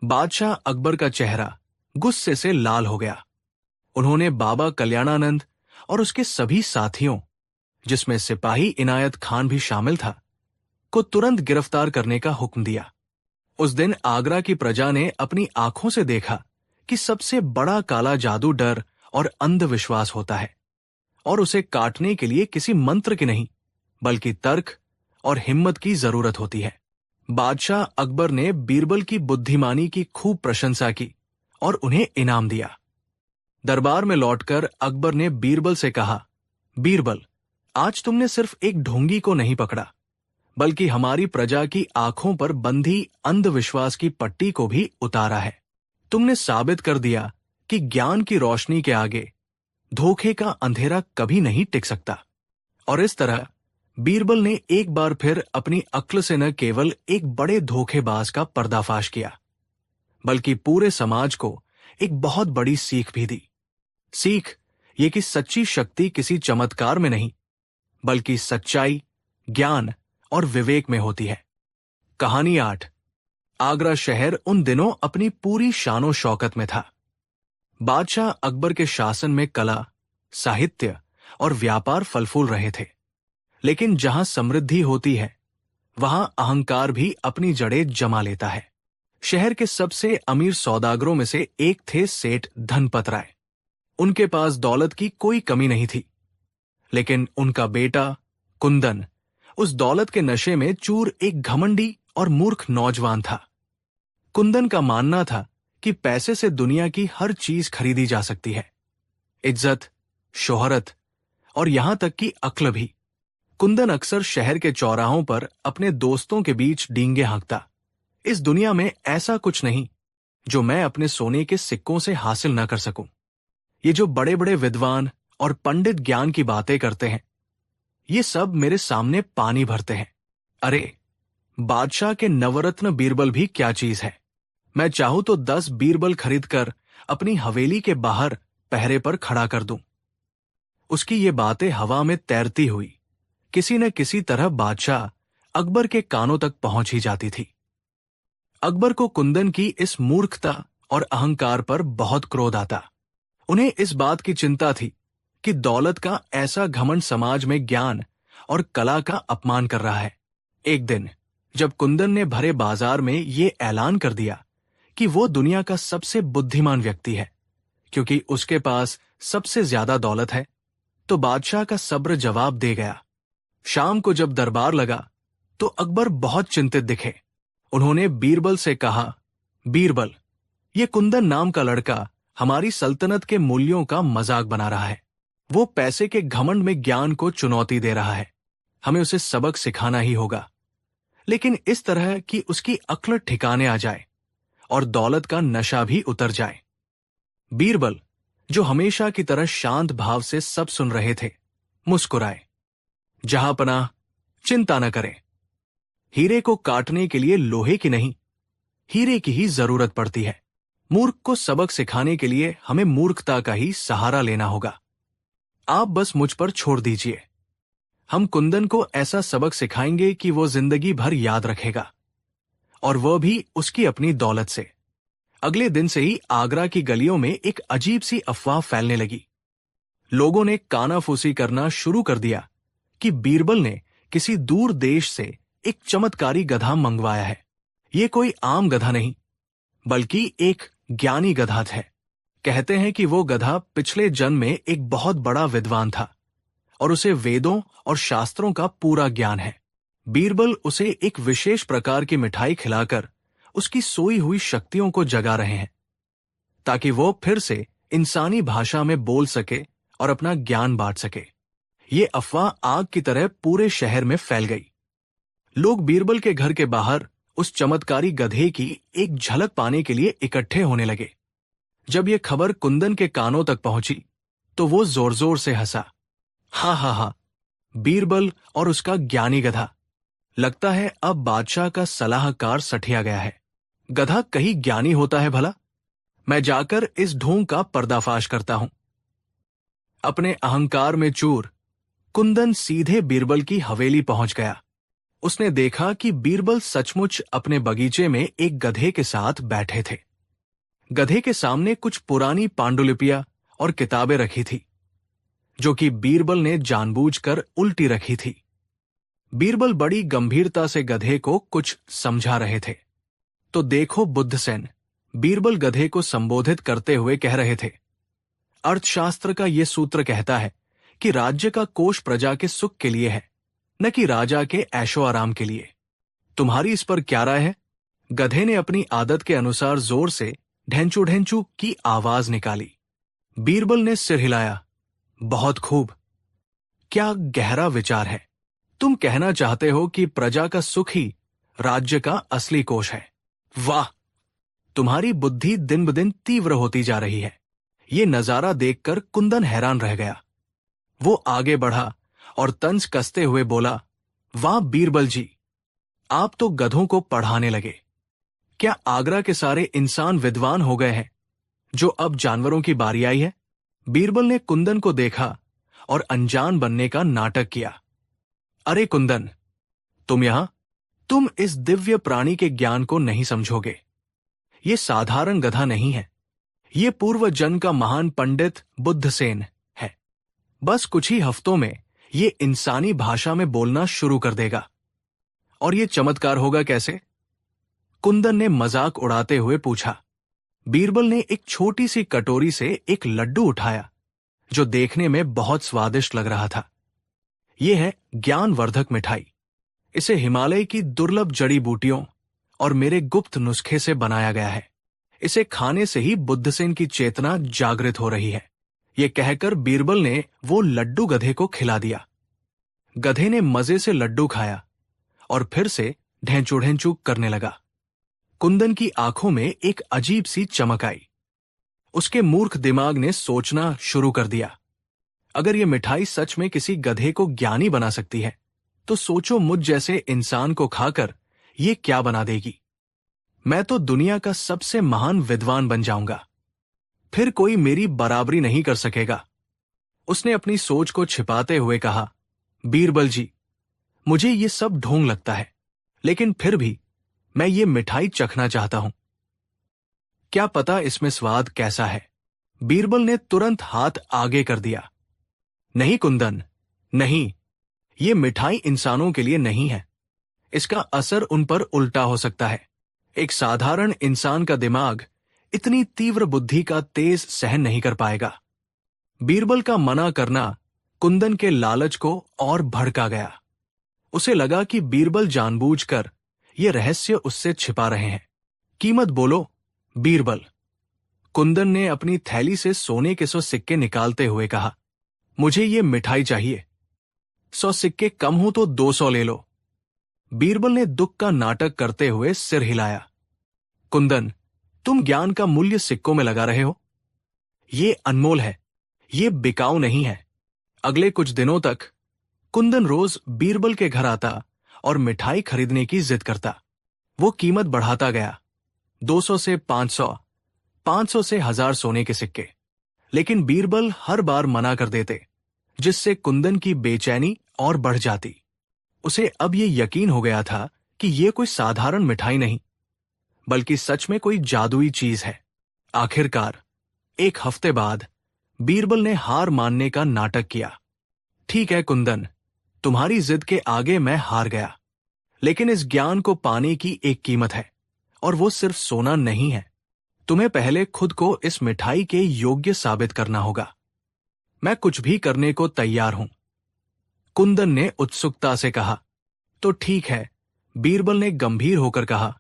बादशाह अकबर का चेहरा गुस्से से लाल हो गया। उन्होंने बाबा कल्याणानंद और उसके सभी साथियों, जिसमें सिपाही इनायत खान भी शामिल था, को तुरंत गिरफ्तार करने का हुक्म दिया। उस दिन आगरा की प्रजा ने अपनी आंखों से देखा कि सबसे बड़ा काला जादू डर और अंधविश्वास होता है, और उसे काटने के लिए किसी मंत्र की नहीं, बल्कि तर्क और हिम्मत की जरूरत होती है। बादशाह अकबर ने बीरबल की बुद्धिमानी की खूब प्रशंसा की और उन्हें इनाम दिया। दरबार में लौटकर अकबर ने बीरबल से कहा, बीरबल, आज तुमने सिर्फ एक ढोंगी को नहीं पकड़ा, बल्कि हमारी प्रजा की आंखों पर बंधी अंधविश्वास की पट्टी को भी उतारा है। तुमने साबित कर दिया कि ज्ञान की रोशनी के आगे धोखे का अंधेरा कभी नहीं टिक सकता। और इस तरह बीरबल ने एक बार फिर अपनी अक्ल से न केवल एक बड़े धोखेबाज का पर्दाफाश किया, बल्कि पूरे समाज को एक बहुत बड़ी सीख भी दी। सीख ये कि सच्ची शक्ति किसी चमत्कार में नहीं, बल्कि सच्चाई, ज्ञान और विवेक में होती है। कहानी 8। आगरा शहर उन दिनों अपनी पूरी शानो शौकत में था। बादशाह अकबर के शासन में कला, साहित्य और व्यापार फल फूल रहे थे। लेकिन जहां समृद्धि होती है, वहां अहंकार भी अपनी जड़ें जमा लेता है। शहर के सबसे अमीर सौदागरों में से एक थे सेठ धनपत राय। उनके पास दौलत की कोई कमी नहीं थी, लेकिन उनका बेटा कुंदन उस दौलत के नशे में चूर एक घमंडी और मूर्ख नौजवान था। कुंदन का मानना था कि पैसे से दुनिया की हर चीज खरीदी जा सकती है, इज्जत, शोहरत और यहां तक कि अक्ल भी। कुंदन अक्सर शहर के चौराहों पर अपने दोस्तों के बीच डींगे हाँकता, इस दुनिया में ऐसा कुछ नहीं जो मैं अपने सोने के सिक्कों से हासिल न कर सकूं। ये जो बड़े बड़े विद्वान और पंडित ज्ञान की बातें करते हैं, ये सब मेरे सामने पानी भरते हैं। अरे, बादशाह के नवरत्न बीरबल भी क्या चीज है। मैं चाहूं तो 10 बीरबल खरीदकर अपनी हवेली के बाहर पहरे पर खड़ा कर दूं। उसकी ये बातें हवा में तैरती हुई किसी न किसी तरह बादशाह अकबर के कानों तक पहुंच ही जाती थी। अकबर को कुंदन की इस मूर्खता और अहंकार पर बहुत क्रोध आता। उन्हें इस बात की चिंता थी कि दौलत का ऐसा घमंड समाज में ज्ञान और कला का अपमान कर रहा है। एक दिन जब कुंदन ने भरे बाजार में ये ऐलान कर दिया कि वो दुनिया का सबसे बुद्धिमान व्यक्ति है, क्योंकि उसके पास सबसे ज्यादा दौलत है, तो बादशाह का सब्र जवाब दे गया। शाम को जब दरबार लगा तो अकबर बहुत चिंतित दिखे। उन्होंने बीरबल से कहा, बीरबल, ये कुंदन नाम का लड़का हमारी सल्तनत के मूल्यों का मजाक बना रहा है। वो पैसे के घमंड में ज्ञान को चुनौती दे रहा है। हमें उसे सबक सिखाना ही होगा, लेकिन इस तरह कि उसकी अक्ल ठिकाने आ जाए और दौलत का नशा भी उतर जाए। बीरबल, जो हमेशा की तरह शांत भाव से सब सुन रहे थे, मुस्कुराए। जहां पनाह, चिंता न करें। हीरे को काटने के लिए लोहे की नहीं, हीरे की ही जरूरत पड़ती है। मूर्ख को सबक सिखाने के लिए हमें मूर्खता का ही सहारा लेना होगा। आप बस मुझ पर छोड़ दीजिए। हम कुंदन को ऐसा सबक सिखाएंगे कि वो जिंदगी भर याद रखेगा, और वह भी उसकी अपनी दौलत से। अगले दिन से ही आगरा की गलियों में एक अजीब सी अफवाह फैलने लगी। लोगों ने कानाफूसी करना शुरू कर दिया कि बीरबल ने किसी दूर देश से एक चमत्कारी गधा मंगवाया है। ये कोई आम गधा नहीं, बल्कि एक ज्ञानी गधा है। कहते हैं कि वो गधा पिछले जन्म में एक बहुत बड़ा विद्वान था और उसे वेदों और शास्त्रों का पूरा ज्ञान है। बीरबल उसे एक विशेष प्रकार की मिठाई खिलाकर उसकी सोई हुई शक्तियों को जगा रहे हैं, ताकि वो फिर से इंसानी भाषा में बोल सके और अपना ज्ञान बांट सके। ये अफवाह आग की तरह पूरे शहर में फैल गई। लोग बीरबल के घर के बाहर उस चमत्कारी गधे की एक झलक पाने के लिए इकट्ठे होने लगे। जब ये खबर कुंदन के कानों तक पहुंची तो वो जोर जोर से हंसा। हा हा हा, बीरबल और उसका ज्ञानी गधा। लगता है अब बादशाह का सलाहकार सठिया गया है। गधा कहीं ज्ञानी होता है भला? मैं जाकर इस ढोंग का पर्दाफाश करता हूं। अपने अहंकार में चूर, कुंदन सीधे बीरबल की हवेली पहुंच गया। उसने देखा कि बीरबल सचमुच अपने बगीचे में एक गधे के साथ बैठे थे। गधे के सामने कुछ पुरानी पांडुलिपियां और किताबें रखी थी, जो कि बीरबल ने जानबूझकर उल्टी रखी थी। बीरबल बड़ी गंभीरता से गधे को कुछ समझा रहे थे। तो देखो बुद्धसेन, बीरबल गधे को संबोधित करते हुए कह रहे थे, अर्थशास्त्र का ये सूत्र कहता है कि राज्य का कोष प्रजा के सुख के लिए है, न कि राजा के ऐशो आराम के लिए। तुम्हारी इस पर क्या राय है? गधे ने अपनी आदत के अनुसार जोर से ढेंचू ढेंचू की आवाज निकाली। बीरबल ने सिर हिलाया। बहुत खूब। क्या गहरा विचार है। तुम कहना चाहते हो कि प्रजा का सुख ही राज्य का असली कोष है। वाह, तुम्हारी बुद्धि दिन ब दिन तीव्र होती जा रही है। ये नजारा देखकर कुंदन हैरान रह गया। वो आगे बढ़ा और तंज कसते हुए बोला, वाह बीरबल जी, आप तो गधों को पढ़ाने लगे। क्या आगरा के सारे इंसान विद्वान हो गए हैं, जो अब जानवरों की बारी आई है? बीरबल ने कुंदन को देखा और अनजान बनने का नाटक किया। अरे कुंदन, तुम यहां? तुम इस दिव्य प्राणी के ज्ञान को नहीं समझोगे। ये साधारण गधा नहीं है, ये पूर्व जन का महान पंडित बुद्धसेन है। बस कुछ ही हफ्तों में ये इंसानी भाषा में बोलना शुरू कर देगा। और ये चमत्कार होगा कैसे? कुंदन ने मजाक उड़ाते हुए पूछा। बीरबल ने एक छोटी सी कटोरी से एक लड्डू उठाया, जो देखने में बहुत स्वादिष्ट लग रहा था। यह है ज्ञानवर्धक मिठाई। इसे हिमालय की दुर्लभ जड़ी बूटियों और मेरे गुप्त नुस्खे से बनाया गया है। इसे खाने से ही बुद्धसेन की चेतना जागृत हो रही है। ये कहकर बीरबल ने वो लड्डू गधे को खिला दिया। गधे ने मजे से लड्डू खाया और फिर से ढेंचू ढेंचू करने लगा। कुंदन की आंखों में एक अजीब सी चमक आई। उसके मूर्ख दिमाग ने सोचना शुरू कर दिया, अगर ये मिठाई सच में किसी गधे को ज्ञानी बना सकती है, तो सोचो मुझ जैसे इंसान को खाकर ये क्या बना देगी। मैं तो दुनिया का सबसे महान विद्वान बन जाऊंगा, फिर कोई मेरी बराबरी नहीं कर सकेगा। उसने अपनी सोच को छिपाते हुए कहा, बीरबल जी, मुझे ये सब ढोंग लगता है, लेकिन फिर भी मैं ये मिठाई चखना चाहता हूं। क्या पता इसमें स्वाद कैसा है। बीरबल ने तुरंत हाथ आगे कर दिया। नहीं कुंदन, नहीं, ये मिठाई इंसानों के लिए नहीं है। इसका असर उन पर उल्टा हो सकता है। एक साधारण इंसान का दिमाग इतनी तीव्र बुद्धि का तेज सहन नहीं कर पाएगा। बीरबल का मना करना कुंदन के लालच को और भड़का गया। उसे लगा कि बीरबल जानबूझकर ये रहस्य उससे छिपा रहे हैं। कीमत बोलो बीरबल। कुंदन ने अपनी थैली से सोने के 100 सिक्के निकालते हुए कहा, मुझे ये मिठाई चाहिए। 100 सिक्के कम हो तो 200 ले लो। बीरबल ने दुख का नाटक करते हुए सिर हिलाया। कुंदन, तुम ज्ञान का मूल्य सिक्कों में लगा रहे हो। ये अनमोल है, ये बिकाऊ नहीं है। अगले कुछ दिनों तक कुंदन रोज बीरबल के घर आता और मिठाई खरीदने की जिद करता। वो कीमत बढ़ाता गया, 200 से 500, 500 से 1000 सोने के सिक्के। लेकिन बीरबल हर बार मना कर देते, जिससे कुंदन की बेचैनी और बढ़ जाती। उसे अब ये यकीन हो गया था कि ये कोई साधारण मिठाई नहीं, बल्कि सच में कोई जादुई चीज है। आखिरकार 1 हफ्ते बाद बीरबल ने हार मानने का नाटक किया। ठीक है कुंदन, तुम्हारी जिद के आगे मैं हार गया, लेकिन इस ज्ञान को पाने की एक कीमत है, और वो सिर्फ सोना नहीं है। तुम्हें पहले खुद को इस मिठाई के योग्य साबित करना होगा। मैं कुछ भी करने को तैयार हूं। कुंदन ने उत्सुकता से कहा। तो ठीक है, बीरबल ने गंभीर होकर कहा,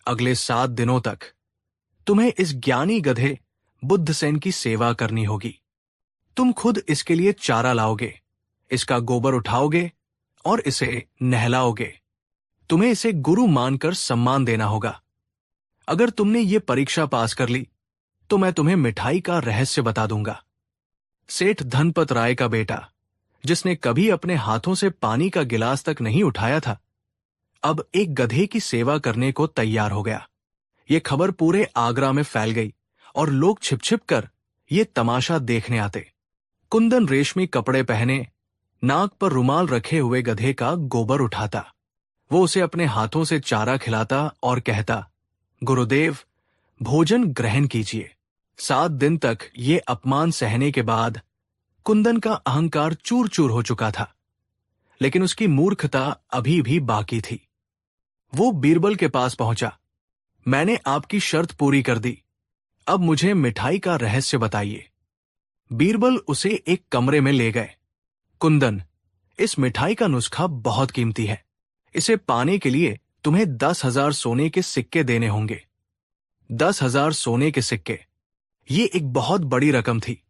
अगले 7 दिनों तक तुम्हें इस ज्ञानी गधे बुद्धसेन की सेवा करनी होगी। तुम खुद इसके लिए चारा लाओगे, इसका गोबर उठाओगे और इसे नहलाओगे। तुम्हें इसे गुरु मानकर सम्मान देना होगा। अगर तुमने ये परीक्षा पास कर ली, तो मैं तुम्हें मिठाई का रहस्य बता दूंगा। सेठ धनपत राय का बेटा, जिसने कभी अपने हाथों से पानी का गिलास तक नहीं उठाया था, अब एक गधे की सेवा करने को तैयार हो गया। ये खबर पूरे आगरा में फैल गई और लोग छिप छिप कर ये तमाशा देखने आते। कुंदन रेशमी कपड़े पहने, नाक पर रुमाल रखे हुए गधे का गोबर उठाता। वो उसे अपने हाथों से चारा खिलाता और कहता, गुरुदेव, भोजन ग्रहण कीजिए। 7 दिन तक ये अपमान सहने के बाद कुंदन का अहंकार चूर चूर हो चुका था, लेकिन उसकी मूर्खता अभी भी बाकी थी। वो बीरबल के पास पहुंचा। मैंने आपकी शर्त पूरी कर दी, अब मुझे मिठाई का रहस्य बताइए। बीरबल उसे एक कमरे में ले गए। कुंदन, इस मिठाई का नुस्खा बहुत कीमती है। इसे पाने के लिए तुम्हें 10,000 सोने के सिक्के देने होंगे। 10,000 सोने के सिक्के, ये एक बहुत बड़ी रकम थी,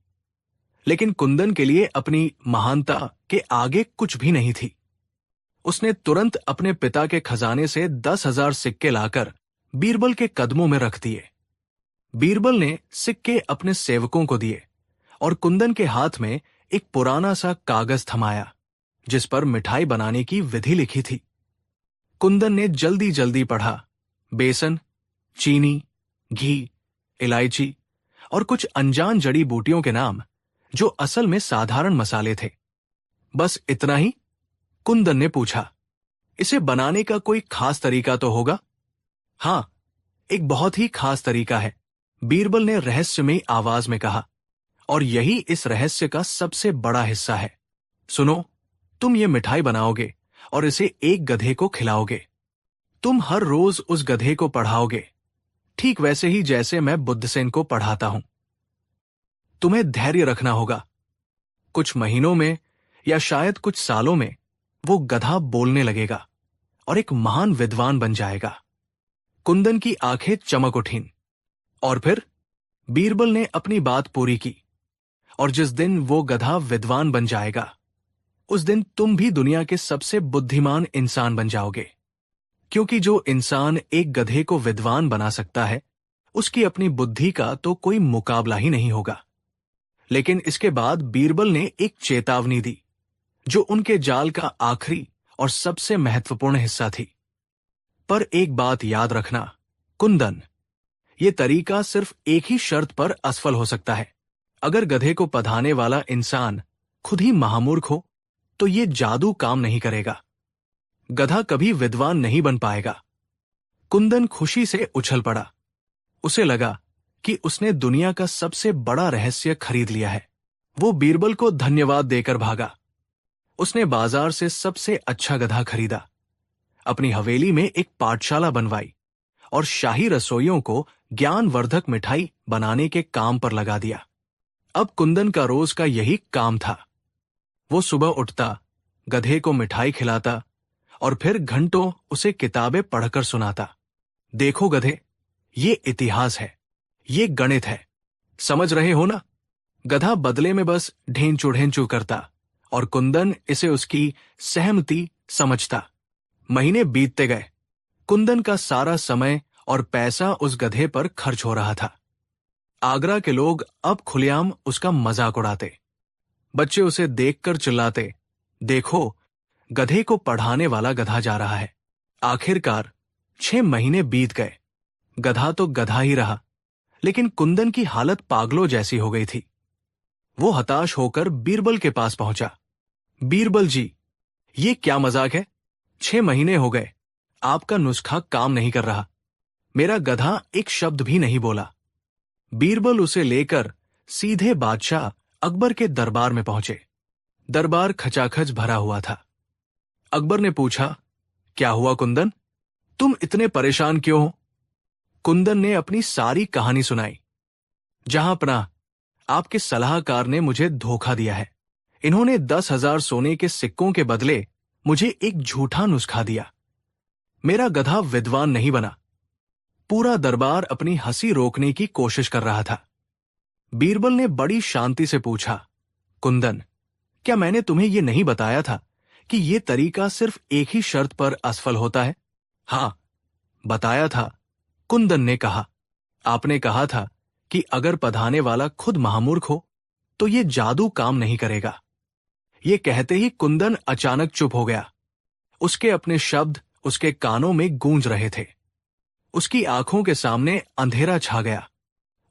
लेकिन कुंदन के लिए अपनी महानता के आगे कुछ भी नहीं थी। उसने तुरंत अपने पिता के खजाने से 10,000 सिक्के लाकर बीरबल के कदमों में रख दिए। बीरबल ने सिक्के अपने सेवकों को दिए और कुंदन के हाथ में एक पुराना सा कागज थमाया, जिस पर मिठाई बनाने की विधि लिखी थी। कुंदन ने जल्दी जल्दी पढ़ा। बेसन, चीनी, घी, इलायची और कुछ अनजान जड़ी बूटियों के नाम, जो असल में साधारण मसाले थे। बस इतना ही? कुंदन ने पूछा। इसे बनाने का कोई खास तरीका तो होगा? हां, एक बहुत ही खास तरीका है, बीरबल ने रहस्यमयी आवाज में कहा, और यही इस रहस्य का सबसे बड़ा हिस्सा है। सुनो, तुम ये मिठाई बनाओगे और इसे एक गधे को खिलाओगे। तुम हर रोज उस गधे को पढ़ाओगे, ठीक वैसे ही जैसे मैं बुद्धसेन को पढ़ाता हूं। तुम्हें धैर्य रखना होगा। कुछ महीनों में या शायद कुछ सालों में वो गधा बोलने लगेगा और एक महान विद्वान बन जाएगा। कुंदन की आंखें चमक उठीं। और फिर बीरबल ने अपनी बात पूरी की। और जिस दिन वो गधा विद्वान बन जाएगा, उस दिन तुम भी दुनिया के सबसे बुद्धिमान इंसान बन जाओगे। क्योंकि जो इंसान एक गधे को विद्वान बना सकता है, उसकी अपनी बुद्धि का तो कोई मुकाबला ही नहीं होगा। लेकिन इसके बाद बीरबल ने एक चेतावनी दी, जो उनके जाल का आखिरी और सबसे महत्वपूर्ण हिस्सा थी। पर एक बात याद रखना, कुंदन, ये तरीका सिर्फ एक ही शर्त पर असफल हो सकता है। अगर गधे को पधाने वाला इंसान खुद ही महामूर्ख हो, तो ये जादू काम नहीं करेगा। गधा कभी विद्वान नहीं बन पाएगा। कुंदन खुशी से उछल पड़ा। उसे लगा कि उसने दुनिया का सबसे बड़ा रहस्य खरीद लिया है। वो बीरबल को धन्यवाद देकर भागा। उसने बाजार से सबसे अच्छा गधा खरीदा, अपनी हवेली में एक पाठशाला बनवाई और शाही रसोइयों को ज्ञानवर्धक मिठाई बनाने के काम पर लगा दिया। अब कुंदन का रोज का यही काम था। वो सुबह उठता, गधे को मिठाई खिलाता और फिर घंटों उसे किताबें पढ़कर सुनाता। देखो गधे, ये इतिहास है, ये गणित है, समझ रहे हो ना? गधा बदले में बस ढेंचू ढेंचू करता और कुंदन इसे उसकी सहमति समझता। महीने बीतते गए। कुंदन का सारा समय और पैसा उस गधे पर खर्च हो रहा था। आगरा के लोग अब खुलेआम उसका मजाक उड़ाते। बच्चे उसे देखकर चिल्लाते, देखो, गधे को पढ़ाने वाला गधा जा रहा है। आखिरकार 6 महीने बीत गए। गधा तो गधा ही रहा, लेकिन कुंदन की हालत पागलों जैसी हो गई थी। वो हताश होकर बीरबल के पास पहुंचा। बीरबल जी, ये क्या मजाक है? 6 महीने हो गए, आपका नुस्खा काम नहीं कर रहा। मेरा गधा एक शब्द भी नहीं बोला। बीरबल उसे लेकर सीधे बादशाह अकबर के दरबार में पहुंचे। दरबार खचाखच भरा हुआ था। अकबर ने पूछा, क्या हुआ कुंदन? तुम इतने परेशान क्यों हो? कुंदन ने अपनी सारी कहानी सुनाई। जहांपनाह, आपके सलाहकार ने मुझे धोखा दिया है। इन्होंने 10,000 सोने के सिक्कों के बदले मुझे एक झूठा नुस्खा दिया। मेरा गधा विद्वान नहीं बना। पूरा दरबार अपनी हंसी रोकने की कोशिश कर रहा था। बीरबल ने बड़ी शांति से पूछा, कुंदन, क्या मैंने तुम्हें यह नहीं बताया था कि यह तरीका सिर्फ एक ही शर्त पर असफल होता है? हां, बताया था, कुंदन ने कहा। आपने कहा था कि अगर पधाने वाला खुद महामूर्ख हो, तो यह जादू काम नहीं करेगा। ये कहते ही कुंदन अचानक चुप हो गया। उसके अपने शब्द उसके कानों में गूंज रहे थे। उसकी आंखों के सामने अंधेरा छा गया।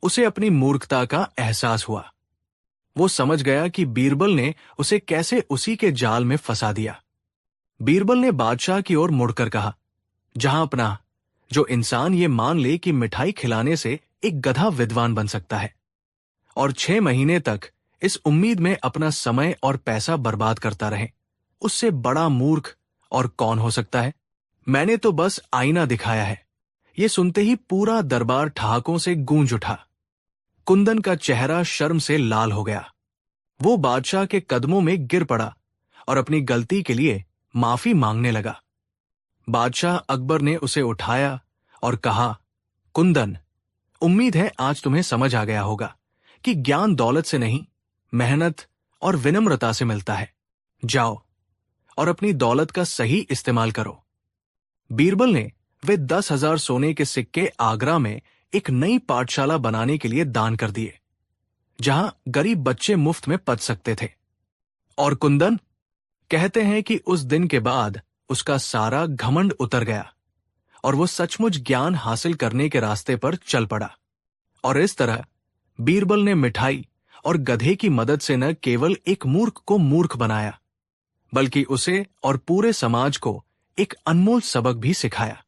उसे अपनी मूर्खता का एहसास हुआ। वो समझ गया कि बीरबल ने उसे कैसे उसी के जाल में फंसा दिया। बीरबल ने बादशाह की ओर मुड़कर कहा, जहां अपना, जो इंसान ये मान ले कि मिठाई खिलाने से एक गधा विद्वान बन सकता है और 6 महीने तक इस उम्मीद में अपना समय और पैसा बर्बाद करता रहे, उससे बड़ा मूर्ख और कौन हो सकता है? मैंने तो बस आईना दिखाया है। ये सुनते ही पूरा दरबार ठहाकों से गूंज उठा। कुंदन का चेहरा शर्म से लाल हो गया। वो बादशाह के कदमों में गिर पड़ा और अपनी गलती के लिए माफी मांगने लगा। बादशाह अकबर ने उसे उठाया और कहा, कुंदन, उम्मीद है आज तुम्हें समझ आ गया होगा कि ज्ञान दौलत से नहीं, मेहनत और विनम्रता से मिलता है। जाओ और अपनी दौलत का सही इस्तेमाल करो। बीरबल ने वे 10,000 सोने के सिक्के आगरा में एक नई पाठशाला बनाने के लिए दान कर दिए, जहां गरीब बच्चे मुफ्त में पढ़ सकते थे। और कुंदन, कहते हैं कि उस दिन के बाद उसका सारा घमंड उतर गया और वो सचमुच ज्ञान हासिल करने के रास्ते पर चल पड़ा। और इस तरह बीरबल ने मिठाई और गधे की मदद से न केवल एक मूर्ख को मूर्ख बनाया, बल्कि उसे और पूरे समाज को एक अनमोल सबक भी सिखाया।